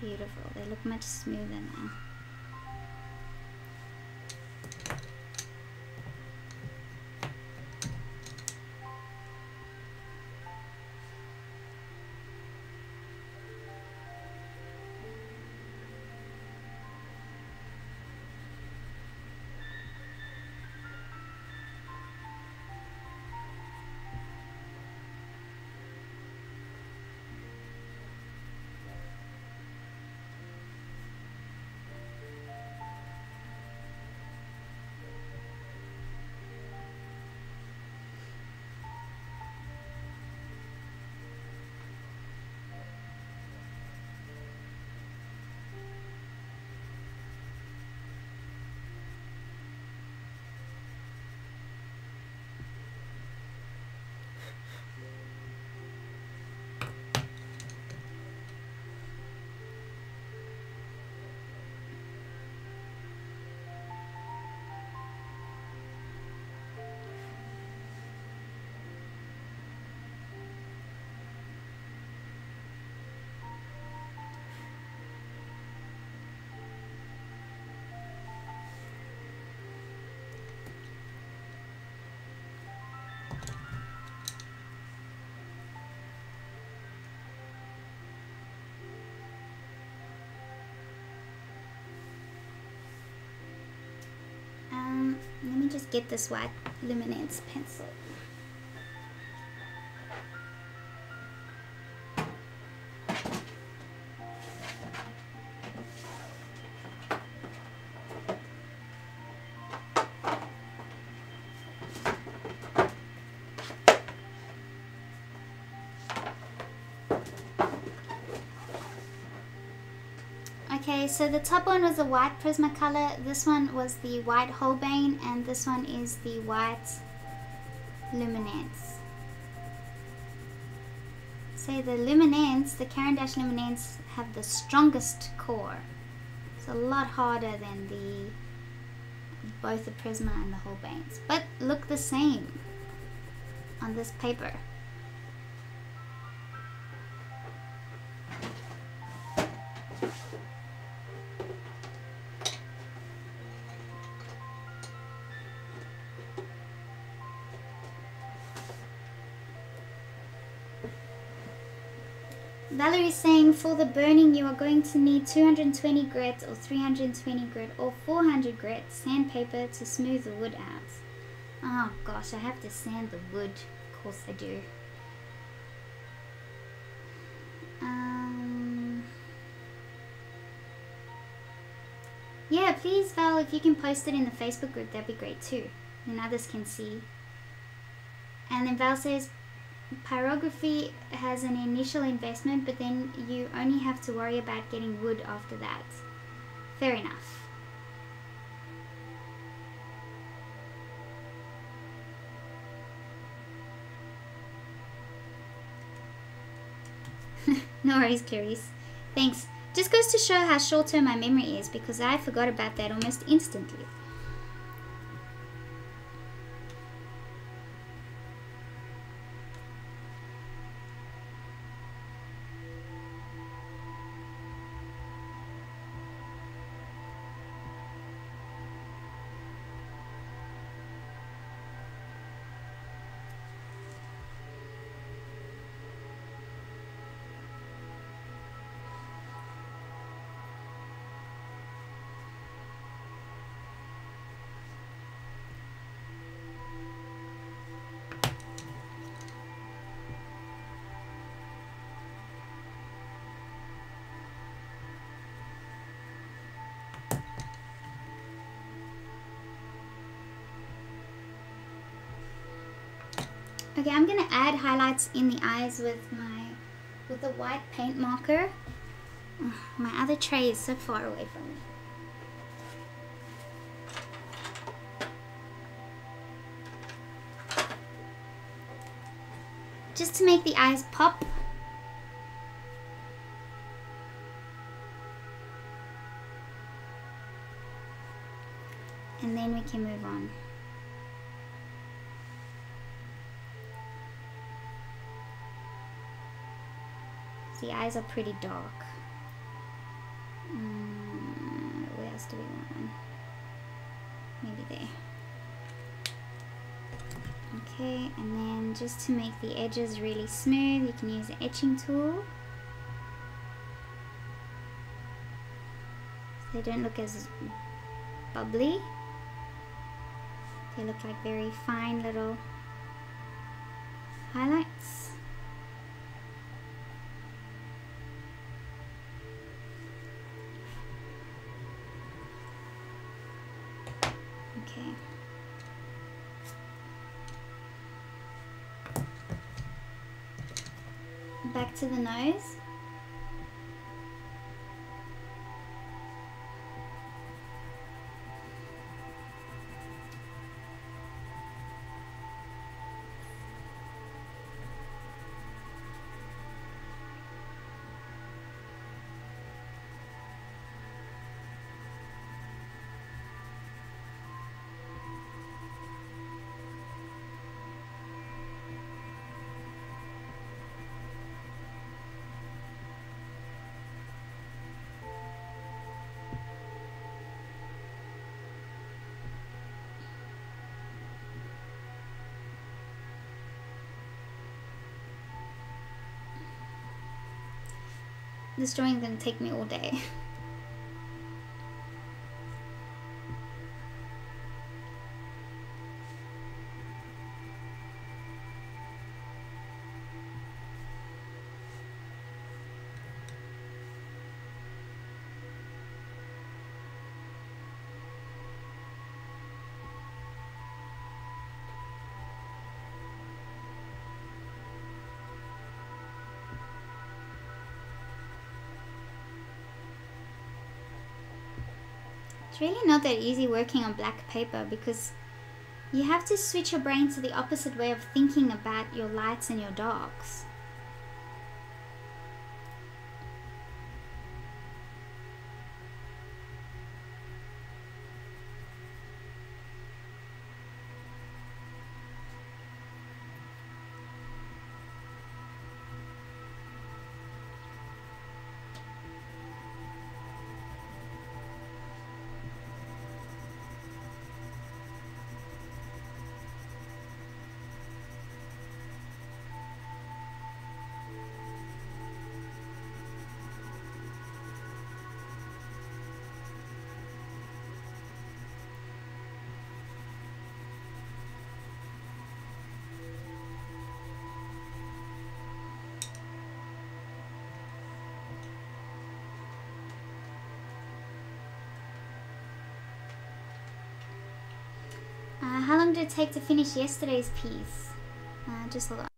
Beautiful. They look much smoother now. Let me just get this white luminance pencil. Okay, so the top one was the white Prismacolor, this one was the white Holbein, and this one is the white Luminance. So the Luminance, the Caran d'Ache Luminance, have the strongest core. It's a lot harder than both the Prisma and the Holbeins, but look the same on this paper. Valerie's saying for the burning you are going to need 220 grit or 320 grit or 400 grit sandpaper to smooth the wood out. Oh gosh, I have to sand the wood. Of course I do. Yeah, please, Val, if you can post it in the Facebook group, that'd be great too. Then others can see. And then Val says, pyrography has an initial investment, but then you only have to worry about getting wood after that. Fair enough. No worries, Clarice. Thanks. Just goes to show how short-term my memory is, because I forgot about that almost instantly. Okay, I'm gonna add highlights in the eyes with the white paint marker. Oh, my other tray is so far away from me. Just to make the eyes pop. And then we can move on. The eyes are pretty dark. Where else do we want one? Maybe there. Okay, and then just to make the edges really smooth, you can use the etching tool. So they don't look as bubbly. They look like very fine little highlights. Okay. Back to the nose. This drawing is going to take me all day. It's really not that easy working on black paper because you have to switch your brain to the opposite way of thinking about your lights and your darks. How long did it take to finish yesterday's piece? Just hold on.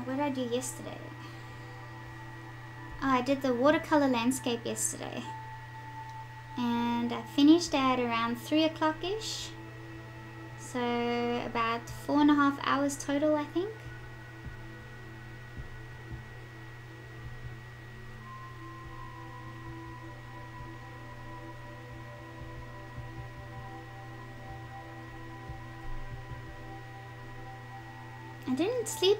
What did I do yesterday? Oh, I did the watercolor landscape yesterday. And I finished at around 3 o'clock-ish. So about 4.5 hours total, I think. I didn't sleep.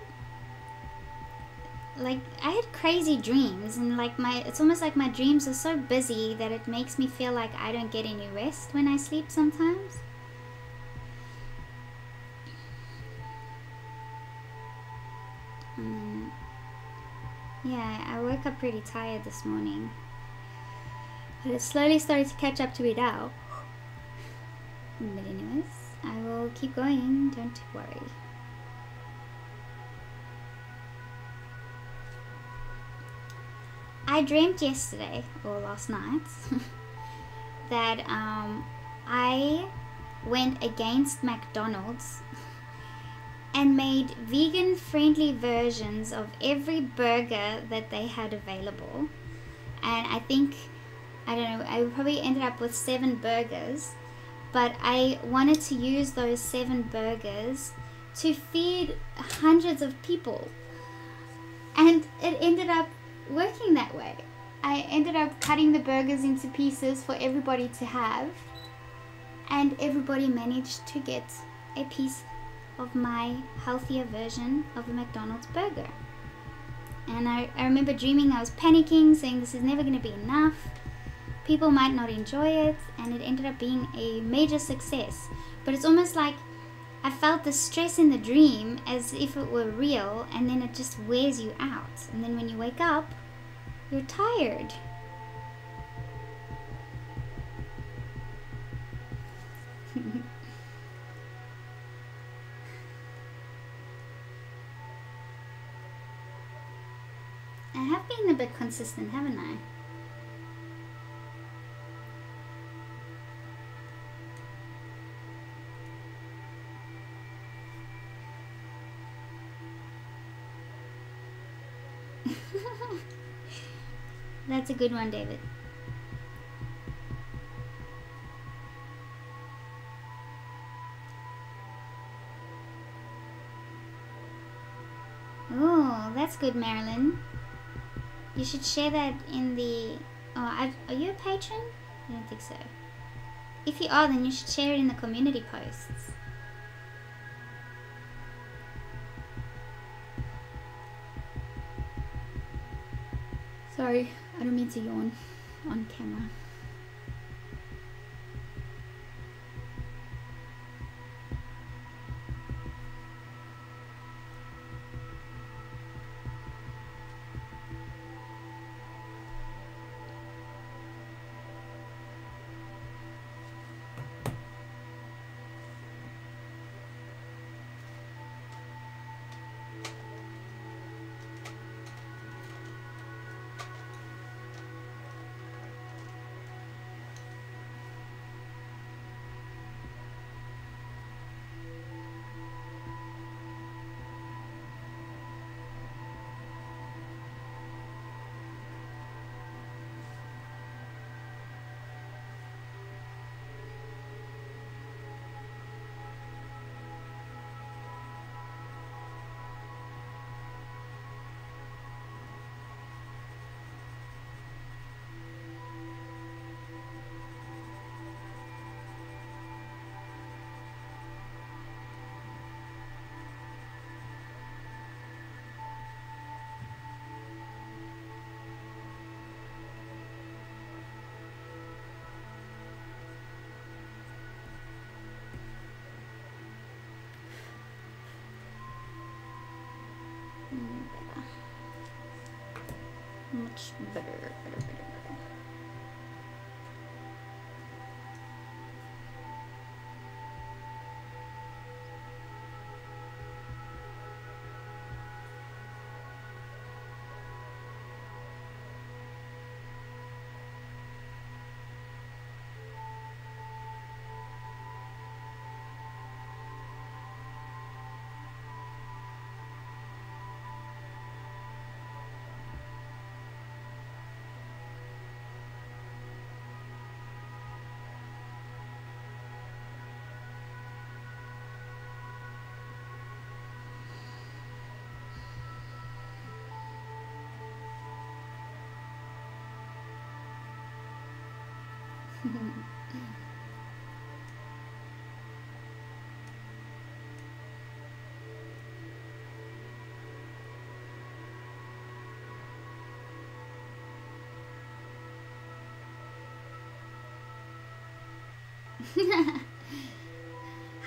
Like, I had crazy dreams, and like it's almost like my dreams are so busy that it makes me feel like I don't get any rest when I sleep sometimes. Yeah, I woke up pretty tired this morning, but it's slowly starting to catch up to me now. But anyways, I will keep going, don't worry. I dreamt yesterday, or last night, that I went against McDonald's and made vegan-friendly versions of every burger that they had available. And I think, I don't know, I probably ended up with 7 burgers, but I wanted to use those 7 burgers to feed hundreds of people. And it ended up working that way. I ended up cutting the burgers into pieces for everybody to have, and everybody managed to get a piece of my healthier version of a McDonald's burger. And I remember dreaming, I was panicking, saying this is never going to be enough, people might not enjoy it, and it ended up being a major success. But it's almost like I felt the stress in the dream as if it were real, and then it just wears you out, and then when you wake up, you're tired. I have been a bit consistent, haven't I? That's a good one, David. Oh, that's good, Marilyn. You should share that in the... Oh, are you a patron? I don't think so. If you are, then you should share it in the community posts. Sorry, I don't mean to yawn on camera. Much better, better.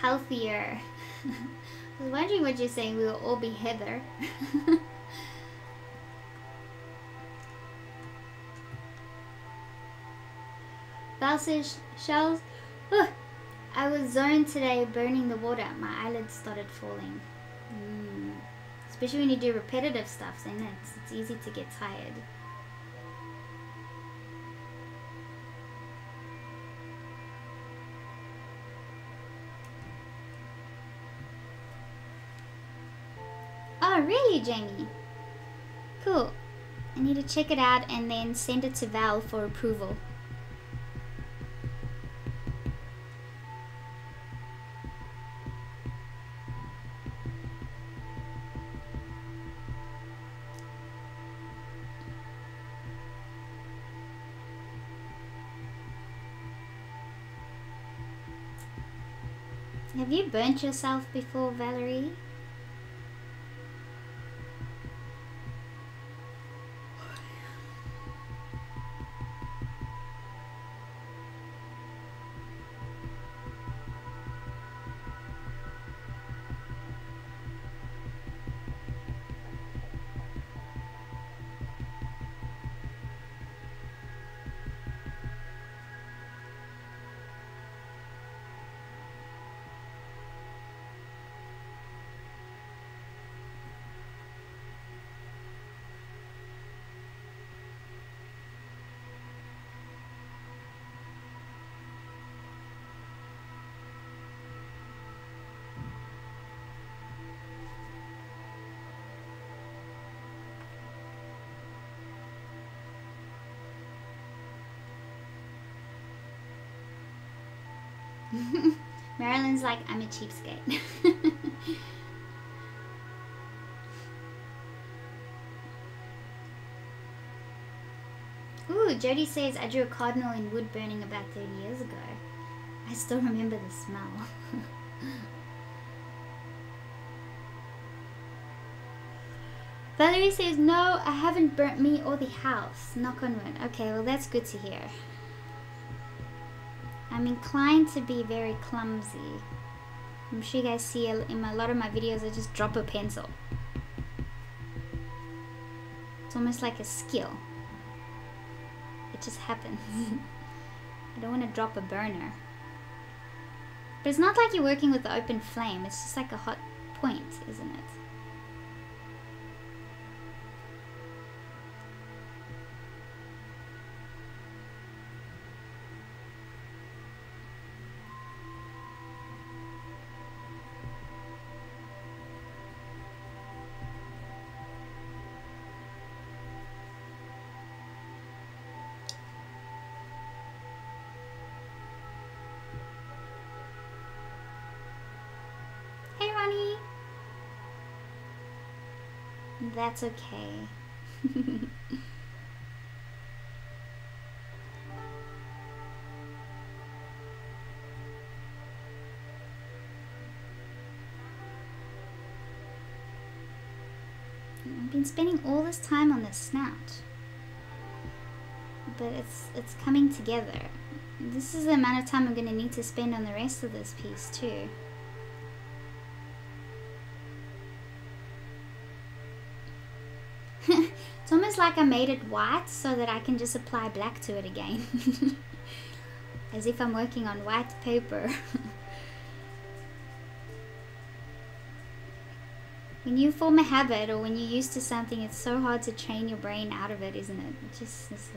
Healthier. I was wondering what you're saying. We will all be Heather. Val says, Shells, I was zoned today burning the water. My eyelids started falling. Especially when you do repetitive stuff, then it's easy to get tired. Oh, really, Jamie? Cool. I need to check it out and then send it to Val for approval. Have you burnt yourself before, Valerie? Marilyn's like, I'm a cheapskate. Ooh, Jody says, I drew a cardinal in wood burning about 30 years ago. I still remember the smell. Valerie says, no, I haven't burnt me or the house. Knock on wood. Okay, well that's good to hear. I'm inclined to be very clumsy. I'm sure you guys see in a lot of my videos I just drop a pencil. It's almost like a skill. It just happens. I don't want to drop a burner. But it's not like you're working with the open flame. It's just like a hot point, isn't it? That's okay. I've been spending all this time on this snout, but it's coming together. This is the amount of time I'm going to need to spend on the rest of this piece too. It's almost like I made it white so that I can just apply black to it again. As if I'm working on white paper. When you form a habit or when you're used to something, it's so hard to train your brain out of it, isn't it? It's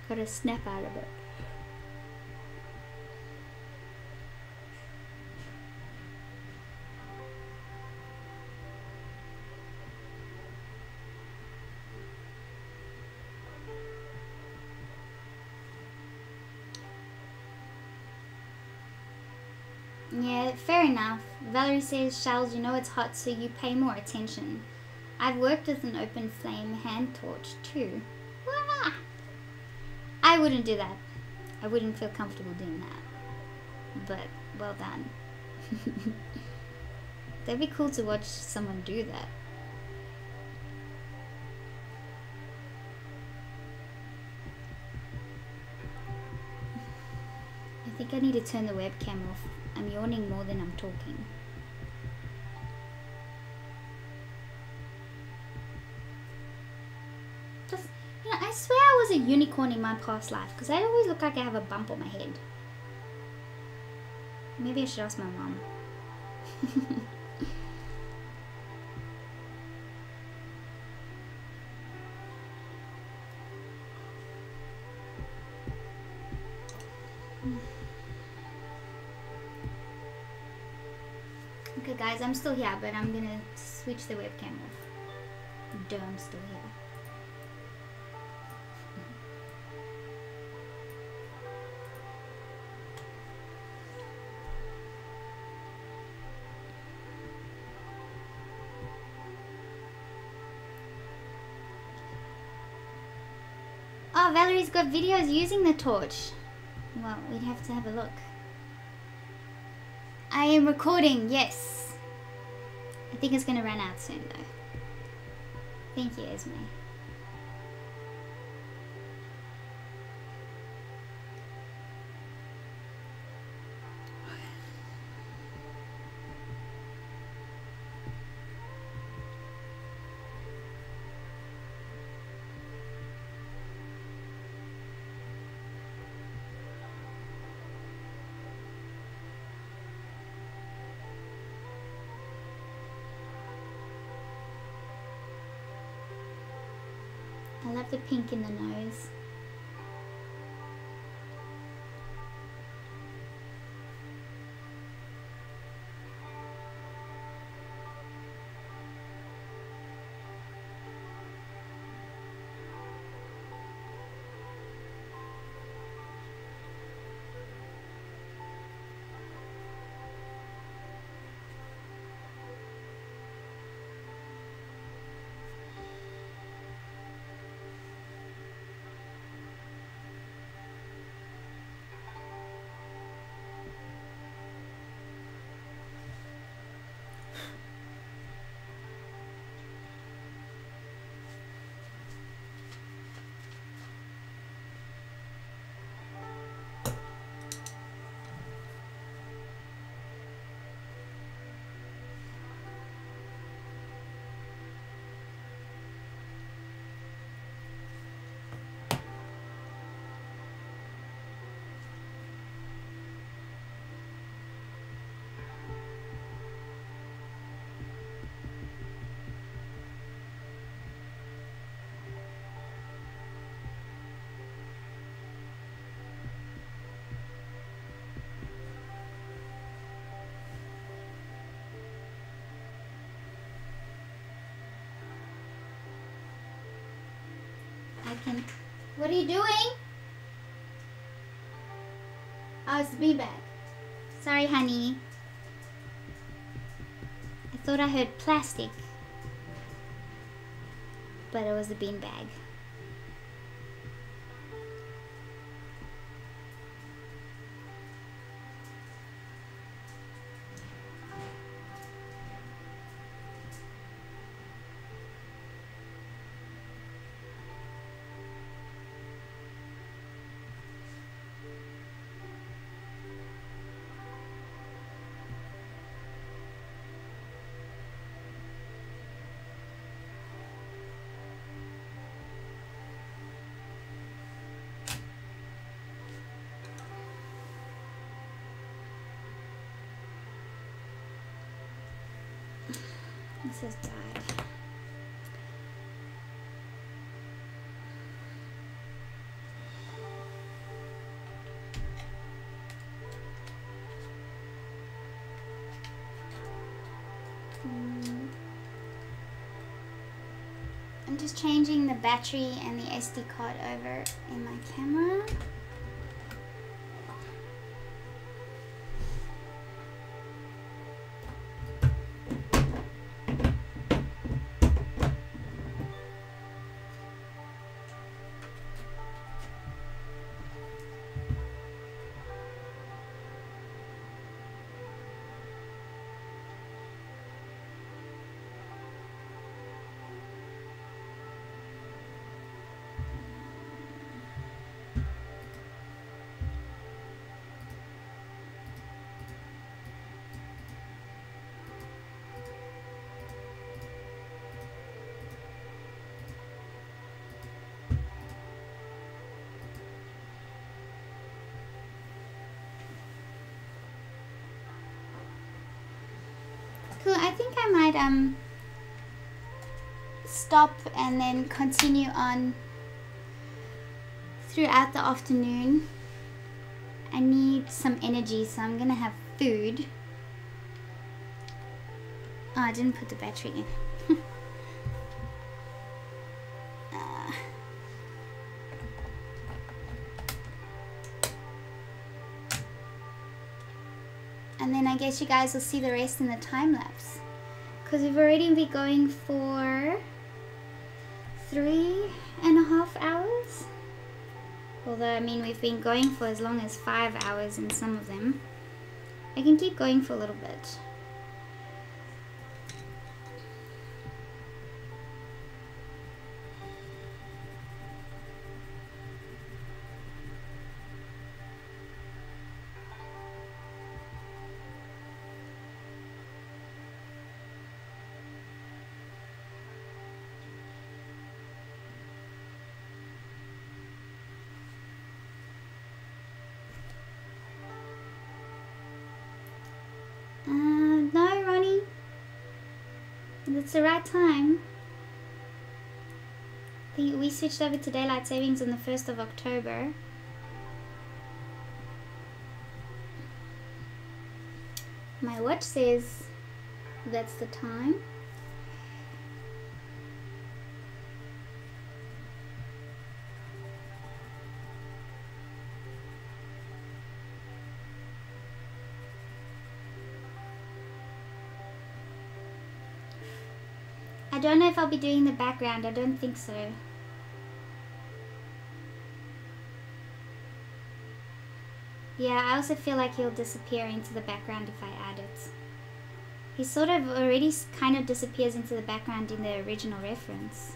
gotta snap out of it. Yeah, fair enough. Valerie says, Shells, you know it's hot, so you pay more attention. I've worked with an open flame hand torch too. Wah! I wouldn't do that. I wouldn't feel comfortable doing that. But well done. That'd be cool to watch someone do that. I think I need to turn the webcam off. I'm yawning more than I'm talking. Just, you know, I swear I was a unicorn in my past life because I always look like I have a bump on my head. Maybe I should ask my mom. Okay guys, I'm still here, but I'm gonna switch the webcam off. Duh, I'm still here. Oh, Valerie's got videos using the torch. Well, we'd have to have a look. I am recording, yes. I think it's gonna run out soon though. Thank you, Esme. I love the pink in the nose. What are you doing? Oh, it's the beanbag. Sorry, honey. I thought I heard plastic, but it was a beanbag. This has died. I'm just changing the battery and the SD card over in my camera. cool. I think I might stop and then continue on throughout the afternoon. I need some energy, so I'm gonna have food. Oh, I didn't put the battery in. And then I guess you guys will see the rest in the time lapse, because we've already been going for 3.5 hours. Although, I mean, we've been going for as long as 5 hours in some of them. I can keep going for a little bit. No, Ronnie. It's the right time. We switched over to daylight savings on the 1st of October. My watch says that's the time. I don't know if I'll be doing the background. I don't think so. Yeah, I also feel like he'll disappear into the background if I add it. He sort of already kind of disappears into the background in the original reference.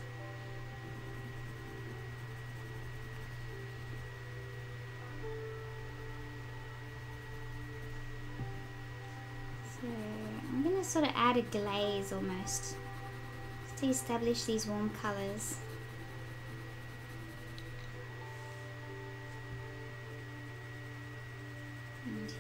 So I'm going to sort of add a glaze almost to establish these warm colors. And here.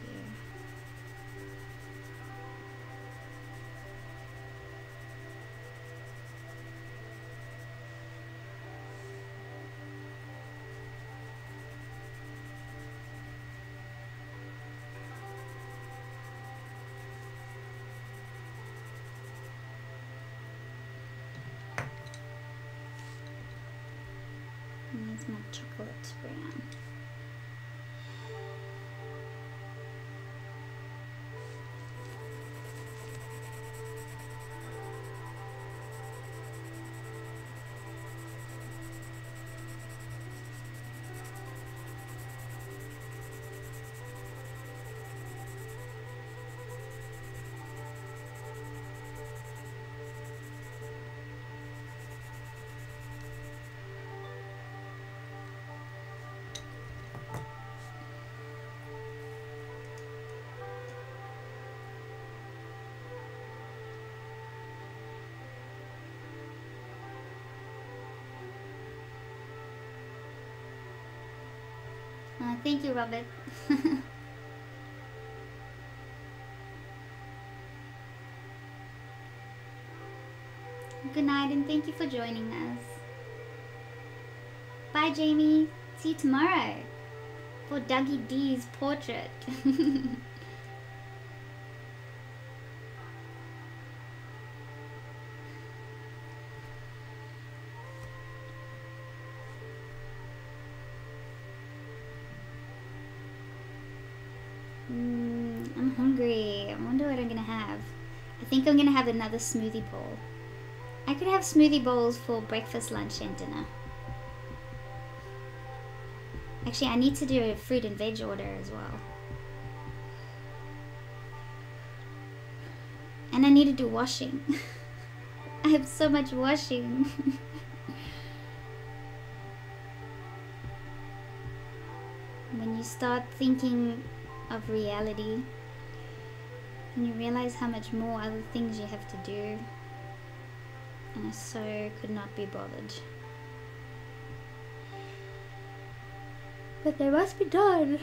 Here's my chocolate brown. Thank you, Robert. Good night and thank you for joining us. Bye, Jamie. See you tomorrow for Dougie D's portrait. I'm hungry. I wonder what I'm gonna have. I think I'm gonna have another smoothie bowl. I could have smoothie bowls for breakfast, lunch, and dinner. Actually, I need to do a fruit and veg order as well. And I need to do washing. I have so much washing. When you start thinking of reality and you realize how much more other things you have to do, and I so could not be bothered, but they must be done.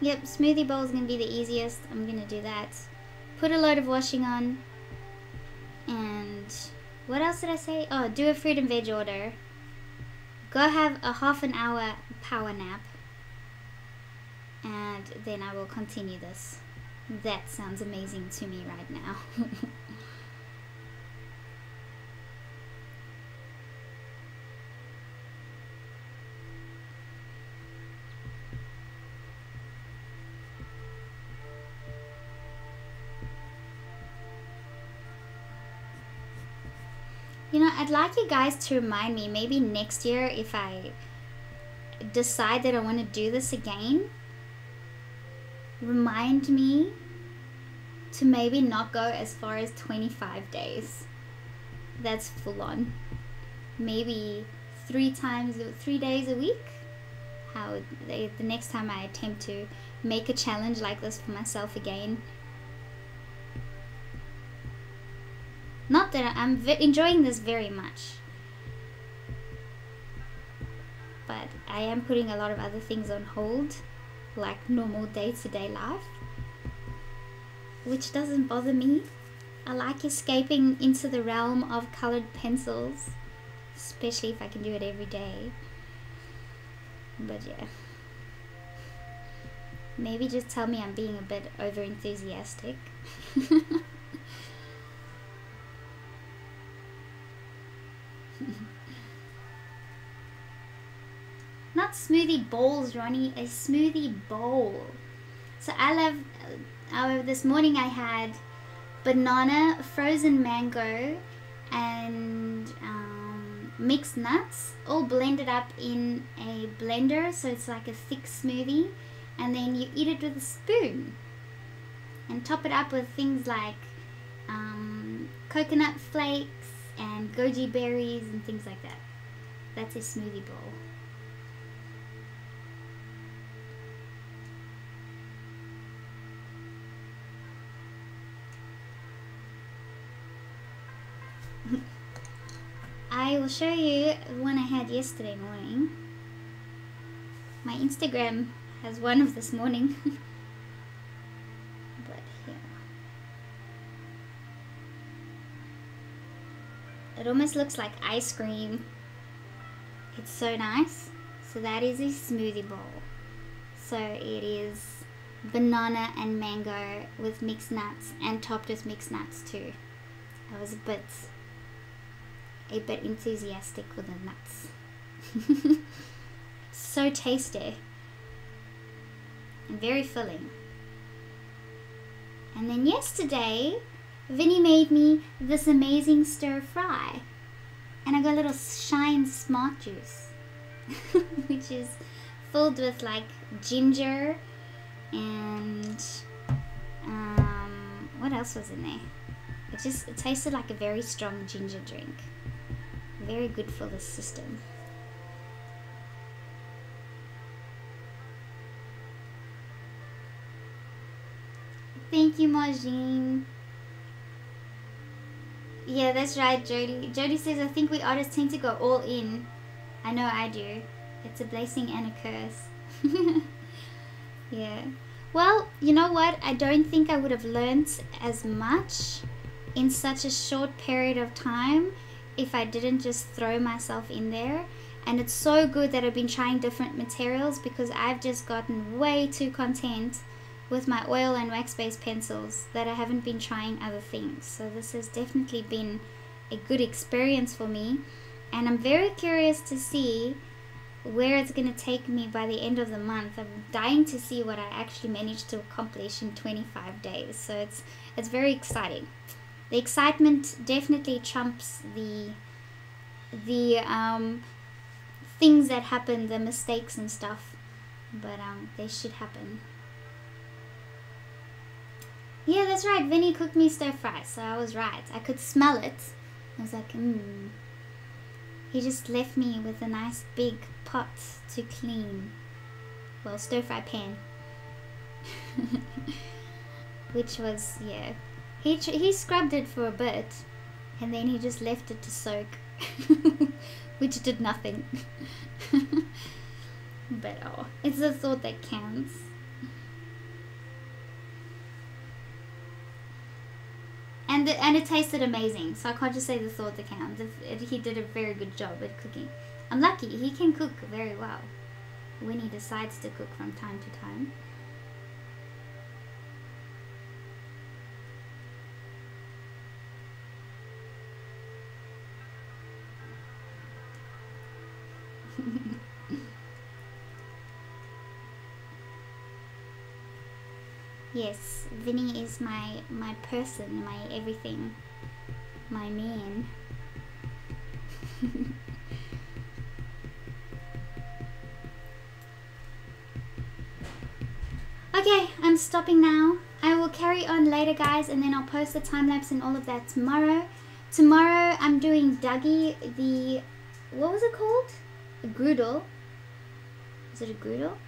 Yep, smoothie bowl is going to be the easiest. I'm going to do that. Put a load of washing on. And what else did I say? Oh, do a fruit and veg order. Go have a half an hour power nap. And then I will continue this. That sounds amazing to me right now. You know, I'd like you guys to remind me, maybe next year if I decide that I want to do this again, remind me to maybe not go as far as 25 days. That's full on. Maybe 3 days a week. The next time I attempt to make a challenge like this for myself again. Not that I'm enjoying this very much, but I am putting a lot of other things on hold, like normal day-to-day life, which doesn't bother me. I like escaping into the realm of colored pencils, especially if I can do it every day. But yeah, maybe just tell me I'm being a bit over enthusiastic. Not smoothie bowls, Ronnie, a smoothie bowl. So I love, this morning I had banana, frozen mango, and mixed nuts, all blended up in a blender, so it's like a thick smoothie, and then you eat it with a spoon, and top it up with things like coconut flakes and goji berries and things like that. That's a smoothie bowl. I will show you one I had yesterday morning. My Instagram has one of this morning. But here. It almost looks like ice cream. It's so nice. So that is a smoothie bowl. So it is banana and mango with mixed nuts and topped with mixed nuts too. I was a bit enthusiastic with the nuts. So tasty and very filling. And then yesterday Vinny made me this amazing stir fry, and I got a little Shine Smart Juice which is filled with like ginger and what else was in there? It tasted like a very strong ginger drink. Very good for the system. Thank you, Majin. Yeah, that's right, Jody. Jody says, I think we artists tend to go all in. I know I do. It's a blessing and a curse. Yeah. Well, you know what? I don't think I would have learnt as much in such a short period of time if I didn't just throw myself in there. And it's so good that I've been trying different materials, because I've just gotten way too content with my oil and wax-based pencils that I haven't been trying other things. So this has definitely been a good experience for me, and I'm very curious to see where it's going to take me by the end of the month. I'm dying to see what I actually managed to accomplish in 25 days. So it's very exciting. The excitement definitely trumps the things that happen, the mistakes and stuff, but they should happen. Yeah, that's right, Vinny cooked me stir fry, so I was right. I could smell it. I was like, He just left me with a nice big pot to clean. Well, stir fry pan. Which was, yeah. He scrubbed it for a bit, and then he just left it to soak. Which did nothing. But oh, it's the thought that counts. and it tasted amazing. So I can't just say the thought account. He did a very good job at cooking. I'm lucky. He can cook very well when he decides to cook from time to time. Yes, Vinny is my person, my everything, my man. Okay, I'm stopping now. I will carry on later, guys, and then I'll post the time lapse and all of that tomorrow. Tomorrow I'm doing Dougie, the, what was it called? A Groodle. Is it a Groodle?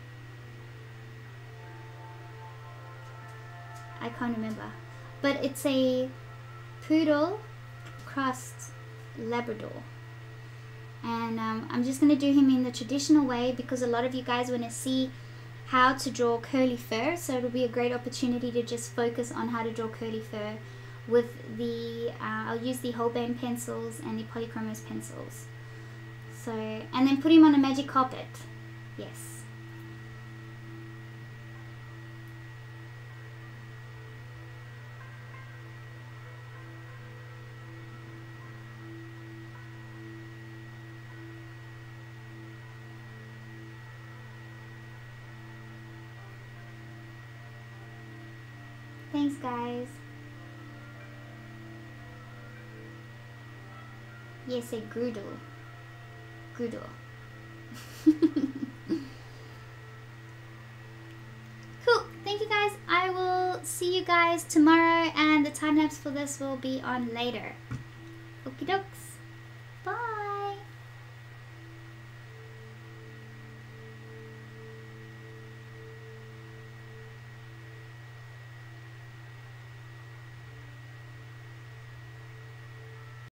I can't remember, but it's a poodle crossed Labrador, and I'm just going to do him in the traditional way because a lot of you guys want to see how to draw curly fur, so it'll be a great opportunity to just focus on how to draw curly fur with the I'll use the Holbein pencils and the Polychromos pencils. So, and then put him on a magic carpet. Yes. Thanks, guys. Yes, a Groodle. Groodle. Cool. Thank you, guys. I will see you guys tomorrow, and the time lapse for this will be on later. Okie dokes. Bye.